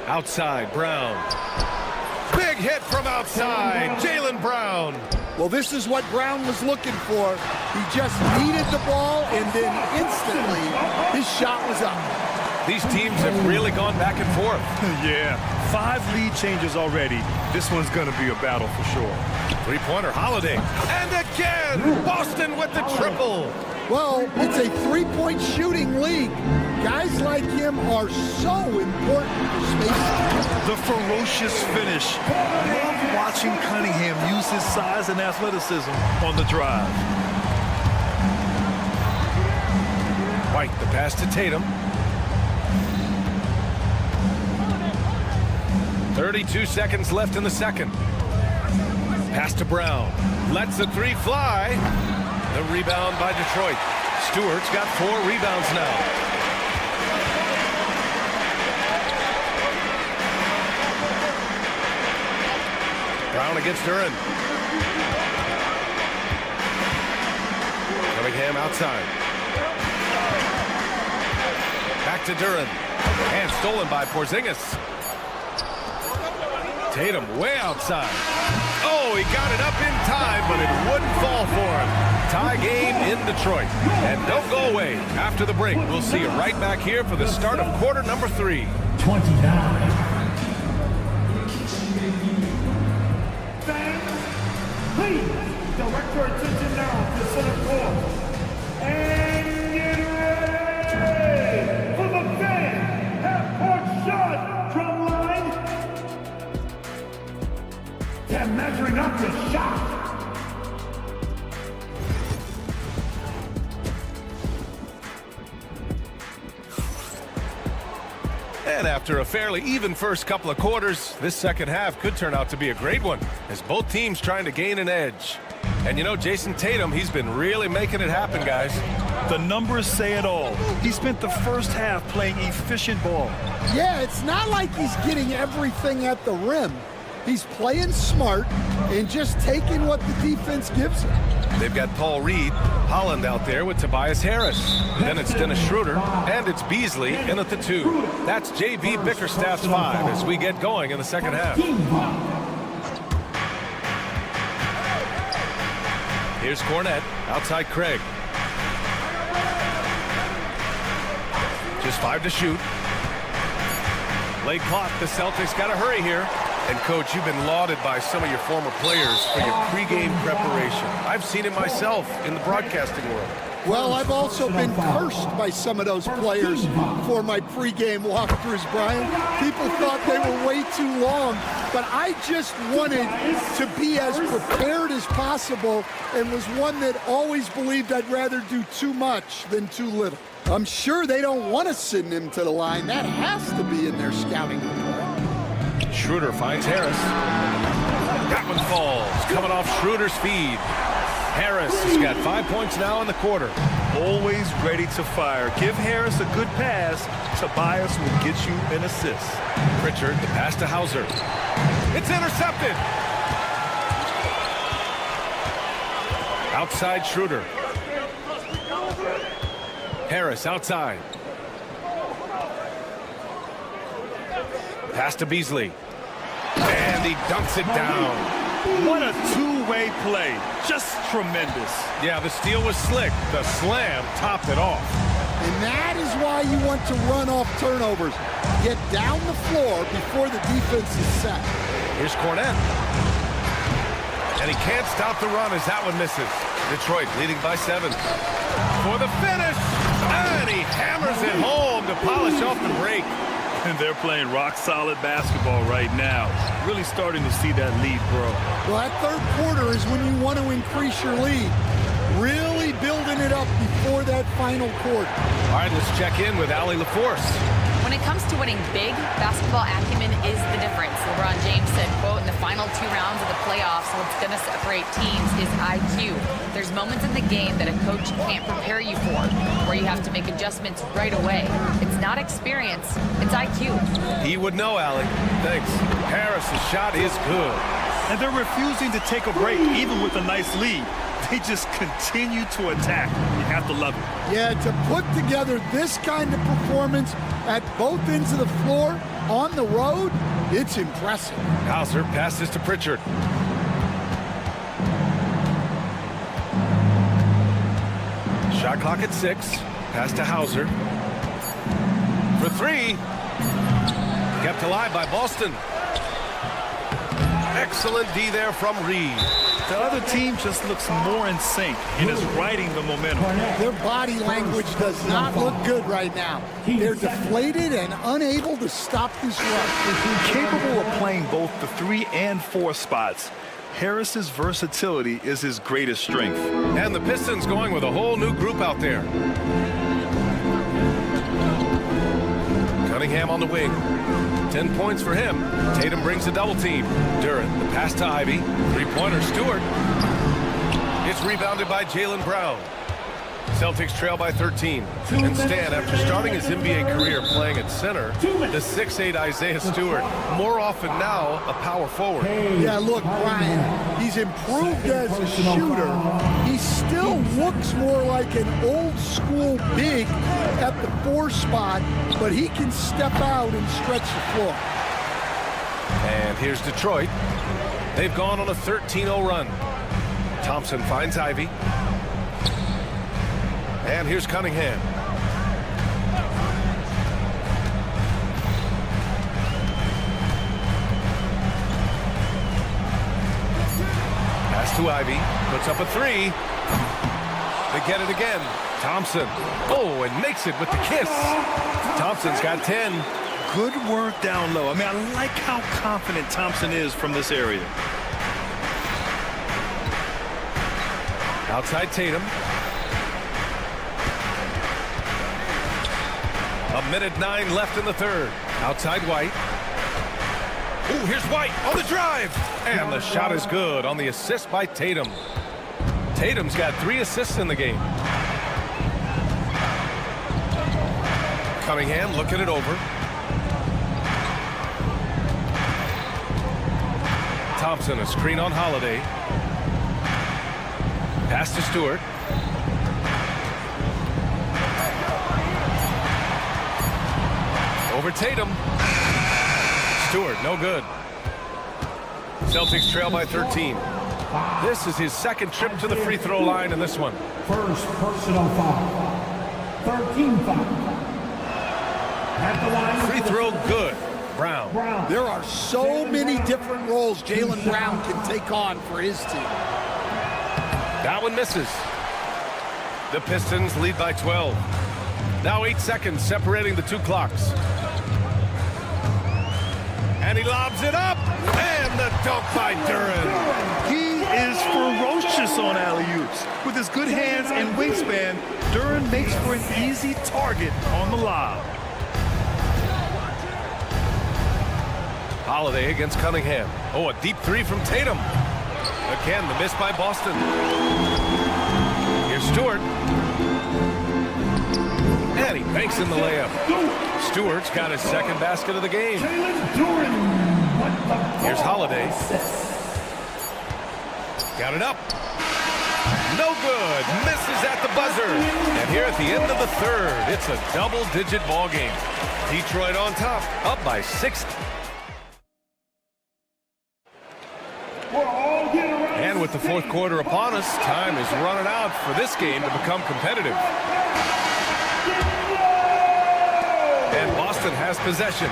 Outside, Brown. Big hit from outside, Jaylen Brown. Well, this is what Brown was looking for. He just needed the ball, and then instantly his shot was up. These teams have really gone back and forth. Yeah, 5 lead changes already. This one's going to be a battle for sure. Three-pointer, Holiday. And again, Boston with the triple. Well, it's a three-point shooting league. Guys like him are so important for space. The ferocious finish. Love watching Cunningham use his size and athleticism on the drive. White, the pass to Tatum. 32 seconds left in the second. Pass to Brown. Lets the three fly. The rebound by Detroit. Stewart's got 4 rebounds now. Brown against Duren. Cunningham outside. Back to Duren. And stolen by Porzingis. Tatum way outside. Oh, he got it up in time, but it wouldn't fall for him. Tie game in Detroit. And don't go away. After the break, we'll see you right back here for the start of quarter number 3. 29. Please direct your attention now to center court. And get ready for the fan half-court shot drum line. They're measuring up the shot. And after a fairly even first couple of quarters, this second half could turn out to be a great one, as both teams trying to gain an edge. And you know, Jason Tatum, he's been really making it happen, guys. The numbers say it all. He spent the first half playing efficient ball. Yeah, it's not like he's getting everything at the rim. He's playing smart and just taking what the defense gives him. They've got Paul Reed, Holland out there with Tobias Harris. Then it's Dennis Schroeder, and it's Beasley in at the 2. That's J.B. Bickerstaff's 5 as we get going in the second half. Here's Cornette, outside Craig. Just 5 to shoot. Late clock, the Celtics got to hurry here. And, Coach, you've been lauded by some of your former players for your pregame preparation. I've seen it myself in the broadcasting world. Well, I've also been cursed by some of those players for my pregame walkthroughs, Brian. People thought they were way too long, but I just wanted to be as prepared as possible and was one that always believed I'd rather do too much than too little. I'm sure they don't want to send him to the line. That has to be in their scouting report. Schroeder finds Harris. That one falls, coming off Schroeder's feed. Harris has got 5 points now in the quarter. Always ready to fire. Give Harris a good pass. Tobias will get you an assist. Pritchard, the pass to Hauser. It's intercepted. Outside Schroeder. Harris outside. Pass to Beasley. And he dunks it down. What a two-way play. Just tremendous. Yeah, the steal was slick. The slam topped it off. And that is why you want to run off turnovers. Get down the floor before the defense is set. Here's Cornette. And he can't stop the run as that one misses. Detroit leading by 7. For the finish. And he hammers it home to polish off the break. And they're playing rock-solid basketball right now. Really starting to see that lead grow. Well, that third quarter is when you want to increase your lead. Really building it up before that final quarter. All right, let's check in with Allie LaForce. When it comes to winning big, basketball acumen is the difference. LeBron James said, quote, in the final 2 rounds of the playoffs, what's going to separate teams is IQ. There's moments in the game that a coach can't prepare you for, where you have to make adjustments right away. It's not experience, it's IQ. He would know, Allie. Thanks. Harris's shot is good. And they're refusing to take a break, even with a nice lead. They just continue to attack. You have to love it. Yeah, to put together this kind of performance at both ends of the floor on the road, it's impressive. Hauser passes to Pritchard. Shot clock at 6. Pass to Hauser. For 3. Kept alive by Boston. Excellent D there from Reed. The other team just looks more in sync and is riding the momentum. Their body language does not look good right now. They're deflated and unable to stop this rush. Capable of playing both the 3 and 4 spots, Harris's versatility is his greatest strength. And the Pistons going with a whole new group out there. Cunningham on the wing. 10 points for him. Tatum brings a double team. Duren, the pass to Ivy. 3-pointer Stewart. It's rebounded by Jaylen Brown. Celtics trail by 13. And Stan, after starting his NBA career playing at center, the 6'8" Isaiah Stewart, more often now a power forward. Yeah, look, Brian, he's improved as a shooter. He still looks more like an old school big at the 4 spot, but he can step out and stretch the floor. And here's Detroit. They've gone on a 13-0 run. Thompson finds Ivy. And here's Cunningham. Pass to Ivy. Puts up a 3. They get it again. Thompson. Oh, and makes it with the kiss. Thompson's got 10. Good work down low. I mean, I like how confident Thompson is from this area. Outside Tatum. A minute 9 left in the third. Outside White. Ooh, here's White on the drive. And the shot is good on the assist by Tatum. Tatum's got 3 assists in the game. Cunningham looking it over. Thompson, a screen on Holiday. Pass to Stewart. Over Tatum. Stewart, no good. Celtics trail by 13. This is his second trip to the free throw line in this one. First personal foul. 13 foul. At the line. Free throw good. Brown. There are so many different roles Jaylen Brown can take on for his team. That one misses. The Pistons lead by 12. Now 8 seconds separating the 2 clocks. And he lobs it up. And the dunk by Duren. He is ferocious on alley-oops. With his good hands and wingspan, Duren makes for an easy target on the lob. Holiday against Cunningham. Oh, a deep 3 from Tatum. Again, the miss by Boston. Here's Stewart. And he banks in the layup. Stewart's got his second basket of the game. Here's Holiday. Got it up. No good. Misses at the buzzer. And here at the end of the third, it's a double-digit ball game. Detroit on top, up by 6. And with the fourth quarter upon us, time is running out for this game to become competitive. And Boston has possession.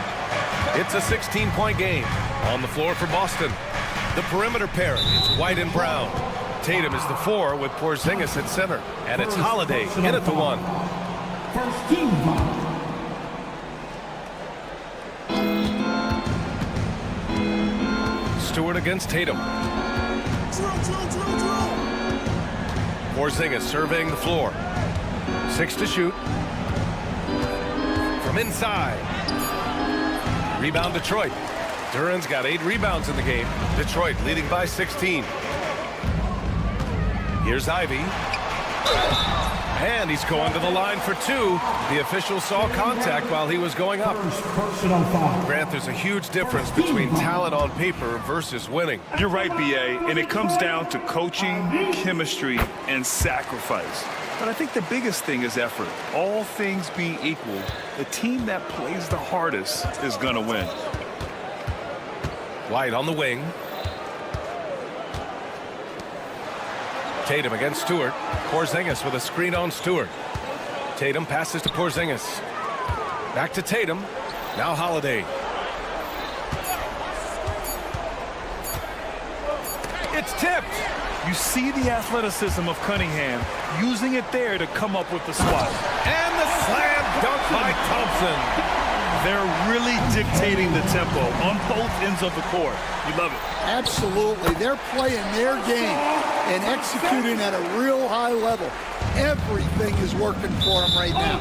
It's a 16-point game. On the floor for Boston. The perimeter pair, it's White and Brown. Tatum is the 4 with Porzingis at center. And it's Holiday in at the 1. First team foul. Stewart against Tatum. Porzingis surveying the floor. 6 to shoot. From inside. Rebound Detroit. Duran's got 8 rebounds in the game. Detroit leading by 16. Here's Ivy. And he's going to the line for 2. The official saw contact while he was going up. Grant, there's a huge difference between talent on paper versus winning. You're right, B.A., and it comes down to coaching, chemistry, and sacrifice. But I think the biggest thing is effort. All things being equal, the team that plays the hardest is going to win. White on the wing. Tatum against Stewart. Porzingis with a screen on Stewart. Tatum passes to Porzingis. Back to Tatum. Now Holiday. It's tipped. You see the athleticism of Cunningham, using it there to come up with the swat. And the slam dunk by Thompson. They're really dictating the tempo on both ends of the court. You love it. Absolutely. They're playing their game and executing at a real high level. Everything is working for them right now.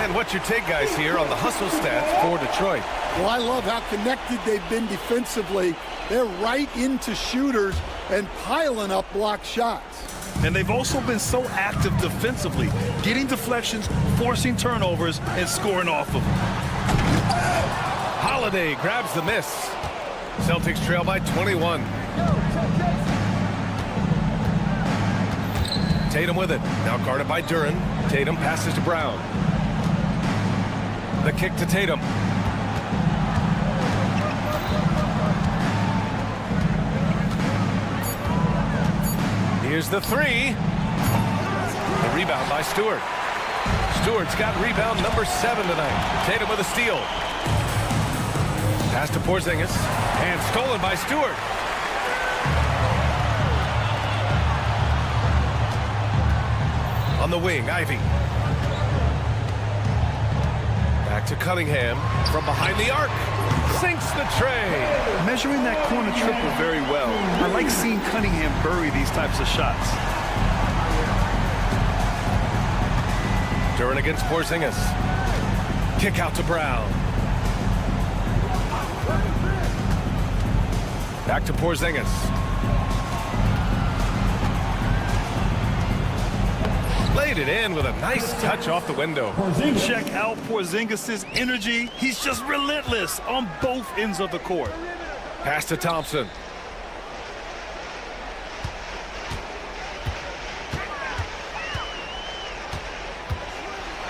And what's your take, guys, here on the hustle stats for Detroit? Well, I love how connected they've been defensively. They're right into shooters and piling up block shots. And they've also been so active defensively, getting deflections, forcing turnovers, and scoring off of them. Holiday grabs the miss. Celtics trail by 21. Tatum with it. Now guarded by Duran. Tatum passes to Brown. The kick to Tatum. Here's the 3. The rebound by Stewart. Stewart's got rebound number 7 tonight. Tatum with a steal. Pass to Porzingis. And stolen by Stewart. On the wing, Ivy. Back to Cunningham. From behind the arc. Sinks the tray. Measuring that corner triple very well. I like seeing Cunningham bury these types of shots. Duran against Porzingis. Kick out to Brown. Back to Porzingis. Laid it in with a nice touch off the window. Check out Porzingis' energy. He's just relentless on both ends of the court. Pass to Thompson.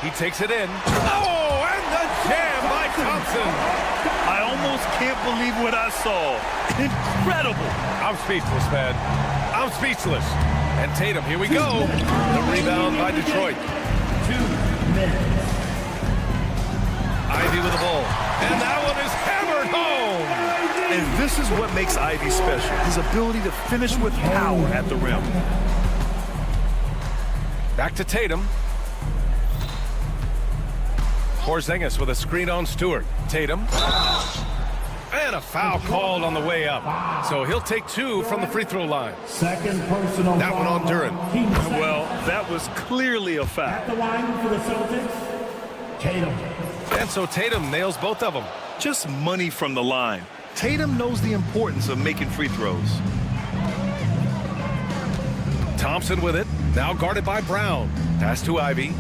He takes it in. Oh, and the jam by Thompson. I almost can't believe what I saw. Incredible. I'm speechless, man. I'm speechless. And Tatum, here we go. The rebound by Detroit. 2 minutes. Ivy with the ball. And that one is hammered home. And this is what makes Ivy special. His ability to finish with power at the rim. Back to Tatum. Porzingis with a screen on Stewart. Tatum. And a foul called on the way up. So he'll take 2 from the free throw line. Second personal that one on Duran. Well, that was clearly a foul. At the line for the Celtics, Tatum. And so Tatum nails both of them. Just money from the line. Tatum knows the importance of making free throws. Thompson with it. Now guarded by Brown. Pass to Ivy.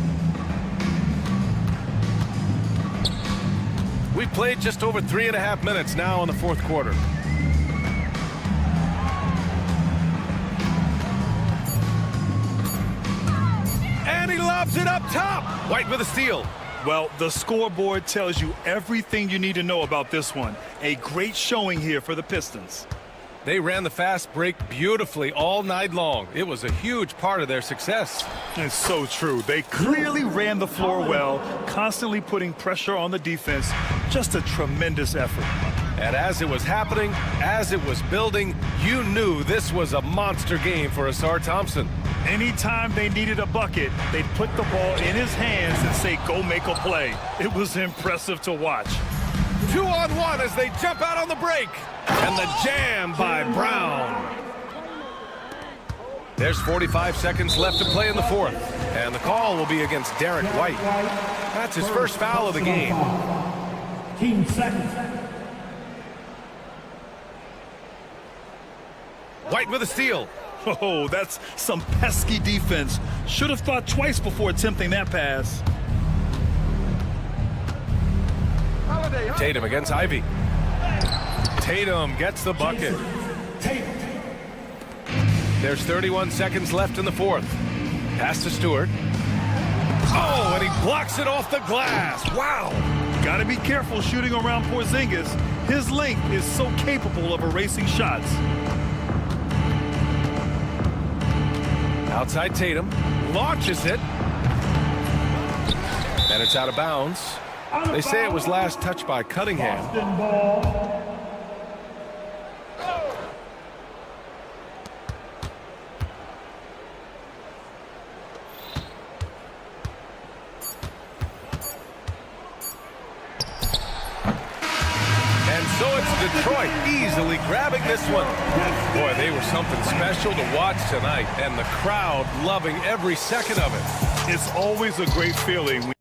We've played just over 3.5 minutes now in the fourth quarter. And he lobs it up top. White with a steal. Well, the scoreboard tells you everything you need to know about this one. A great showing here for the Pistons. They ran the fast break beautifully all night long. It was a huge part of their success. It's so true. They clearly ran the floor well, constantly putting pressure on the defense. Just a tremendous effort. And as it was happening, as it was building, you knew this was a monster game for Asar Thompson. Anytime they needed a bucket, they'd put the ball in his hands and say, go make a play. It was impressive to watch. 2-on-1 as they jump out on the break. And the jam by Brown. There's 45 seconds left to play in the fourth. And the call will be against Derek White. That's his first foul of the game. Team second. White with a steal. Oh, that's some pesky defense. Should have thought twice before attempting that pass. Tatum against Ivy. Tatum gets the bucket. There's 31 seconds left in the fourth. Pass to Stewart. Oh, and he blocks it off the glass. Wow. Got to be careful shooting around Porzingis. His length is so capable of erasing shots. Outside Tatum. Launches it. And it's out of bounds. They say it was last touched by Cunningham. And so it's Detroit easily grabbing this one. Boy, they were something special to watch tonight, and the crowd loving every second of it. It's always a great feeling.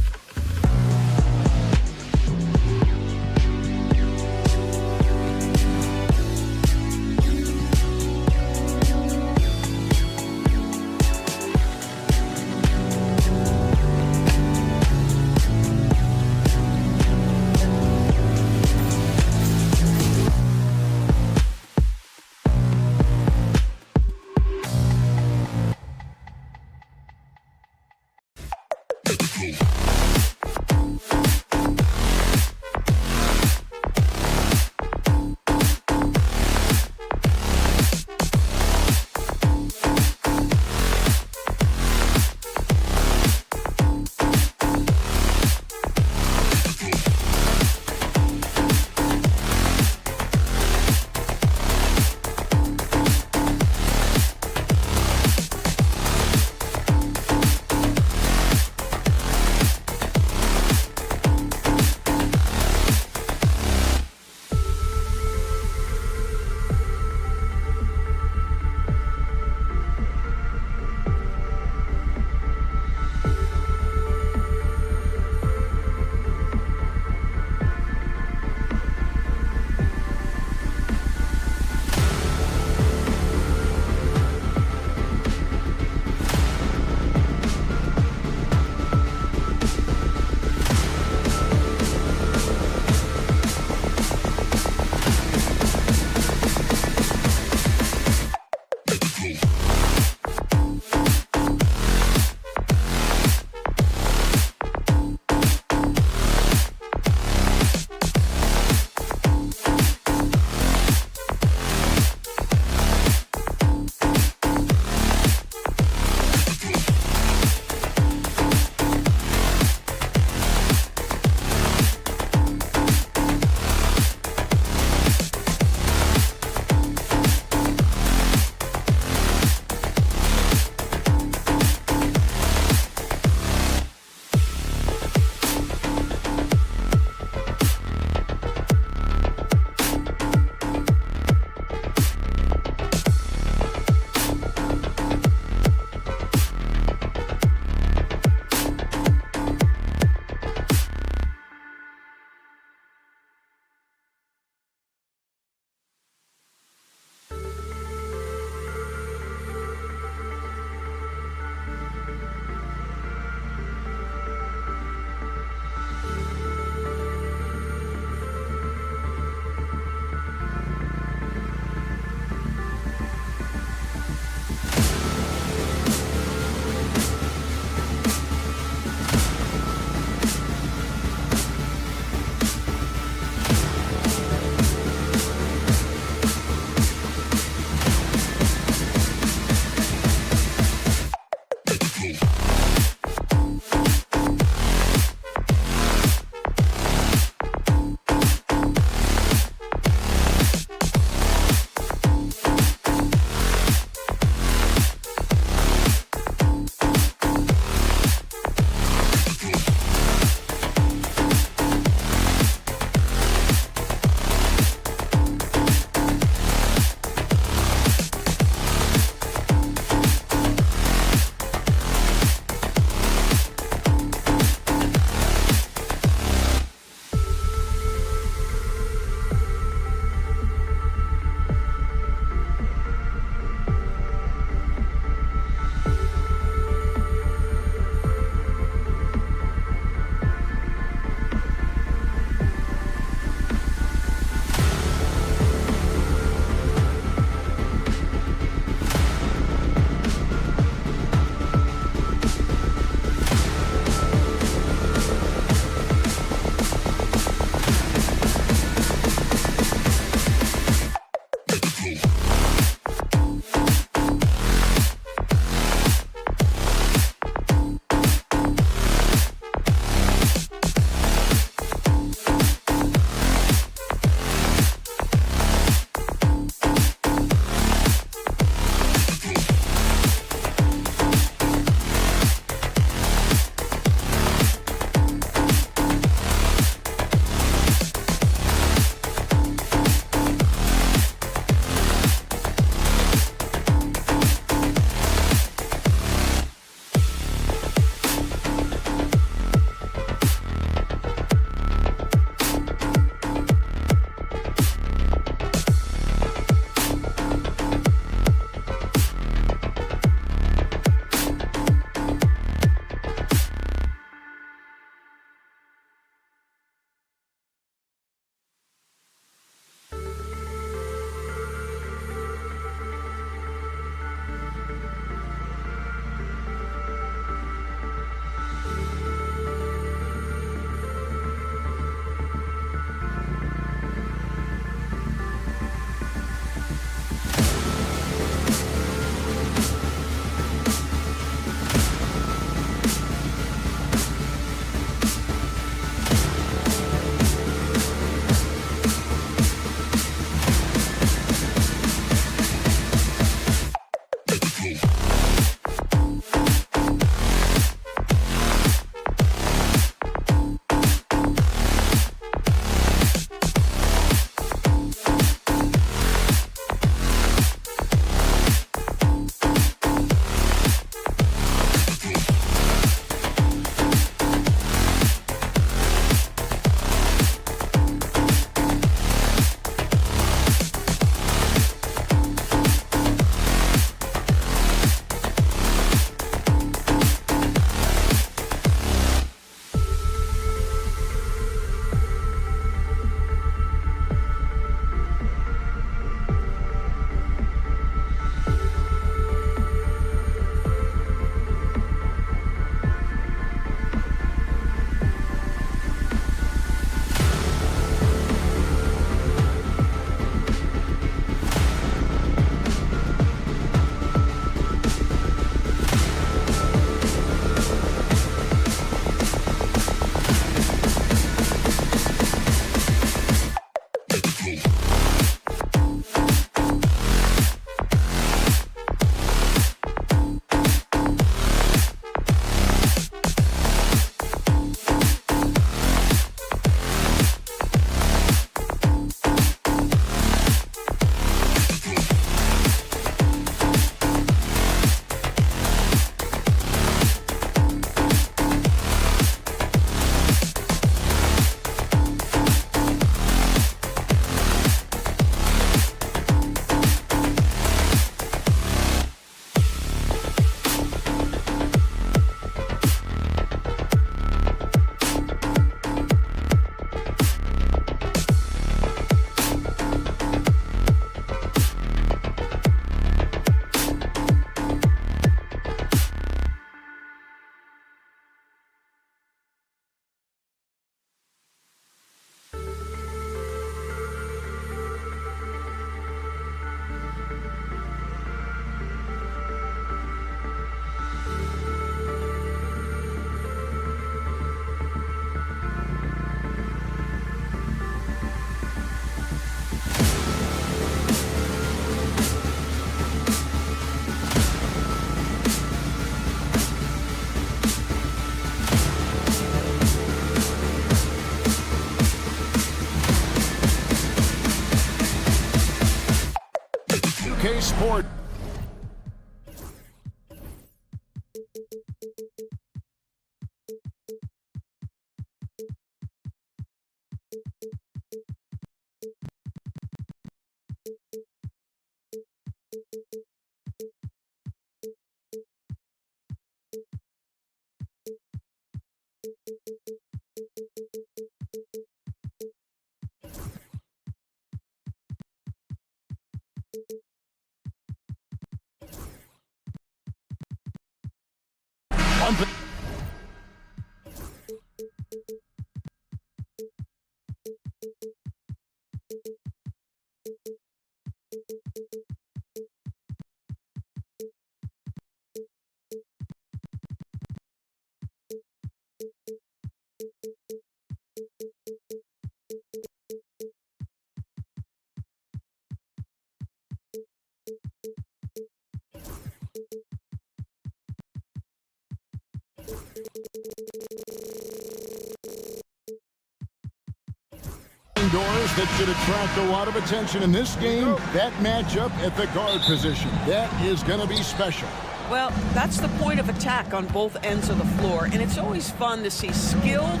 Doors that should attract a lot of attention in this game. That matchup at the guard position, that is going to be special. Well, that's the point of attack on both ends of the floor, and it's always fun to see skilled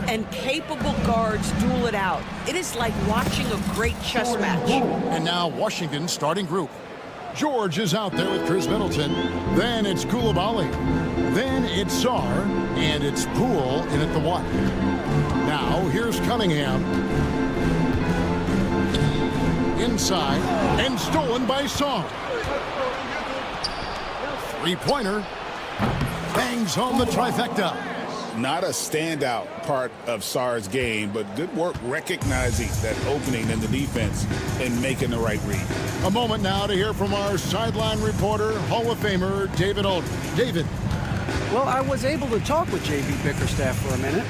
and capable guards duel it out. It is like watching a great chess match. And now Washington's starting group. George is out there with Chris Middleton. Then it's Koulibaly. Then it's Sarr, and it's Poole in at the 1. Now here's Cunningham. Inside, and stolen by Sarr. Three-pointer. Bangs home the trifecta. Not a standout part of Sarr's game, but good work recognizing that opening in the defense and making the right read. A moment now to hear from our sideline reporter, Hall of Famer David Aldridge. David. Well, I was able to talk with J.B. Bickerstaff for a minute.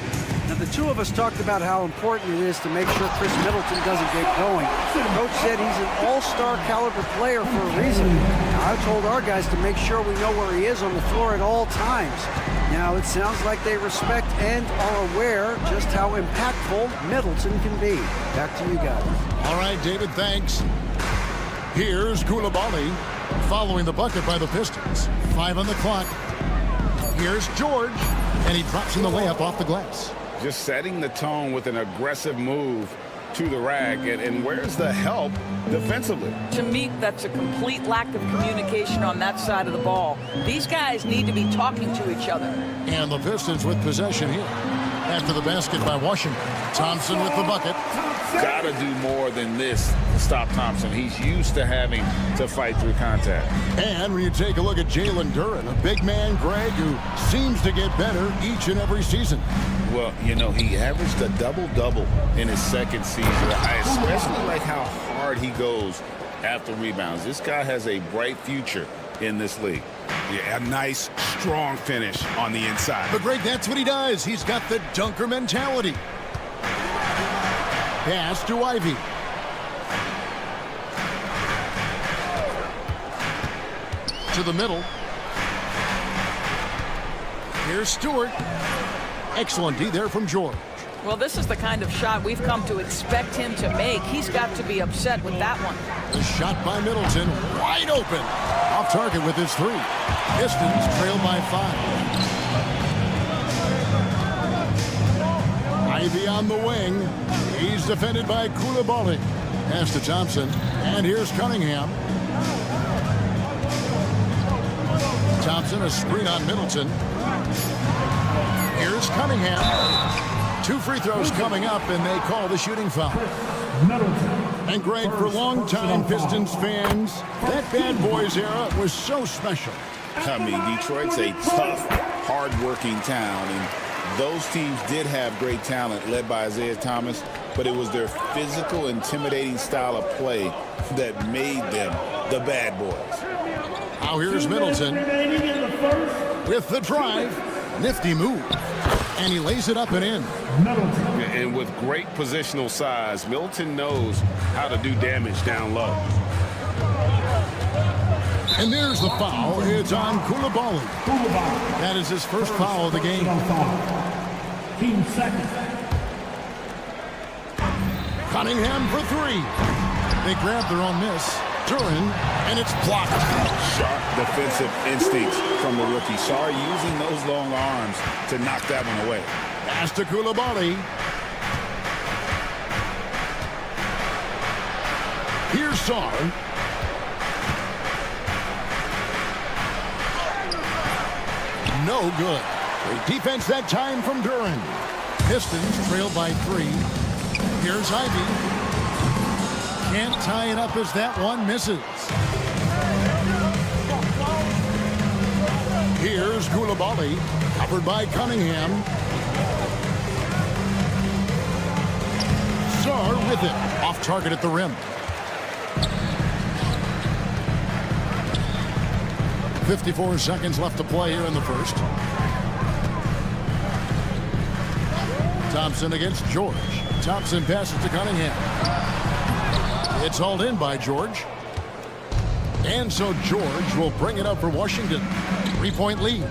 Now, the two of us talked about how important it is to make sure Chris Middleton doesn't get going. The coach said he's an all-star caliber player for a reason. Now, I told our guys to make sure we know where he is on the floor at all times. Now, it sounds like they respect and are aware just how impactful Middleton can be. Back to you guys. All right, David, thanks. Here's Koulibaly following the bucket by the Pistons. 5 on the clock. Here's George, and he drops in the layup off the glass. Just setting the tone with an aggressive move to the rack. And where's the help defensively? To me, that's a complete lack of communication on that side of the ball. These guys need to be talking to each other. And the Pistons with possession here. After the basket by Washington. Thompson with the bucket. Got to do more than this to stop Thompson. He's used to having to fight through contact. And when you take a look at Jalen Duren, a big man, Greg, who seems to get better each and every season. Well, you know, he averaged a double-double in his second season. I especially like how hard he goes after rebounds. This guy has a bright future in this league. Yeah, a nice, strong finish on the inside. But Greg, that's what he does. He's got the dunker mentality. Pass to Ivy. To the middle. Here's Stewart. Excellent D there from George. Well, this is the kind of shot we've come to expect him to make. He's got to be upset with that one. The shot by Middleton, wide open. Off target with his 3. Pistons trail by 5. Ivy on the wing. He's defended by Koulibaly. Pass to Thompson. And here's Cunningham. Thompson, a screen on Middleton. Here's Cunningham. 2 free throws coming up, and they call the shooting foul. And Greg, for longtime Pistons fans, that Bad Boys era was so special. I mean, Detroit's a tough, hard-working town, and those teams did have great talent led by Isaiah Thomas, but it was their physical, intimidating style of play that made them the Bad Boys. Now here's Middleton with the drive. Nifty move. And he lays it up and in. And with great positional size, Middleton knows how to do damage down low. And there's the foul. It's on Koulibaly. That is his first foul of the game. Team second. Cunningham for 3. They grab their own miss. Duren, and it's blocked. Sharp defensive instincts from the rookie. Sarr using those long arms to knock that one away. Pass to Koulibaly. Here's Sarr. No good. Great defense that time from Duren. Pistons trail by 3. Here's Ivy. Can't tie it up as that one misses. Here's Koulibaly, covered by Cunningham. Sarr with it, off target at the rim. 54 seconds left to play here in the first. Thompson against George. Thompson passes to Cunningham. It's hauled in by George. And so George will bring it up for Washington. 3-point lead.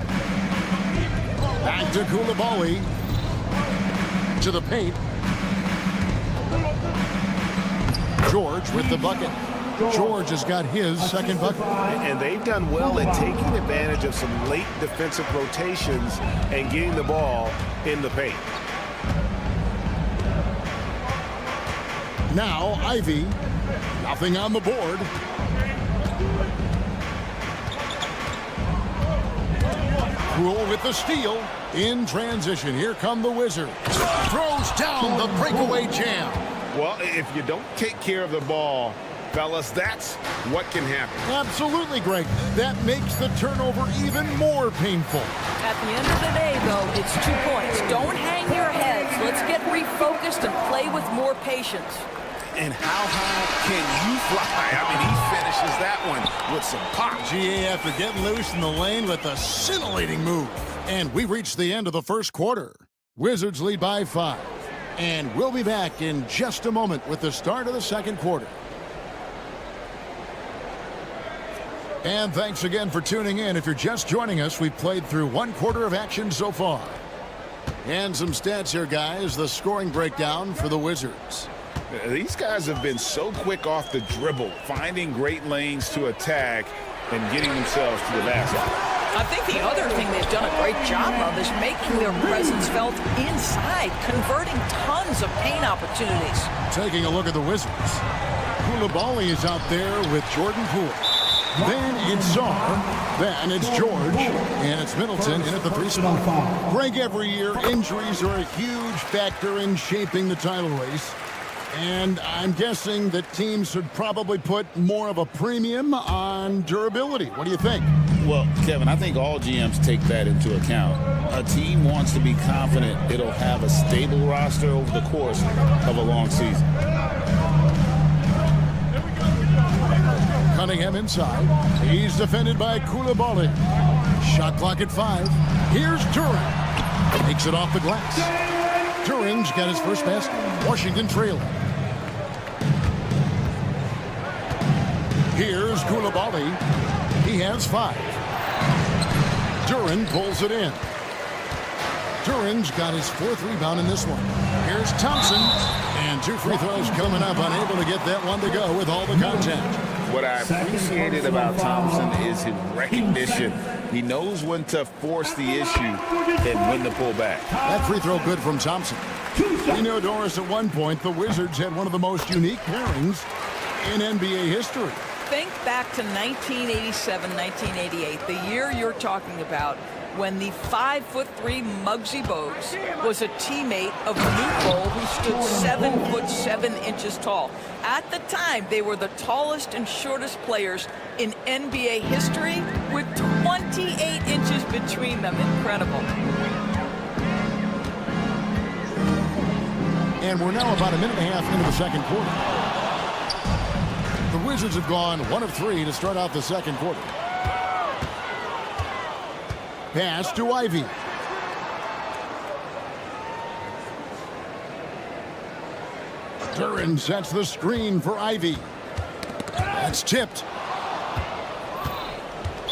Back to Koulibaly. To the paint. George with the bucket. George has got his second bucket. And they've done well at taking advantage of some late defensive rotations and getting the ball in the paint. Now Ivy. Nothing on the board. Poole with the steal. In transition. Here come the Wizards. Throws down the breakaway jam. Well, if you don't take care of the ball, fellas, that's what can happen. Absolutely, Greg. That makes the turnover even more painful. At the end of the day, though, it's 2 points. Don't hang your heads. Let's get refocused and play with more patience. And how high can you fly? I mean, he finishes that one with some pop. GA after getting loose in the lane with a scintillating move. And we reached the end of the first quarter. Wizards lead by 5. And we'll be back in just a moment with the start of the second quarter. And thanks again for tuning in. If you're just joining us, we've played through 1 quarter of action so far. And some stats here, guys. The scoring breakdown for the Wizards. These guys have been so quick off the dribble, finding great lanes to attack and getting themselves to the basket. I think the other thing they've done a great job of is making their presence felt inside, converting tons of paint opportunities. Taking a look at the Wizards. Koulibaly is out there with Jordan Poole. Then it's Sarr. Then it's George. And it's Middleton in at the 3 spot. Greg, every year, injuries are a huge factor in shaping the title race. And I'm guessing that teams should probably put more of a premium on durability. What do you think? Well, Kevin, I think all GMs take that into account. A team wants to be confident it'll have a stable roster over the course of a long season. Cunningham inside. He's defended by Koulibaly. Shot clock at 5. Here's Turin. Takes it off the glass. Turin's got his first basket. Washington trailing. Here's Koulibaly. He has 5. Turin pulls it in. Turin's got his 4th rebound in this one. Here's Thompson. And 2 free throws coming up. Unable to get that one to go with all the contact. What I appreciated about Thompson is his recognition. He knows when to force the issue and when to pull back. That free throw good from Thompson. You know, Doris, at one point, the Wizards had one of the most unique pairings in NBA history. Think back to 1987, 1988, the year you're talking about, when the 5'3" Muggsy Bogues was a teammate of Newt Bowl, who stood 7'7" tall. At the time, they were the tallest and shortest players in NBA history, with 28 inches between them. Incredible. And we're now about a minute and a half into the second quarter. The Wizards have gone 1 of 3 to start out the second quarter. Pass to Ivy. Turin sets the screen for Ivy. That's tipped.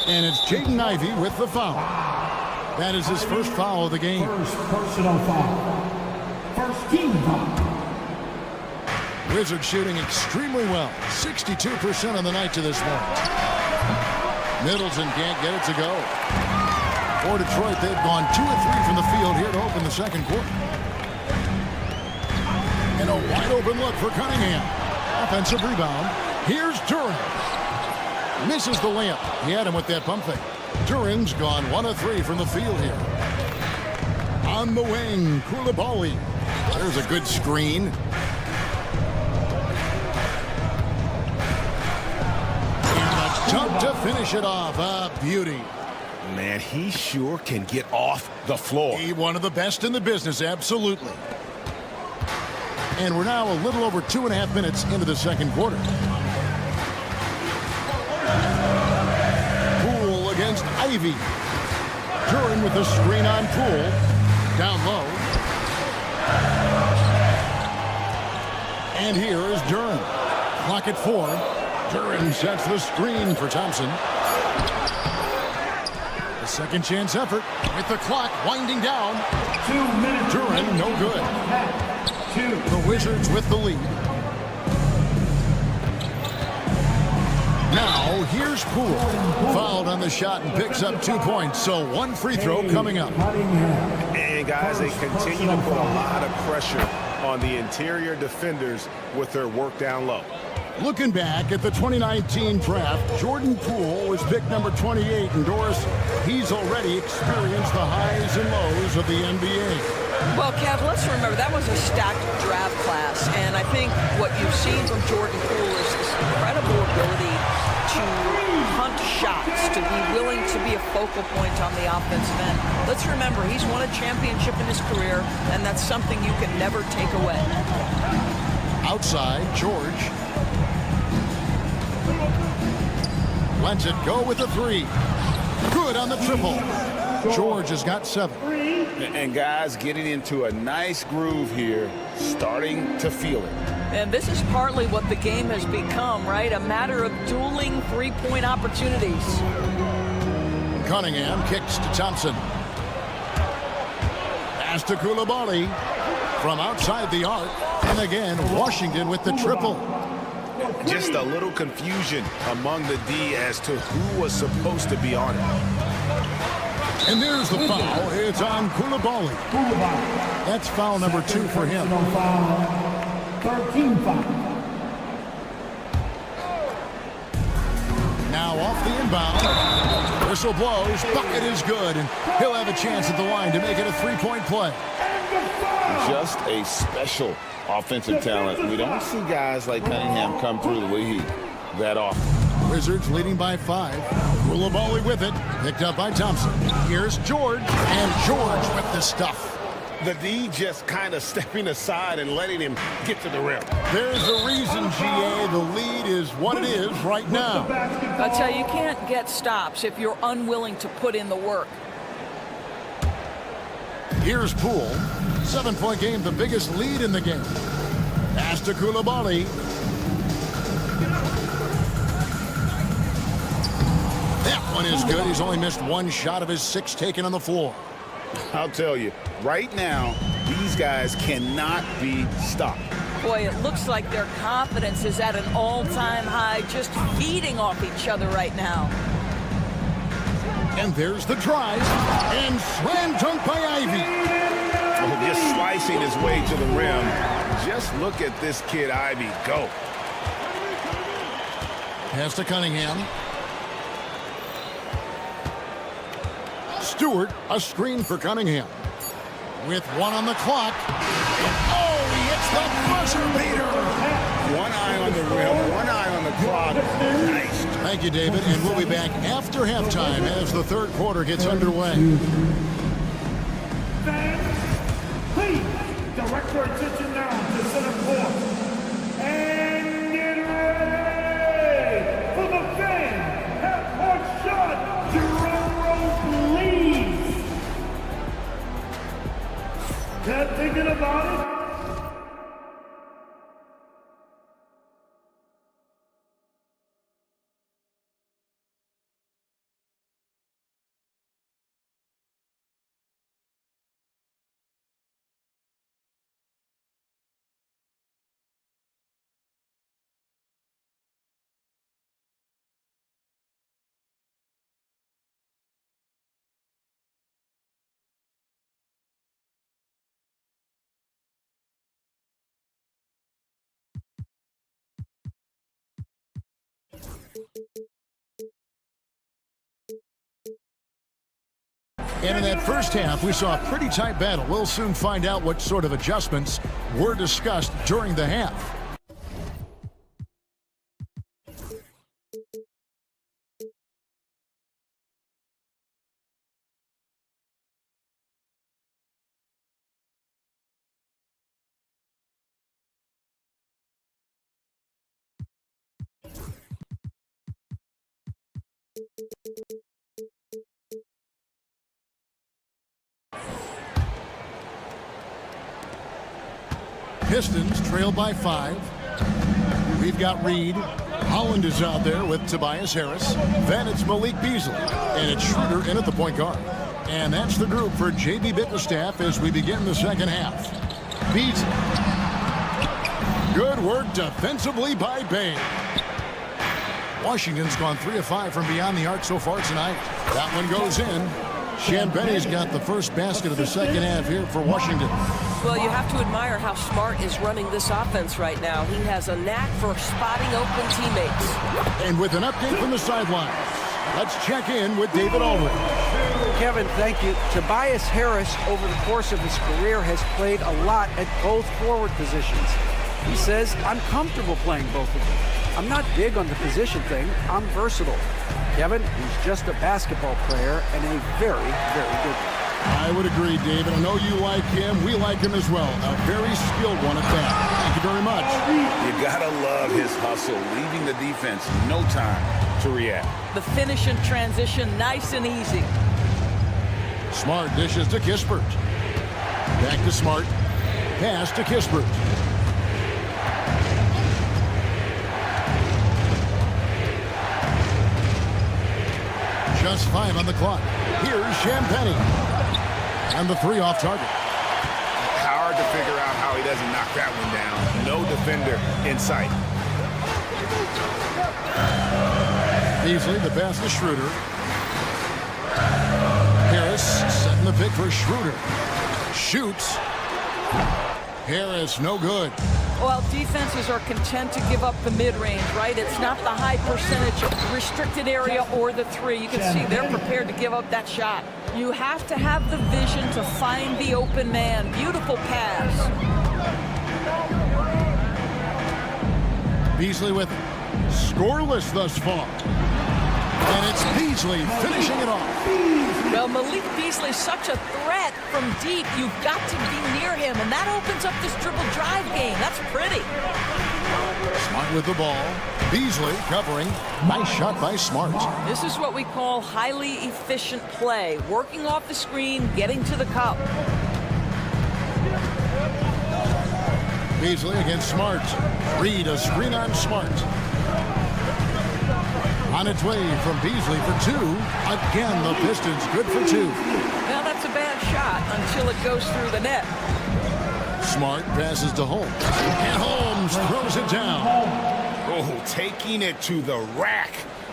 And it's Jaden Ivey with the foul. That is his first foul of the game. First personal foul. First team foul. Wizards shooting extremely well. 62% on the night to this point. Middleton can't get it to go. For Detroit, they've gone 2 of 3 from the field here to open the second quarter. And a wide open look for Cunningham. Offensive rebound. Here's Turin. Misses the layup. He had him with that pump fake. Turin's gone 1 of 3 from the field here. On the wing, Koulibaly. There's a good screen. And a dunk to finish it off. A beauty. Man, he sure can get off the floor. He one of the best in the business, absolutely. And we're now a little over 2.5 minutes into the second quarter. Poole against Ivy. Duren with the screen on Poole. Down low. And here is Duren. Clock at 4. Duren sets the screen for Thompson. A second chance effort with the clock winding down. 2 minutes. Duren, no good. The Wizards with the lead. Now, here's Poole. Fouled on the shot and picks up 2 points. So 1 free throw coming up. And guys, they continue to put a lot of pressure on the interior defenders with their work down low. Looking back at the 2019 draft, Jordan Poole was picked number 28. And Doris, he's already experienced the highs and lows of the NBA. Well, Kev, let's remember that was a stacked draft class, and I think what you've seen from Jordan Poole is this incredible ability to hunt shots, to be willing to be a focal point on the offensive end. Let's remember, he's won a championship in his career, and that's something you can never take away. Outside, George. Lets it go with the 3. Good on the triple. George has got 7. And guys getting into a nice groove here, starting to feel it. And this is partly what the game has become, right? A matter of dueling three-point opportunities. Cunningham kicks to Thompson. Pass to Coulibaly from outside the arc. And again, Washington with the triple. Just a little confusion among the D as to who was supposed to be on it. And there's the foul. It's on Coulibaly. That's foul number 2 for him. 13 foul. Now off the inbound. Whistle blows. Bucket is good. And he'll have a chance at the line to make it a 3-point play. Just a special offensive talent. We don't see guys like Cunningham come through the league that often. Wizards leading by 5. Coulibaly with it. Picked up by Thompson. Here's George. And George with the stuff. The D just kind of stepping aside and letting him get to the rim. There's a reason, GA. The lead is what it is right now. I tell you, you can't get stops if you're unwilling to put in the work. Here's Poole. 7-point game, the biggest lead in the game. Pass to Coulibaly. That one is good. He's only missed 1 shot of his 6 taken on the floor. I'll tell you, right now, these guys cannot be stopped. Boy, it looks like their confidence is at an all-time high, just feeding off each other right now. And there's the drive. And slam dunk by Ivy. Oh, just slicing his way to the rim. Just look at this kid, Ivy, go. Pass to Cunningham. Stewart, a screen for Cunningham. With 1 on the clock. Oh, he hits the buzzer beater. 1 eye on the rim, 1 eye on the clock. Nice. Thank you, David. And we'll be back after halftime as the third quarter gets underway. Fans, please direct your attention now to center court. And get ready for the fan half-court shot. Drum roll, please. Kept thinking about it. And in that first half, we saw a pretty tight battle. We'll soon find out what sort of adjustments were discussed during the half. Pistons trail by 5. We've got Reed. Holland is out there with Tobias Harris. Then it's Malik Beasley. And it's Schroeder in at the point guard. And that's the group for J.B. Bickerstaff as we begin the second half. Beasley. Good work defensively by Bay. Washington's gone 3 of 5 from beyond the arc so far tonight. That one goes in. Champagne's got the first basket of the second half here for Washington. Well, you have to admire how Smart is running this offense right now. He has a knack for spotting open teammates. And with an update from the sidelines, let's check in with David Aldridge. Kevin, thank you. Tobias Harris, over the course of his career, has played a lot at both forward positions. He says, I'm comfortable playing both of them. I'm not big on the position thing. I'm versatile. Kevin, he's just a basketball player and a very, very good one. I would agree, David. I know you like him. We like him as well. A very skilled one at that. Thank you very much. You gotta love his hustle, leaving the defense no time to react. The finish and transition, nice and easy. Smart dishes to Kispert. Back to Smart. Pass to Kispert. Just 5 on the clock. Here's Champagne. And the 3 off target. Hard to figure out how he doesn't knock that one down. No defender in sight. Beasley, the pass to Schroeder. Harris setting the pick for Schroeder. Shoots. Harris, no good. Well, defenses are content to give up the mid-range, right? It's not the high percentage restricted area or the 3. You can see they're prepared to give up that shot. You have to have the vision to find the open man. Beautiful pass. Beasley with it. Scoreless thus far. And it's Beasley finishing it off. Well, Malik Beasley's such a threat from deep. You've got to be near him, and that opens up this dribble drive game. That's pretty. Smart with the ball. Beasley covering. Nice shot by Smart. This is what we call highly efficient play. Working off the screen, getting to the cup. Beasley against Smart. Reed, a screen on Smart. On its way from Beasley for 2. Again, the Pistons good for 2. Well, that's a bad shot until it goes through the net. Smart passes to Holmes. And Holmes throws it down. Oh, taking it to the rack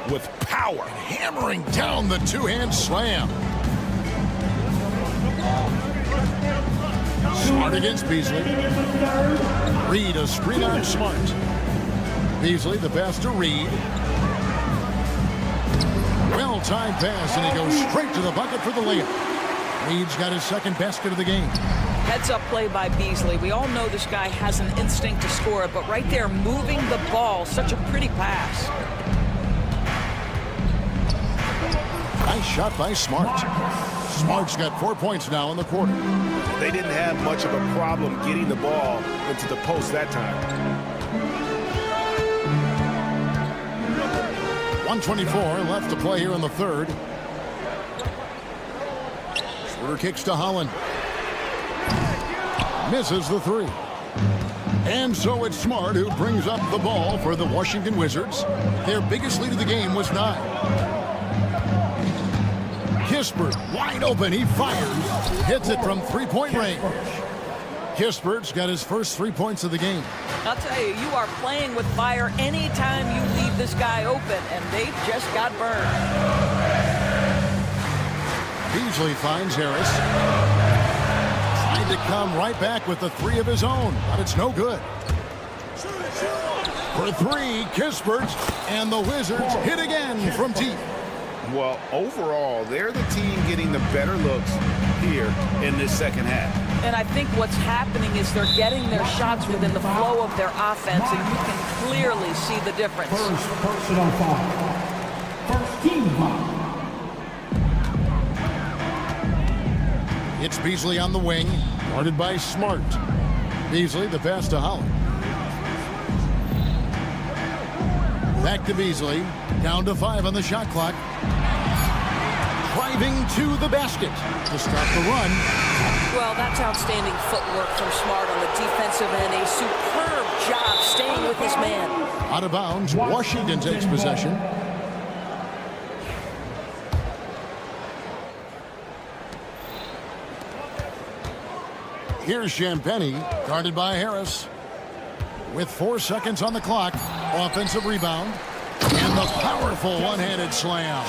with power. Hammering down the two-hand slam. Smart against Beasley. Reed, a screen on Smart. Beasley, the pass to Reed. Well-timed pass, and he goes straight to the bucket for the layup. Reed's got his second basket of the game. Heads-up play by Beasley. We all know this guy has an instinct to score it, but right there, moving the ball, such a pretty pass. Nice shot by Smart. Smart's got 4 points now in the quarter. They didn't have much of a problem getting the ball into the post that time. 1:24 left to play here in the third. Schroeder kicks to Holland. Misses the 3. And so it's Smart who brings up the ball for the Washington Wizards. Their biggest lead of the game was 9. Kispert wide open. He fires. Hits it from 3-point range. Kispert's got his first 3 points of the game. I'll tell you, you are playing with fire anytime you leave this guy open, and they just got burned. Beasley finds Harris. Trying to come right back with the 3 of his own, but it's no good. For 3, Kispert, and the Wizards hit again from deep. Well, overall, they're the team getting the better looks here in this second half. And I think what's happening is they're getting their shots within the flow of their offense, and you can clearly see the difference. First personal foul. First team foul. It's Beasley on the wing, guarded by Smart. Beasley, the pass to Holland. Back to Beasley, down to 5 on the shot clock. Trying driving to the basket to stop the run. Well, that's outstanding footwork from Smart on the defensive end. A superb job staying with his man. Out of bounds, Washington takes possession. Here's Champagny, guarded by Harris. With 4 seconds on the clock, offensive rebound, and the powerful one-handed slam.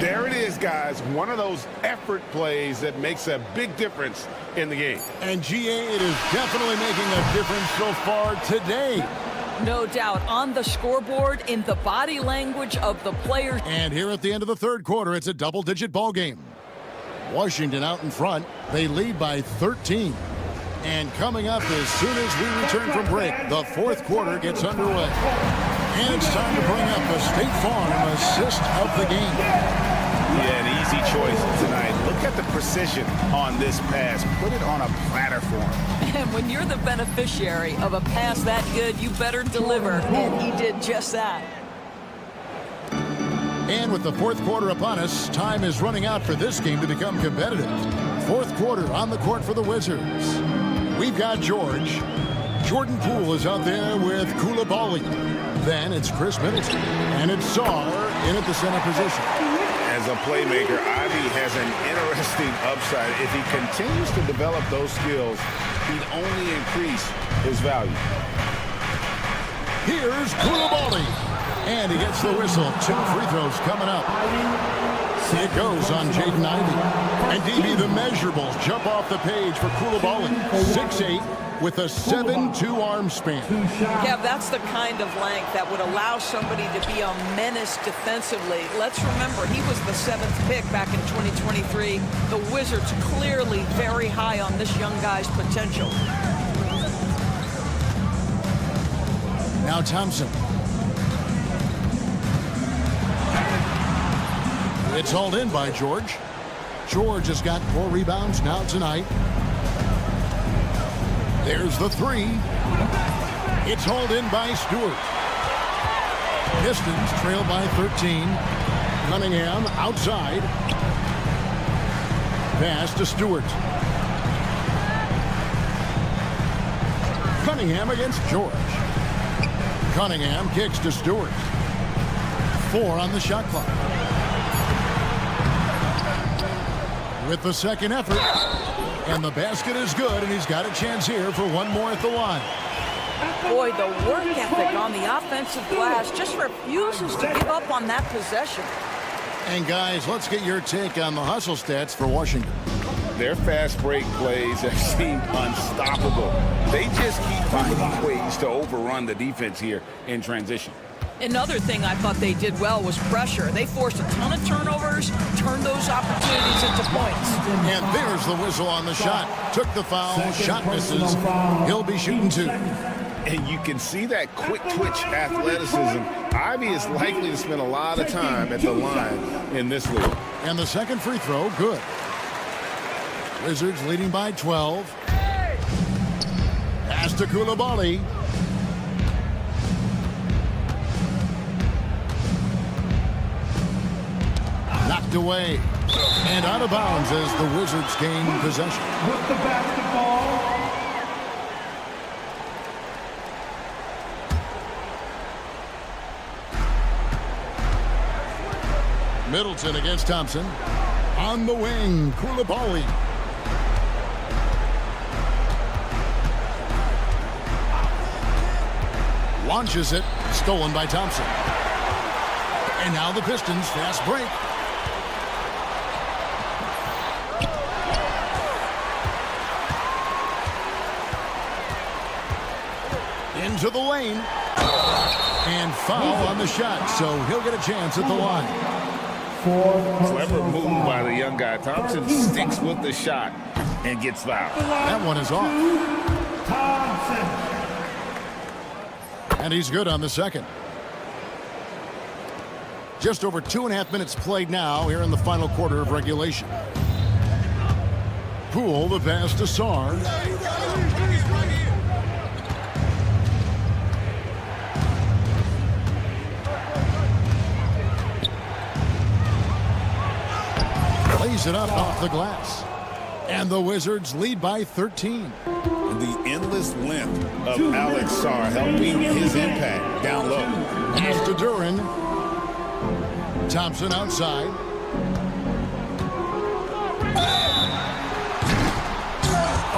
There it is, guys. One of those effort plays that makes a big difference in the game. And GA, it is definitely making a difference so far today. No doubt. On the scoreboard, in the body language of the players. And here at the end of the third quarter, it's a double-digit ball game. Washington out in front. They lead by 13. And coming up as soon as we return from break, the fourth quarter gets underway. And it's time to bring up the State Farm assist of the game. Yeah, an easy choice tonight. Look at the precision on this pass. Put it on a platter for him. And when you're the beneficiary of a pass that good, you better deliver. And he did just that. And with the fourth quarter upon us, time is running out for this game to become competitive. Fourth quarter on the court for the Wizards. We've got George. Jordan Poole is out there with Koulibaly. Then it's Chris Middleton. And it's Sarr in at the center position. As a playmaker, Ivy has an interesting upside. If he continues to develop those skills, he'd only increase his value. Here's Koulibaly. And he gets the whistle. 2 free throws coming up. It goes on Jaden Ivey. And DB, the measurables jump off the page for Koulibaly. 6'8", with a 7'2" arm span. Yeah, that's the kind of length that would allow somebody to be a menace defensively. Let's remember, he was the 7th pick back in 2023. The Wizards clearly very high on this young guy's potential. Now Thompson. It's hauled in by George. George has got 4 rebounds now tonight. There's the 3. It's hauled in by Stewart. Pistons trail by 13. Cunningham outside. Pass to Stewart. Cunningham against George. Cunningham kicks to Stewart. 4 on the shot clock. With the second effort, and the basket is good, and he's got a chance here for one more at the line. Boy, the work ethic on the offensive glass just refuses to give up on that possession. And guys, let's get your take on the hustle stats for Washington. Their fast break plays have seemed unstoppable. They just keep finding ways to overrun the defense here in transition. Another thing I thought they did well was pressure. They forced a ton of turnovers, turned those opportunities into points. And there's the whistle on the shot. Took the foul, shot misses. He'll be shooting 2. And you can see that quick twitch athleticism. Ivy is likely to spend a lot of time at the line in this league. And the second free throw, good. Wizards leading by 12. Pass to Koulibaly. Knocked away. And out of bounds as the Wizards gain possession. With the basketball, Middleton against Thompson. On the wing, Koulibaly. Launches it, stolen by Thompson. And now the Pistons fast break. Into the lane. And foul on the shot, so he'll get a chance at the line. Clever move by the young guy. Thompson sticks with the shot and gets fouled. That one is off. And he's good on the second. Just over 2.5 minutes played now here in the final quarter of regulation. Poole, the pass to Sarr. lays it up off the glass. And the Wizards lead by 13. The endless length of Alex Sarr helping his impact down low. Pass to Duran. Thompson outside.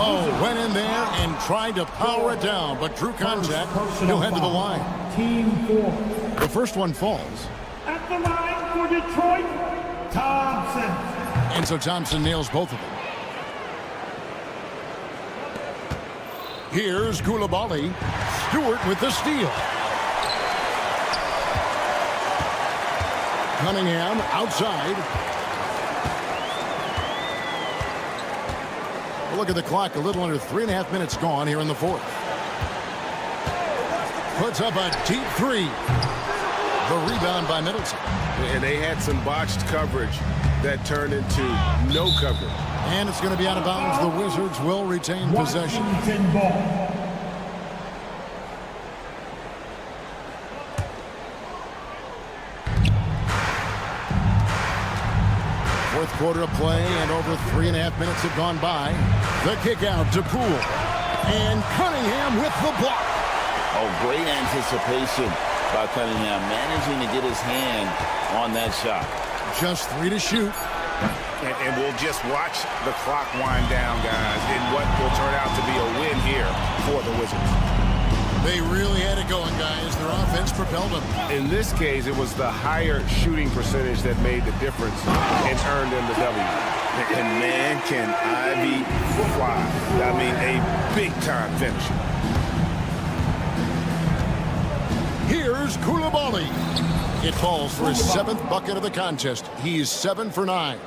Oh, went in there and tried to power it down, but drew contact. He'll head to the line. Team 4. The first one falls. At the line for Detroit, Thompson. And so Thompson nails both of them. Here's Koulibaly. Stewart with the steal. Cunningham outside. Look at the clock. A little under 3.5 minutes gone here in the fourth. Puts up a deep three. The rebound by Middleton. And they had some botched coverage that turned into no coverage. And it's going to be out of bounds. The Wizards will retain possession. Fourth quarter of play, and over 3.5 minutes have gone by. The kick out to Poole. And Cunningham with the block. Oh, great anticipation by Cunningham, managing to get his hand on that shot. Just 3 to shoot. And we'll just watch the clock wind down, guys, in what will turn out to be a win here for the Wizards. They really had it going, guys. Their offense propelled them. In this case, it was the higher shooting percentage that made the difference and earned them the W. And man, can Ivy fly. I mean, a big-time finisher. Here's Koulibaly. It falls for his 7th bucket of the contest. He's 7 for 9.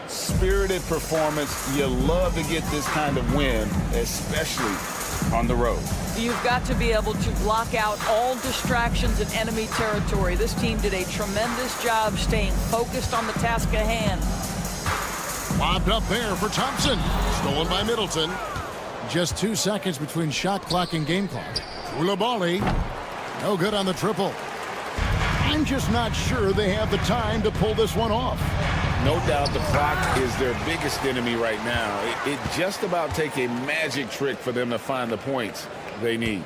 Spirited performance. You love to get this kind of win, especially on the road. You've got to be able to block out all distractions in enemy territory. This team did a tremendous job staying focused on the task at hand. Lobbed up there for Thompson. Stolen by Middleton. Just 2 seconds between shot clock and game clock. Koulibaly. No good on the triple. I'm just not sure they have the time to pull this one off. No doubt the clock is their biggest enemy right now. It just about takes a magic trick for them to find the points they need.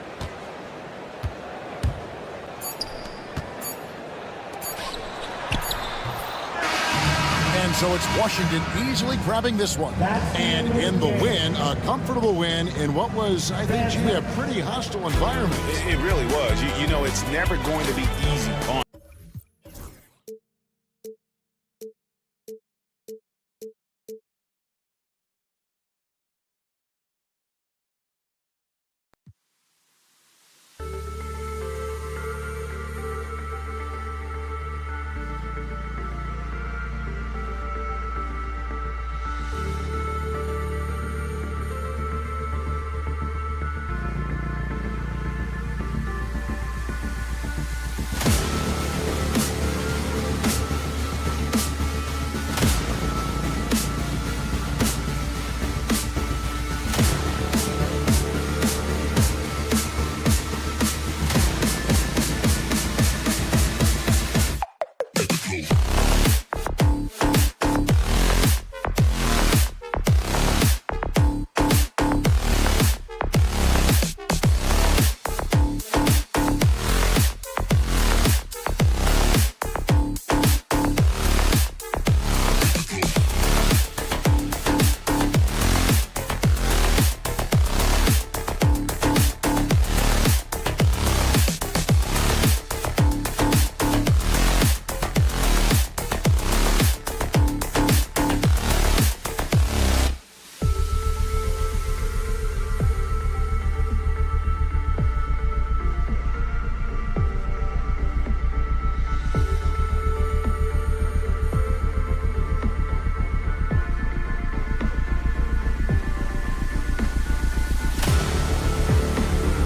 And so it's Washington easily grabbing this one. And in the win, a comfortable win in what was, I think, a pretty hostile environment. It really was. You know, it's never going to be easy on